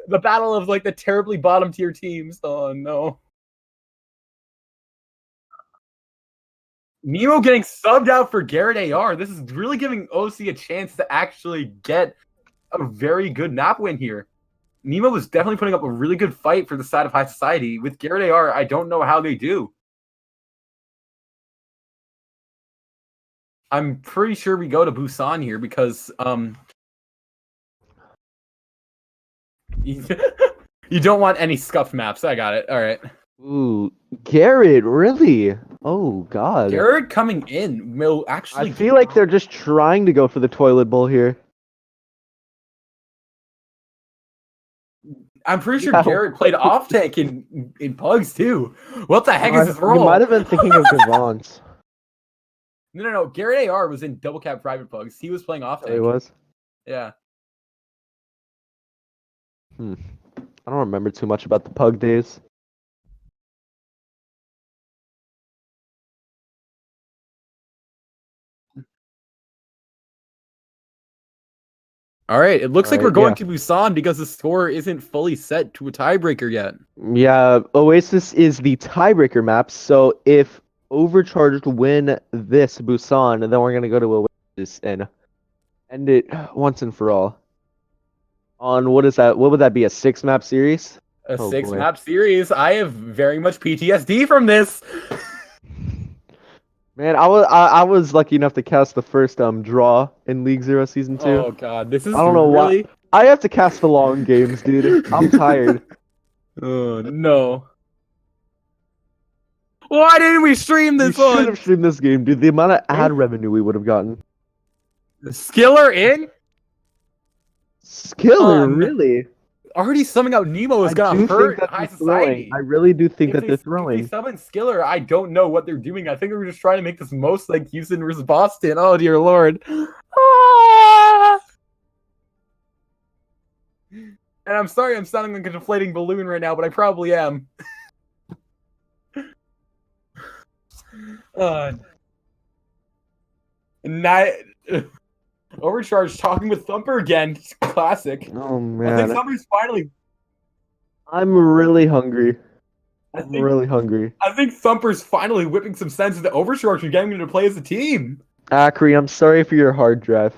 Speaker 2: The battle of like the terribly bottom tier teams. Oh no. Nemo getting subbed out for Garrett AR. This is really giving OC a chance to actually get a very good map win here. Nemo was definitely putting up a really good fight for the side of High Society. With Garrett AR, I don't know how they do. I'm pretty sure we go to Busan here because you don't want any scuffed maps. I got it. All right.
Speaker 1: Ooh, Garrett, really? Oh god.
Speaker 2: Garrett coming in will actually.
Speaker 1: I feel like they're just trying to go for the toilet bowl here.
Speaker 2: I'm pretty sure
Speaker 1: Yeah.
Speaker 2: Garrett played off tank in Pugs too. What the heck is this
Speaker 1: You
Speaker 2: role?
Speaker 1: might have been thinking of Devons.
Speaker 2: No. Garrett AR was in double cap private Pugs. He was playing off
Speaker 1: Oh,
Speaker 2: tank.
Speaker 1: he was?
Speaker 2: Yeah.
Speaker 1: I don't remember too much about the Pug days.
Speaker 2: All right. It looks like we're
Speaker 1: Alright,
Speaker 2: going
Speaker 1: yeah.
Speaker 2: to Busan because the score isn't fully set to a tiebreaker yet.
Speaker 1: Yeah, Oasis is the tiebreaker map, so if Overcharged win this Busan, then we're gonna go to Oasis and end it once and for all. On what is that? What would that be? A 6-map series?
Speaker 2: A
Speaker 1: Oh,
Speaker 2: 6
Speaker 1: boy.
Speaker 2: map series. I have very much PTSD from this.
Speaker 1: Man, I was lucky enough to cast the first draw in League 0 Season 2.
Speaker 2: Oh god, this is
Speaker 1: I don't know
Speaker 2: really.
Speaker 1: why. I have to cast the long games, dude. I'm tired.
Speaker 2: Oh no. Why didn't we stream
Speaker 1: We
Speaker 2: this
Speaker 1: should
Speaker 2: one?
Speaker 1: have streamed this game, dude. The amount of ad revenue we would have gotten.
Speaker 2: Skiller in?
Speaker 1: Skiller, really?
Speaker 2: Already summing out Nemo is
Speaker 1: I
Speaker 2: gonna
Speaker 1: do
Speaker 2: hurt
Speaker 1: think that
Speaker 2: High
Speaker 1: they're throwing.
Speaker 2: Society.
Speaker 1: I really do think that they're
Speaker 2: If they
Speaker 1: throwing.
Speaker 2: summon Skiller, I don't know what they're doing. I think they're just trying to make this most like Houston versus Boston. Oh dear lord. Ah! And I'm sorry I'm sounding like a deflating balloon right now, but I probably am. Overcharged talking with Thumper again. Classic.
Speaker 1: Oh
Speaker 2: I think
Speaker 1: man,
Speaker 2: Thumper's finally.
Speaker 1: I'm really hungry.
Speaker 2: I
Speaker 1: I'm
Speaker 2: think,
Speaker 1: really hungry.
Speaker 2: I think Thumper's finally whipping some sense into Overcharged and getting him to play as a team.
Speaker 1: Acri, I'm sorry for your hard drive.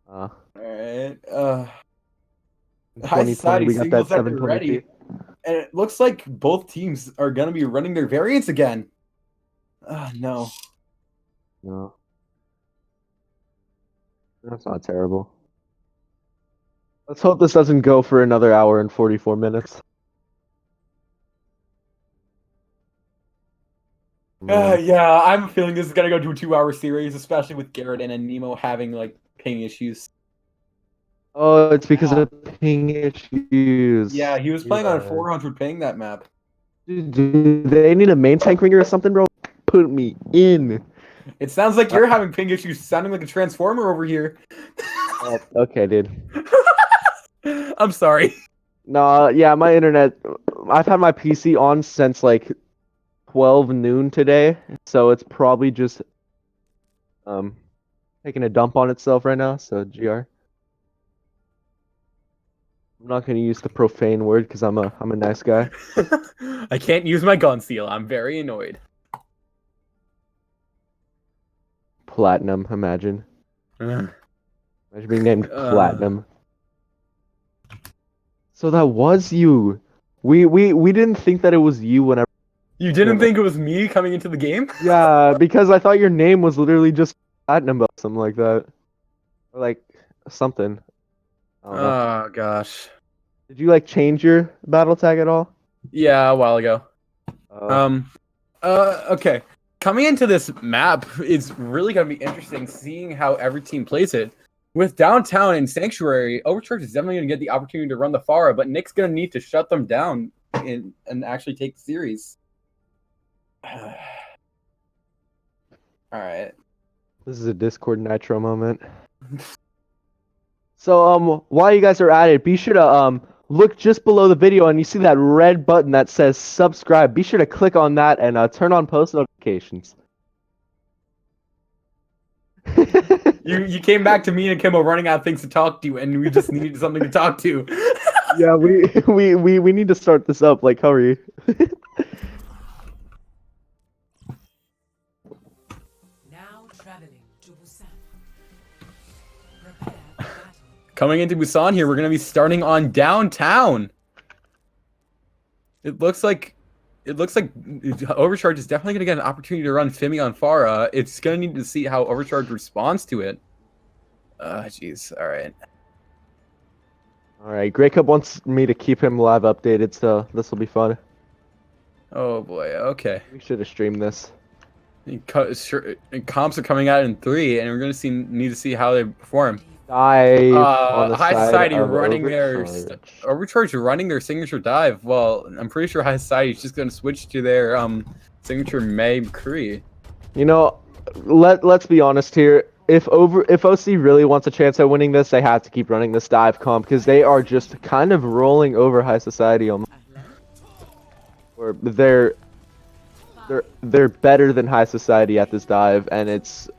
Speaker 2: All right.
Speaker 1: In
Speaker 2: High
Speaker 1: 2020,
Speaker 2: Society
Speaker 1: we got
Speaker 2: signals
Speaker 1: that
Speaker 2: that they're ready,
Speaker 1: 720p.
Speaker 2: and it looks like both teams are going to be running their variants again. No.
Speaker 1: No. That's not terrible. Let's hope this doesn't go for another hour and 44 minutes.
Speaker 2: Yeah, I'm feeling this is going to go to a 2-hour series, especially with Garrett and Nemo having like ping issues.
Speaker 1: Oh, it's because of ping issues.
Speaker 2: Yeah, he was playing on
Speaker 1: Yeah.
Speaker 2: 400 ping that map.
Speaker 1: Dude, do they need a main tank ringer or something, bro? Put me in.
Speaker 2: It sounds like you're having ping issues, sounding like a transformer over here.
Speaker 1: Oh, okay, dude.
Speaker 2: I'm sorry.
Speaker 1: No, yeah, my internet. I've had my PC on since like 12 noon today, so it's probably just taking a dump on itself right now. So GR. I'm not gonna use the profane word because I'm a nice guy.
Speaker 2: I can't use my gun seal. I'm very annoyed.
Speaker 1: Platinum, imagine. Imagine being named Platinum. So that was you. We didn't think that it was you whenever.
Speaker 2: You didn't think it was me coming into the game?
Speaker 1: Yeah, because I thought your name was literally just Platinum or something like that, or like something. I don't know.
Speaker 2: Oh gosh.
Speaker 1: Did you like change your battle tag at all?
Speaker 2: Yeah, a while ago.
Speaker 1: Oh.
Speaker 2: Okay. Coming into this map is really gonna be interesting seeing how every team plays it. With Downtown and Sanctuary, Overcharge is definitely gonna get the opportunity to run the Pharah, but Nick's gonna need to shut them down and actually take the series. Alright.
Speaker 1: This is a Discord Nitro moment. So while you guys are at it, be sure to look just below the video and you see that red button that says subscribe. Be sure to click on that and turn on post notifications.
Speaker 2: You came back to me and Kimbo running out of things to talk to, and we just needed something to talk to.
Speaker 1: Yeah, we need to start this up. Like, hurry.
Speaker 3: Now traveling to Busan. Prepare for battle.
Speaker 2: Coming into Busan here, we're gonna be starting on Downtown. It looks like Overcharge is definitely gonna get an opportunity to run Fimi on Pharah. It's gonna need to see how Overcharge responds to it. Jeez. All right.
Speaker 1: All right, Grey Cup wants me to keep him live updated, so this will be fun.
Speaker 2: Oh boy. Okay.
Speaker 1: We should have streamed this.
Speaker 2: Comps are coming out in 3, and we're gonna need to see how they perform.
Speaker 1: Dive on the
Speaker 2: High
Speaker 1: side
Speaker 2: Society
Speaker 1: of
Speaker 2: running
Speaker 1: Overcharge.
Speaker 2: running their signature dive. Well, I'm pretty sure High Society is just gonna switch to their signature May McCree.
Speaker 1: You know, let's be honest here. If OC really wants a chance at winning this, they have to keep running this dive comp because they are just kind of rolling over High Society almost. Or they're better than High Society at this dive, and it's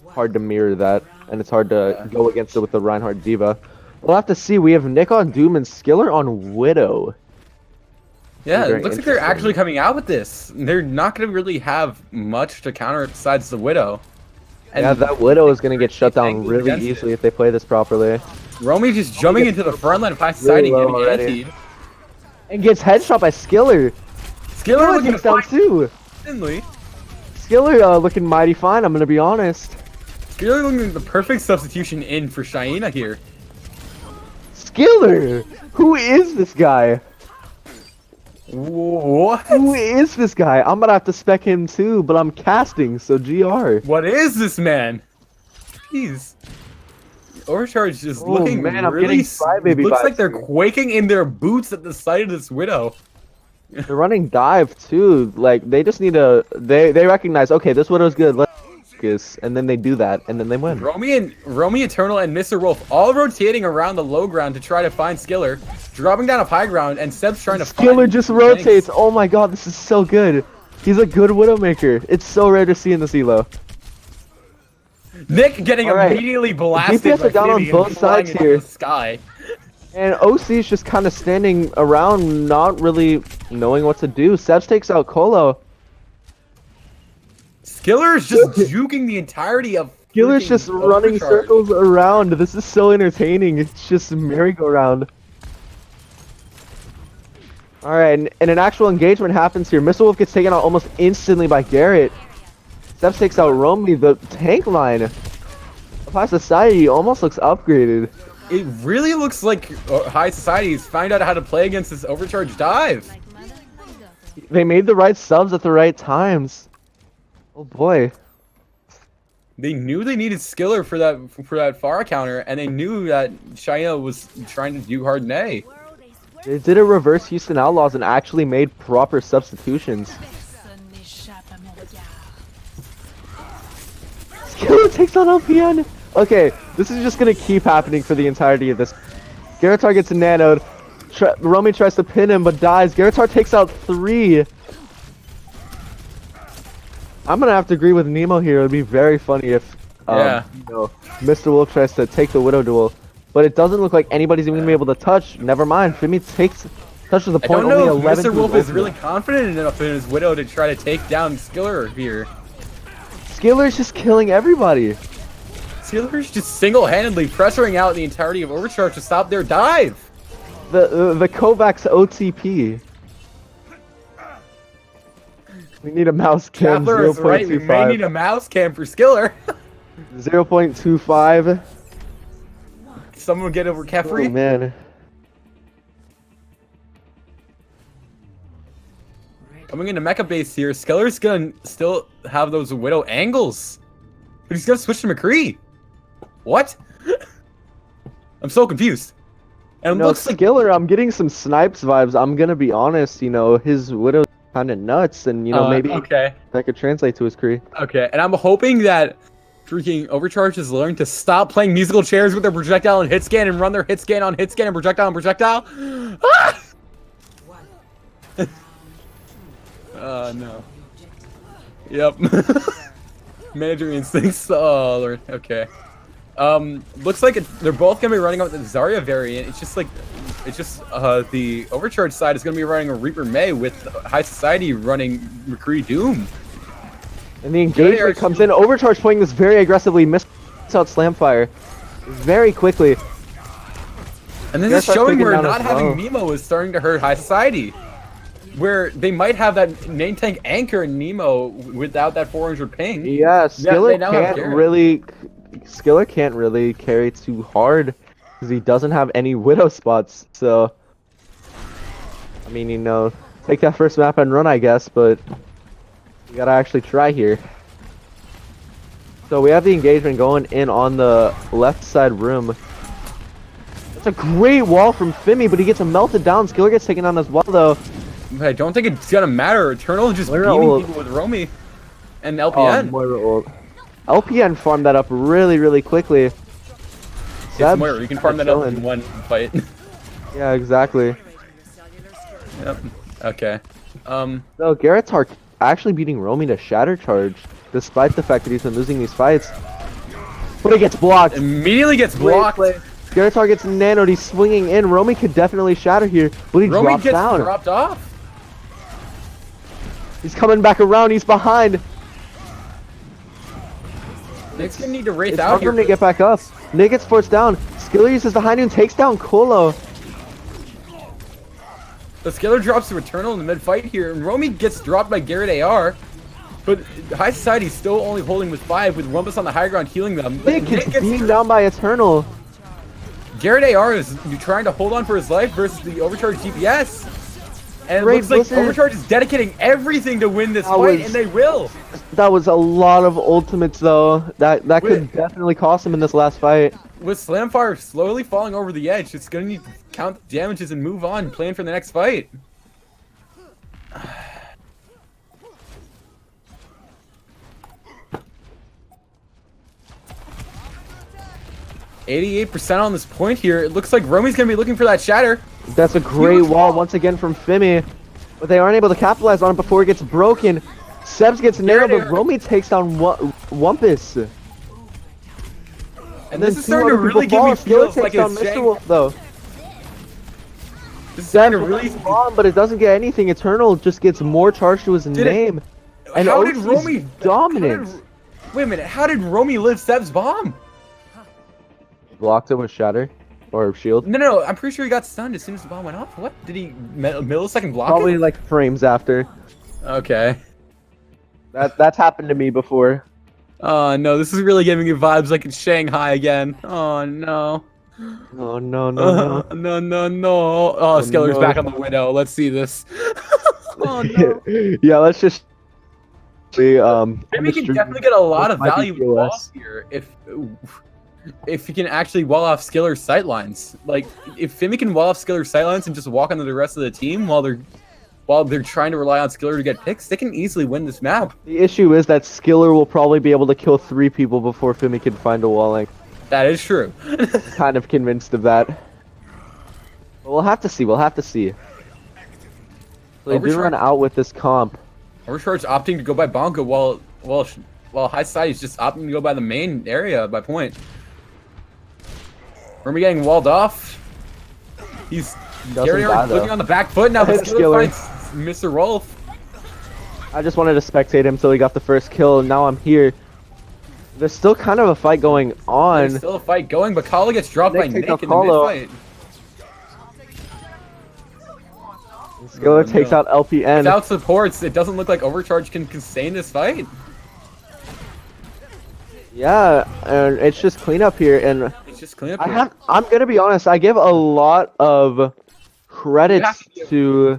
Speaker 1: hard to mirror that, and it's hard to go against it with the Reinhardt Diva. We'll have to see. We have Nick on Doom and Skiller on Widow.
Speaker 2: Yeah,
Speaker 1: Very
Speaker 2: it looks like they're
Speaker 1: interesting.
Speaker 2: actually coming out with this. They're not going to really have much to counter it besides the Widow. And
Speaker 1: Yeah, that Widow is going to get shut down
Speaker 2: angles
Speaker 1: really
Speaker 2: against
Speaker 1: easily
Speaker 2: it.
Speaker 1: if they play this properly.
Speaker 2: Romy just jumping into the front line of High Society
Speaker 1: low
Speaker 2: and getting
Speaker 1: already.
Speaker 2: antied.
Speaker 1: And gets headshot by Skiller.
Speaker 2: Skiller
Speaker 1: Skiller
Speaker 2: looking
Speaker 1: takes down too.
Speaker 2: Finley.
Speaker 1: Skiller looking mighty fine, I'm going to be honest.
Speaker 2: Skiller looking like the perfect substitution in for Shaina here.
Speaker 1: Skiller! Who is this guy?
Speaker 2: What?
Speaker 1: Who is this guy? I'm gonna have to spec him too, but I'm casting, so GR.
Speaker 2: What is this man? Jeez. Overcharge is
Speaker 1: Oh,
Speaker 2: looking
Speaker 1: man, I'm
Speaker 2: really...
Speaker 1: getting Crybaby
Speaker 2: looks
Speaker 1: vibes
Speaker 2: like they're
Speaker 1: here.
Speaker 2: quaking in their boots at the sight of this Widow.
Speaker 1: They're running dive too. Like they just need to. They recognize. Okay, this Widow's good. Let's focus, and then they do that, and then they win.
Speaker 2: Romy Eternal and Mr. Wolf all rotating around the low ground to try to find Skiller, dropping down a high ground, and Seb's trying to
Speaker 1: Skiller
Speaker 2: find
Speaker 1: just
Speaker 2: Tanks.
Speaker 1: rotates. Oh my god, this is so good. He's a good Widowmaker. It's so rare to see in this elo.
Speaker 2: Nick getting
Speaker 1: All right.
Speaker 2: immediately blasted
Speaker 1: DPS
Speaker 2: by
Speaker 1: are down on
Speaker 2: Vivian
Speaker 1: both
Speaker 2: flying
Speaker 1: sides
Speaker 2: into
Speaker 1: here.
Speaker 2: the sky.
Speaker 1: And OC is just kind of standing around, not really knowing what to do. Sebs takes out Colo.
Speaker 2: Skiller is just juking the entirety of
Speaker 1: Skiller's
Speaker 2: freaking
Speaker 1: just running
Speaker 2: Overcharge.
Speaker 1: circles around. This is so entertaining. It's just merry-go-round. Alright, and an actual engagement happens here. Mr. Wolf gets taken out almost instantly by Garrett. Steps takes out Romy. The tank line of High Society almost looks upgraded.
Speaker 2: It really looks like High Society's found out how to play against this Overcharge dive.
Speaker 1: They made the right subs at the right times. Oh boy.
Speaker 2: They knew they needed Skiller for that Pharah counter, and they knew that Shaina was trying to do hard nay.
Speaker 1: They did a reverse Houston Outlaws and actually made proper substitutions. Skiller takes on LPN. Okay, this is just gonna keep happening for the entirety of this. Garrotar gets nanoed. Romy tries to pin him but dies. Garrotar takes out 3. I'm gonna have to agree with Nemo here. It would be very funny if you know, Mr. Wolf tries to take the Widow duel. But it doesn't look like anybody's even gonna be able to touch. Never mind. Fimi touches the
Speaker 2: I
Speaker 1: point.
Speaker 2: don't know
Speaker 1: only
Speaker 2: if
Speaker 1: 11
Speaker 2: Mr.
Speaker 1: to
Speaker 2: Wolf
Speaker 1: his
Speaker 2: is really
Speaker 1: ultimate.
Speaker 2: confident enough in his Widow to try to take down Skiller here.
Speaker 1: Skiller's just killing everybody.
Speaker 2: Skiller's just single-handedly pressuring out the entirety of Overcharge to stop their dive.
Speaker 1: The Kovacs OTP. We need a mouse cam.
Speaker 2: Kepler is right. We may need a mouse cam for Skiller.
Speaker 1: 0.25.
Speaker 2: Someone get over Kefri.
Speaker 1: Oh man.
Speaker 2: Coming into Mecha base here, Skiller's gonna still have those Widow angles. But he's gonna switch to McCree. What? I'm so confused. And it looks like
Speaker 1: Skiller, I'm getting some Snipes vibes. I'm gonna be honest, his Widow's kind of nuts, and maybe
Speaker 2: okay.
Speaker 1: that could translate to his Kree.
Speaker 2: Okay, and I'm hoping that freaking Overcharged has learned to stop playing musical chairs with their projectile and hit scan and run their hit scan on hit scan and projectile. Ah! No. Yep. Manager instincts. Oh lord. Okay. Looks like they're both gonna be running out with the Zarya variant. It's just the Overcharged side is gonna be running a Reaper May with High Society running McCree Doom.
Speaker 1: And the engagement comes in. Overcharged playing this very aggressively, misses out Slamfire very quickly.
Speaker 2: And this is showing where not having Nemo is starting to hurt High Society. Where they might have that main tank anchor in Nemo without that 400 ping.
Speaker 1: Yeah, Skiller can't really carry too hard because he doesn't have any Widow spots. So, I mean, take that first map and run, I guess, but you gotta actually try here. So we have the engagement going in on the left side room. That's a great wall from Fimi, but he gets melted down. Skiller gets taken on as well, though.
Speaker 2: But I don't think it's gonna matter. Eternal just beaming people with Romy and LPN.
Speaker 1: LPN farmed that up really, really quickly.
Speaker 2: It's Moira. You can farm that up in one fight.
Speaker 1: Yeah, exactly.
Speaker 2: Yep. Okay.
Speaker 1: So Garrett's actually beating Romy to Shatter Charge, despite the fact that he's been losing these fights. But it gets blocked.
Speaker 2: Immediately gets blocked.
Speaker 1: Garrett's gets nanoed. He's swinging in. Romy could definitely shatter here, but he drops down.
Speaker 2: Dropped off.
Speaker 1: He's coming back around. He's behind.
Speaker 2: Nick's gonna need to race
Speaker 1: It's
Speaker 2: out
Speaker 1: hard
Speaker 2: here.
Speaker 1: for him to get back up. Nick gets forced down. Skiller uses the high noon, takes down Kolo.
Speaker 2: The Skiller drops to Eternal in the mid fight here, and Romy gets dropped by Garrett AR. But High Society's still only holding with 5, with Rumpus on the high ground healing them.
Speaker 1: Nick gets beamed down by Eternal.
Speaker 2: Garrett AR is trying to hold on for his life versus the Overcharged GPS. And it looks like Overcharged is dedicating everything to win this fight, and they will.
Speaker 1: That was a lot of ultimates, though. That could definitely cost him in this last fight.
Speaker 2: With Slamfire slowly falling over the edge, it's going to need to count the damages and move on, plan for the next fight. 88% on this point here. It looks like Romy's going to be looking for that shatter.
Speaker 1: That's a great wall once again from Fimi. But they aren't able to capitalize on it before it gets broken. Sebs gets nailed, but Romy takes down Wumpus.
Speaker 2: And this is starting to really give me feels like it's
Speaker 1: Mr. Wolf, though.
Speaker 2: This is starting to really
Speaker 1: bomb, but it doesn't get anything. Eternal just gets more charged to his name. And
Speaker 2: how did Romy
Speaker 1: dominant?
Speaker 2: Wait a minute. How did Romy live Seb's bomb?
Speaker 1: Blocked it with shatter or shield.
Speaker 2: No. I'm pretty sure he got stunned as soon as the bomb went off. What? Did he millisecond block
Speaker 1: Probably
Speaker 2: it?
Speaker 1: like frames after.
Speaker 2: Okay.
Speaker 1: That's happened to me before.
Speaker 2: Oh no, this is really giving me vibes like it's Shanghai again. Oh no.
Speaker 1: Oh no.
Speaker 2: No. Oh, Skeller's back on the window. Let's see this. Oh no.
Speaker 1: Yeah, let's just see.
Speaker 2: Fimi can definitely get a lot of value with walls here if he can actually wall off Skiller's sightlines. Like if Fimi can wall off Skiller's sightlines and just walk onto the rest of the team while they're trying to rely on Skiller to get picks, they can easily win this map.
Speaker 1: The issue is that Skiller will probably be able to kill 3 people before Fimi can find a wall length.
Speaker 2: That is true.
Speaker 1: Kind of convinced of that. But we'll have to see. So they do run out with this comp.
Speaker 2: Overcharged opting to go by Bonka while High Society is just opting to go by the main area by point. Romy getting walled off. He's looking on the back foot now. The Skiller finds Mr. Rolf.
Speaker 1: I just wanted to spectate him till he got the first kill, and now I'm here. There's still kind of a fight going on.
Speaker 2: There's still a fight going, but Kala gets dropped by Nick in the mid-fight.
Speaker 1: Skiller takes
Speaker 2: no.
Speaker 1: out LPN.
Speaker 2: Without supports, it doesn't look like Overcharge can sustain this fight.
Speaker 1: Yeah, and it's just cleanup here, and
Speaker 2: It's just clean up here.
Speaker 1: I'm gonna be honest. I give a lot of credits to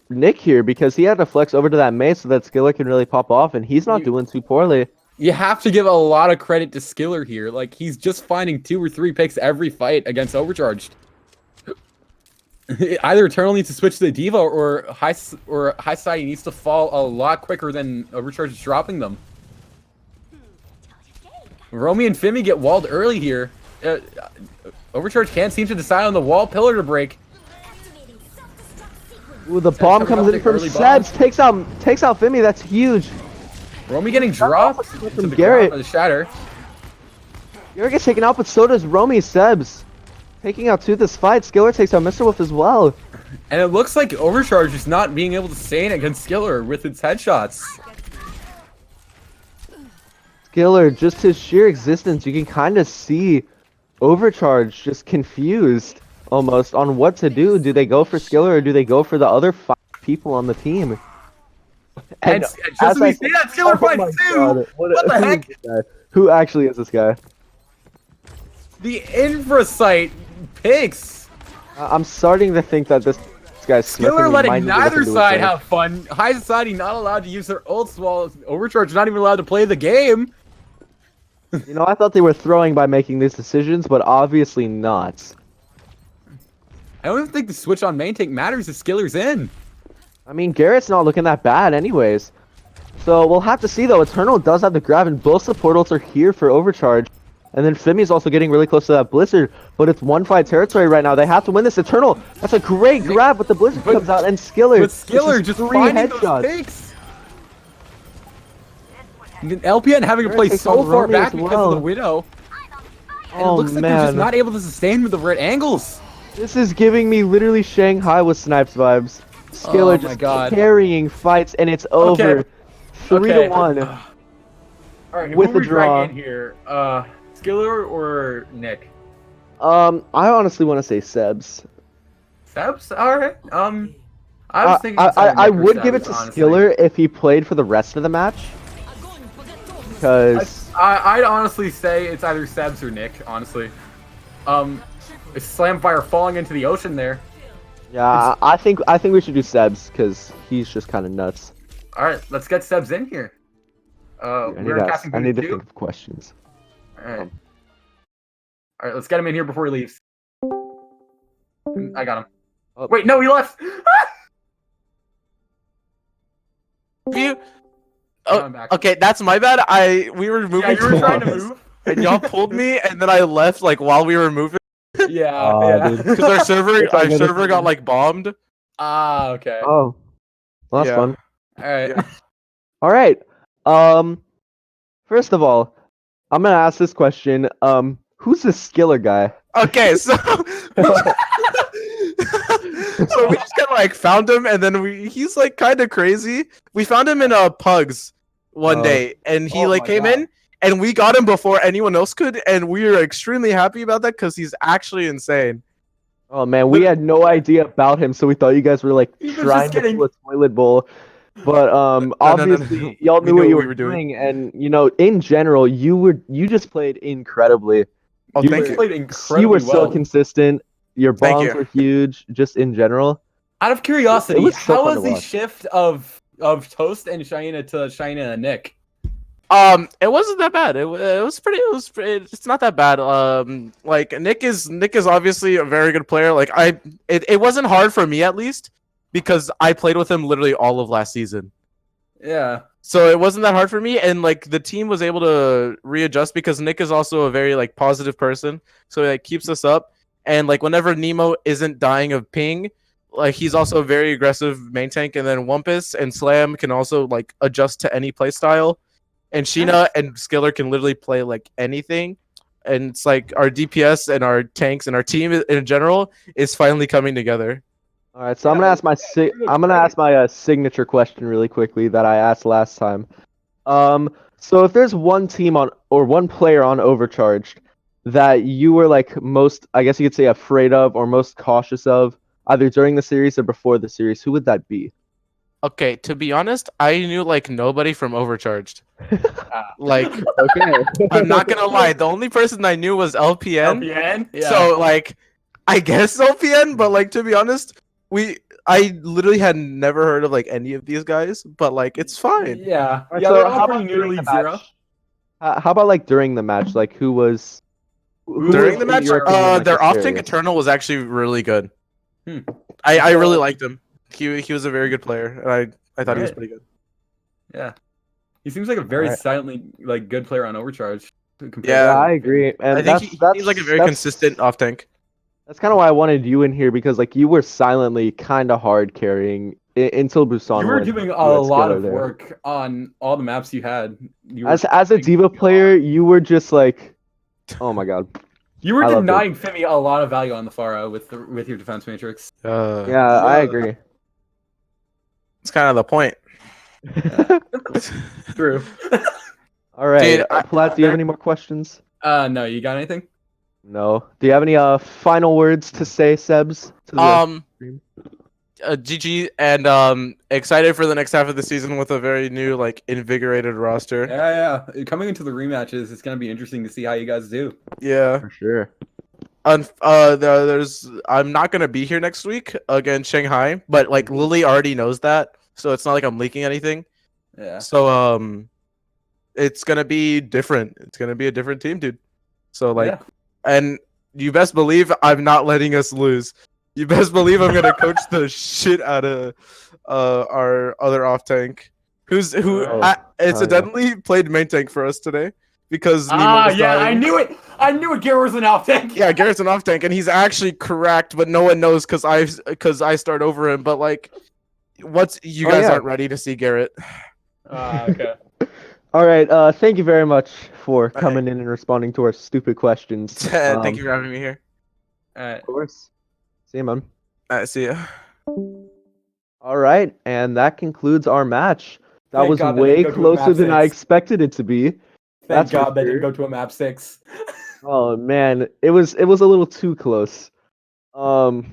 Speaker 1: Nick here because he had to flex over to that mace so that Skiller can really pop off, and he's not doing too poorly.
Speaker 2: You have to give a lot of credit to Skiller here. Like, he's just finding 2 or 3 picks every fight against Overcharged. Either Eternal needs to switch to the Diva, or High Society needs to fall a lot quicker than Overcharged is dropping them. Romy and Fimi get walled early here. Overcharge can't seem to decide on the wall pillar to break.
Speaker 1: Ooh, the bomb comes in from Sebs, takes out Fimi. That's huge.
Speaker 2: Romy getting dropped
Speaker 1: from
Speaker 2: to the
Speaker 1: Garrett.
Speaker 2: ground by the shatter.
Speaker 1: Garrett gets taken out, but so does Romy. Sebs taking out 2 this fight. Skiller takes out Mr. Wolf as well.
Speaker 2: And it looks like Overcharge is not being able to sustain against Skiller with its headshots.
Speaker 1: Skiller, just his sheer existence, you can kind of see Overcharge just confused almost on what to do. Do they go for Skiller or do they go for the other 5 people on the team?
Speaker 2: And just as we say that, Skiller fights too! What the heck?
Speaker 1: Who actually is this guy?
Speaker 2: The Infrasight picks.
Speaker 1: I'm starting to think that this guy's
Speaker 2: Skiller letting neither side
Speaker 1: have.
Speaker 2: have fun. High Society not allowed to use their ults while Overcharge not even allowed to play the game.
Speaker 1: You know, I thought they were throwing by making these decisions, but obviously not.
Speaker 2: I don't even think the switch on main tank matters if Skiller's in.
Speaker 1: I mean, Garrett's not looking that bad anyways. So we'll have to see though. Eternal does have the grab, and both support ults are here for Overcharge. And then Fimi's also getting really close to that Blizzard, but it's 1-5 territory right now. They have to win this. Eternal, that's a great grab, but the Blizzard comes out, and Skiller.
Speaker 2: But Skiller just
Speaker 1: 3
Speaker 2: finding those
Speaker 1: headshots.
Speaker 2: picks. And then LPN having to play
Speaker 1: takes
Speaker 2: so
Speaker 1: on
Speaker 2: far
Speaker 1: Romy
Speaker 2: back
Speaker 1: as
Speaker 2: because
Speaker 1: well.
Speaker 2: of the Widow. And
Speaker 1: Oh
Speaker 2: it looks like they're just
Speaker 1: man,
Speaker 2: not able to sustain with the right angles.
Speaker 1: this is giving me literally Shanghai with Snipes vibes. Skiller
Speaker 2: Oh my
Speaker 1: just
Speaker 2: God.
Speaker 1: carrying fights, and it's over. 3-1.
Speaker 2: Alright,
Speaker 1: With
Speaker 2: who
Speaker 1: the
Speaker 2: we drag
Speaker 1: draw.
Speaker 2: in here? Skiller or Nick?
Speaker 1: I honestly want to say Sebs.
Speaker 2: Sebs? Alright. I was thinking
Speaker 1: I
Speaker 2: Nick or
Speaker 1: would give it
Speaker 2: Sebs,
Speaker 1: to
Speaker 2: honestly.
Speaker 1: Skiller if he played for the rest of the match. Because
Speaker 2: I'd honestly say it's either Sebs or Nick, honestly. Is Slamfire falling into the ocean there?
Speaker 1: yeah, I think we should do Sebs because he's just kind of nuts.
Speaker 2: Alright, let's get Sebs in here.
Speaker 1: I need to think of questions.
Speaker 2: Alright. Alright, let's get him in here before he leaves. I got him.
Speaker 1: Oh.
Speaker 2: Wait, no, he left!
Speaker 4: You.
Speaker 2: Oh,
Speaker 4: Oh,
Speaker 2: I'm back.
Speaker 4: okay, that's my bad. We were moving
Speaker 2: Yeah, you were trying to
Speaker 4: towards-
Speaker 2: move.
Speaker 4: and y'all pulled me, and then I left like while we were moving
Speaker 2: Yeah,
Speaker 1: Oh,
Speaker 2: yeah.
Speaker 1: dude.
Speaker 4: because our server
Speaker 1: It's all good.
Speaker 4: got like bombed.
Speaker 2: Ah, okay.
Speaker 1: Oh, well, that's
Speaker 4: Yeah.
Speaker 1: fun.
Speaker 2: Alright.
Speaker 4: Yeah.
Speaker 1: All right. First of all, I'm gonna ask this question. Who's the Skiller guy?
Speaker 4: Okay, so so we just kind of like found him, and then he's like kind of crazy. We found him in Pugs one
Speaker 1: Oh.
Speaker 4: day, and he
Speaker 2: Oh
Speaker 4: like
Speaker 2: my
Speaker 4: came
Speaker 2: God.
Speaker 4: in, and we got him before anyone else could, and we were extremely happy about that because he's actually insane.
Speaker 1: Oh man, we had no idea about him, so we thought you guys were like
Speaker 2: He was
Speaker 1: trying
Speaker 2: just
Speaker 1: to
Speaker 2: getting-
Speaker 1: pull a toilet bowl. But
Speaker 4: no,
Speaker 1: obviously
Speaker 4: no.
Speaker 1: y'all
Speaker 4: We
Speaker 1: knew what
Speaker 4: knew
Speaker 1: you
Speaker 4: what
Speaker 1: were
Speaker 4: we were doing.
Speaker 1: doing, and you know, in general, you just played incredibly.
Speaker 4: Oh,
Speaker 1: You
Speaker 4: thank
Speaker 1: were-
Speaker 4: you.
Speaker 2: Played
Speaker 1: You
Speaker 2: incredibly
Speaker 1: were so
Speaker 2: well.
Speaker 1: consistent. Your
Speaker 4: Thank
Speaker 1: bombs
Speaker 4: you.
Speaker 1: were huge, just in general.
Speaker 2: Out of curiosity,
Speaker 1: It was so
Speaker 2: how
Speaker 1: fun
Speaker 2: was
Speaker 1: to
Speaker 2: the
Speaker 1: watch.
Speaker 2: shift of Toast and Shaina to Shaina and Nick?
Speaker 4: It wasn't that bad. It was pretty. It's not that bad. Like Nick is obviously a very good player. Like it wasn't hard for me at least because I played with him literally all of last season.
Speaker 2: Yeah.
Speaker 4: So it wasn't that hard for me, and like the team was able to readjust because Nick is also a very like positive person, so he like keeps us up. And like whenever Nemo isn't dying of ping, like he's also a very aggressive main tank. And then Wumpus and Slam can also like adjust to any play style, and Sheena and Skiller can literally play like anything. And it's like our DPS and our tanks and our team in general is finally coming together.
Speaker 1: All right, so I'm gonna ask my signature question really quickly that I asked last time. So if there's one team on or one player on Overcharged that you were like most, I guess you could say, afraid of or most cautious of either during the series or before the series, who would that be?
Speaker 4: Okay, to be honest, I knew like nobody from Overcharged. Like,
Speaker 1: Okay.
Speaker 4: I'm not gonna lie, the only person I knew was LPN.
Speaker 2: LPN? Yeah.
Speaker 4: So like, I guess LPN, but like to be honest, I literally had never heard of like any of these guys, but like it's fine.
Speaker 2: Yeah.
Speaker 1: Alright,
Speaker 2: Yeah,
Speaker 1: so
Speaker 2: they're
Speaker 1: how
Speaker 2: all
Speaker 1: about
Speaker 2: pretty new to
Speaker 1: during the
Speaker 2: League Zero.
Speaker 1: match? How about like during the match? Like who was
Speaker 4: During the
Speaker 1: in
Speaker 4: match,
Speaker 1: your opinion, like,
Speaker 4: their
Speaker 1: the
Speaker 4: off tank
Speaker 1: scariest?
Speaker 4: Eternal was actually really good.
Speaker 2: Hmm.
Speaker 4: I really liked him. He was a very good player, and I thought he was
Speaker 2: Alright.
Speaker 4: pretty good.
Speaker 2: Yeah. He seems like a very
Speaker 1: Alright.
Speaker 2: silently like good player on Overcharge. compared
Speaker 4: Yeah.
Speaker 1: Yeah,
Speaker 2: to
Speaker 1: I
Speaker 2: Finn.
Speaker 1: agree, and
Speaker 4: I think he seems like a very consistent off tank.
Speaker 1: That's kind of why I wanted you in here because like you were silently kind of hard carrying until Busan
Speaker 2: You were
Speaker 1: went
Speaker 2: doing a
Speaker 1: US
Speaker 2: lot
Speaker 1: killer
Speaker 2: of
Speaker 1: there.
Speaker 2: work on all the maps you had. You were
Speaker 1: As a diva player, you were just like, oh my god.
Speaker 2: you were
Speaker 1: I loved it.
Speaker 2: denying Fimi a lot of value on the Pharah with your defense matrix.
Speaker 1: Yeah, I agree.
Speaker 4: It's kind of the point.
Speaker 2: True.
Speaker 1: All right,
Speaker 4: Dude,
Speaker 1: Platt, do you have any more questions?
Speaker 2: No, you got anything?
Speaker 1: No. Do you have any final words to say, Sebs? To the stream?
Speaker 4: GG, and excited for the next half of the season with a very new, like, invigorated roster.
Speaker 2: Yeah. Coming into the rematches, it's gonna be interesting to see how you guys do.
Speaker 4: Yeah.
Speaker 1: For sure.
Speaker 4: I'm not gonna be here next week against Shanghai, but like Lily already knows that, so it's not like I'm leaking anything.
Speaker 2: Yeah.
Speaker 4: So it's gonna be different. It's gonna be a different team, dude. So like,
Speaker 2: Yeah.
Speaker 4: and you best believe I'm not letting us lose. You best believe I'm gonna coach the shit out of our other off tank, who
Speaker 1: Oh,
Speaker 4: incidentally played main tank for us today because Nemo was
Speaker 2: Yeah,
Speaker 4: dying.
Speaker 2: I knew it. I knew it. Garrett was an off tank.
Speaker 4: Yeah, Garrett's an off tank, and he's actually correct, but no one knows because I start over him. But like, you guys aren't ready to see Garrett.
Speaker 2: Okay.
Speaker 1: All right. Thank you very much for coming in and responding to our stupid questions.
Speaker 4: Thank you for having me here.
Speaker 2: Alright.
Speaker 1: Of course. See you, man.
Speaker 4: See ya.
Speaker 1: All right, and that concludes our match. That
Speaker 2: Thank
Speaker 1: was
Speaker 2: God that
Speaker 1: way
Speaker 2: didn't go to a
Speaker 1: closer
Speaker 2: map
Speaker 1: than I
Speaker 2: 6.
Speaker 1: expected it to be.
Speaker 2: Thank
Speaker 1: That's for
Speaker 2: God they didn't
Speaker 1: sure.
Speaker 2: go to a map 6.
Speaker 1: Oh man, it was a little too close. That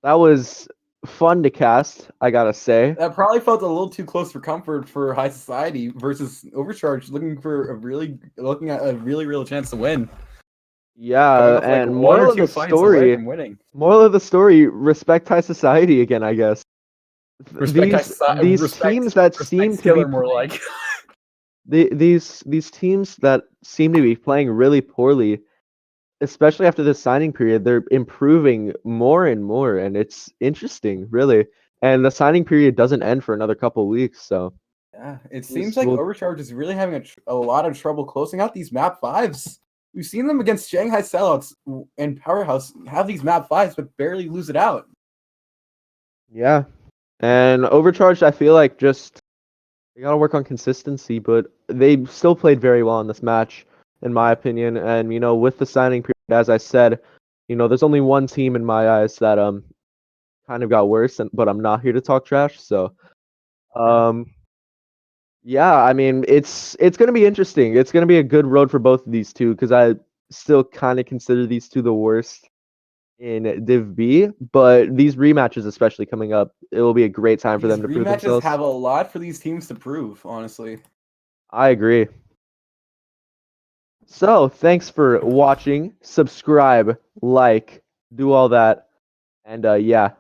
Speaker 1: was fun to cast, I gotta say.
Speaker 2: That probably felt a little too close for comfort for High Society versus Overcharged, looking at a really real chance to win. Coming
Speaker 1: Yeah,
Speaker 2: off, like,
Speaker 1: and
Speaker 2: one or
Speaker 1: moral of
Speaker 2: two
Speaker 1: the
Speaker 2: fights away
Speaker 1: story,
Speaker 2: from winning.
Speaker 1: respect high society again, I guess. These teams that seem to be
Speaker 2: Skiller more like.
Speaker 1: these teams that seem to be playing really poorly, especially after the signing period, they're improving more and more, and it's interesting, really. And the signing period doesn't end for another couple weeks, so
Speaker 2: Yeah, it
Speaker 1: We'll-
Speaker 2: seems like
Speaker 1: we'll-
Speaker 2: Overcharge is really having a lot of trouble closing out these map 5s. We've seen them against Shanghai Sellouts and Powerhouse have these map 5s but barely lose it out.
Speaker 1: yeah. And Overcharged, I feel like just they gotta work on consistency, but they still played very well in this match, in my opinion. And with the signing period, as I said, there's only one team in my eyes that kind of got worse, but I'm not here to talk trash. So, yeah, I mean, it's gonna be interesting. It's gonna be a good road for both of these two because I still kind of consider these two the worst in Div B. But these rematches, especially coming up, it will be a great time for
Speaker 2: These
Speaker 1: them to prove
Speaker 2: rematches
Speaker 1: themselves.
Speaker 2: have a lot for these teams to prove, honestly.
Speaker 1: I agree. So, thanks for watching. Subscribe, like, do all that. And yeah,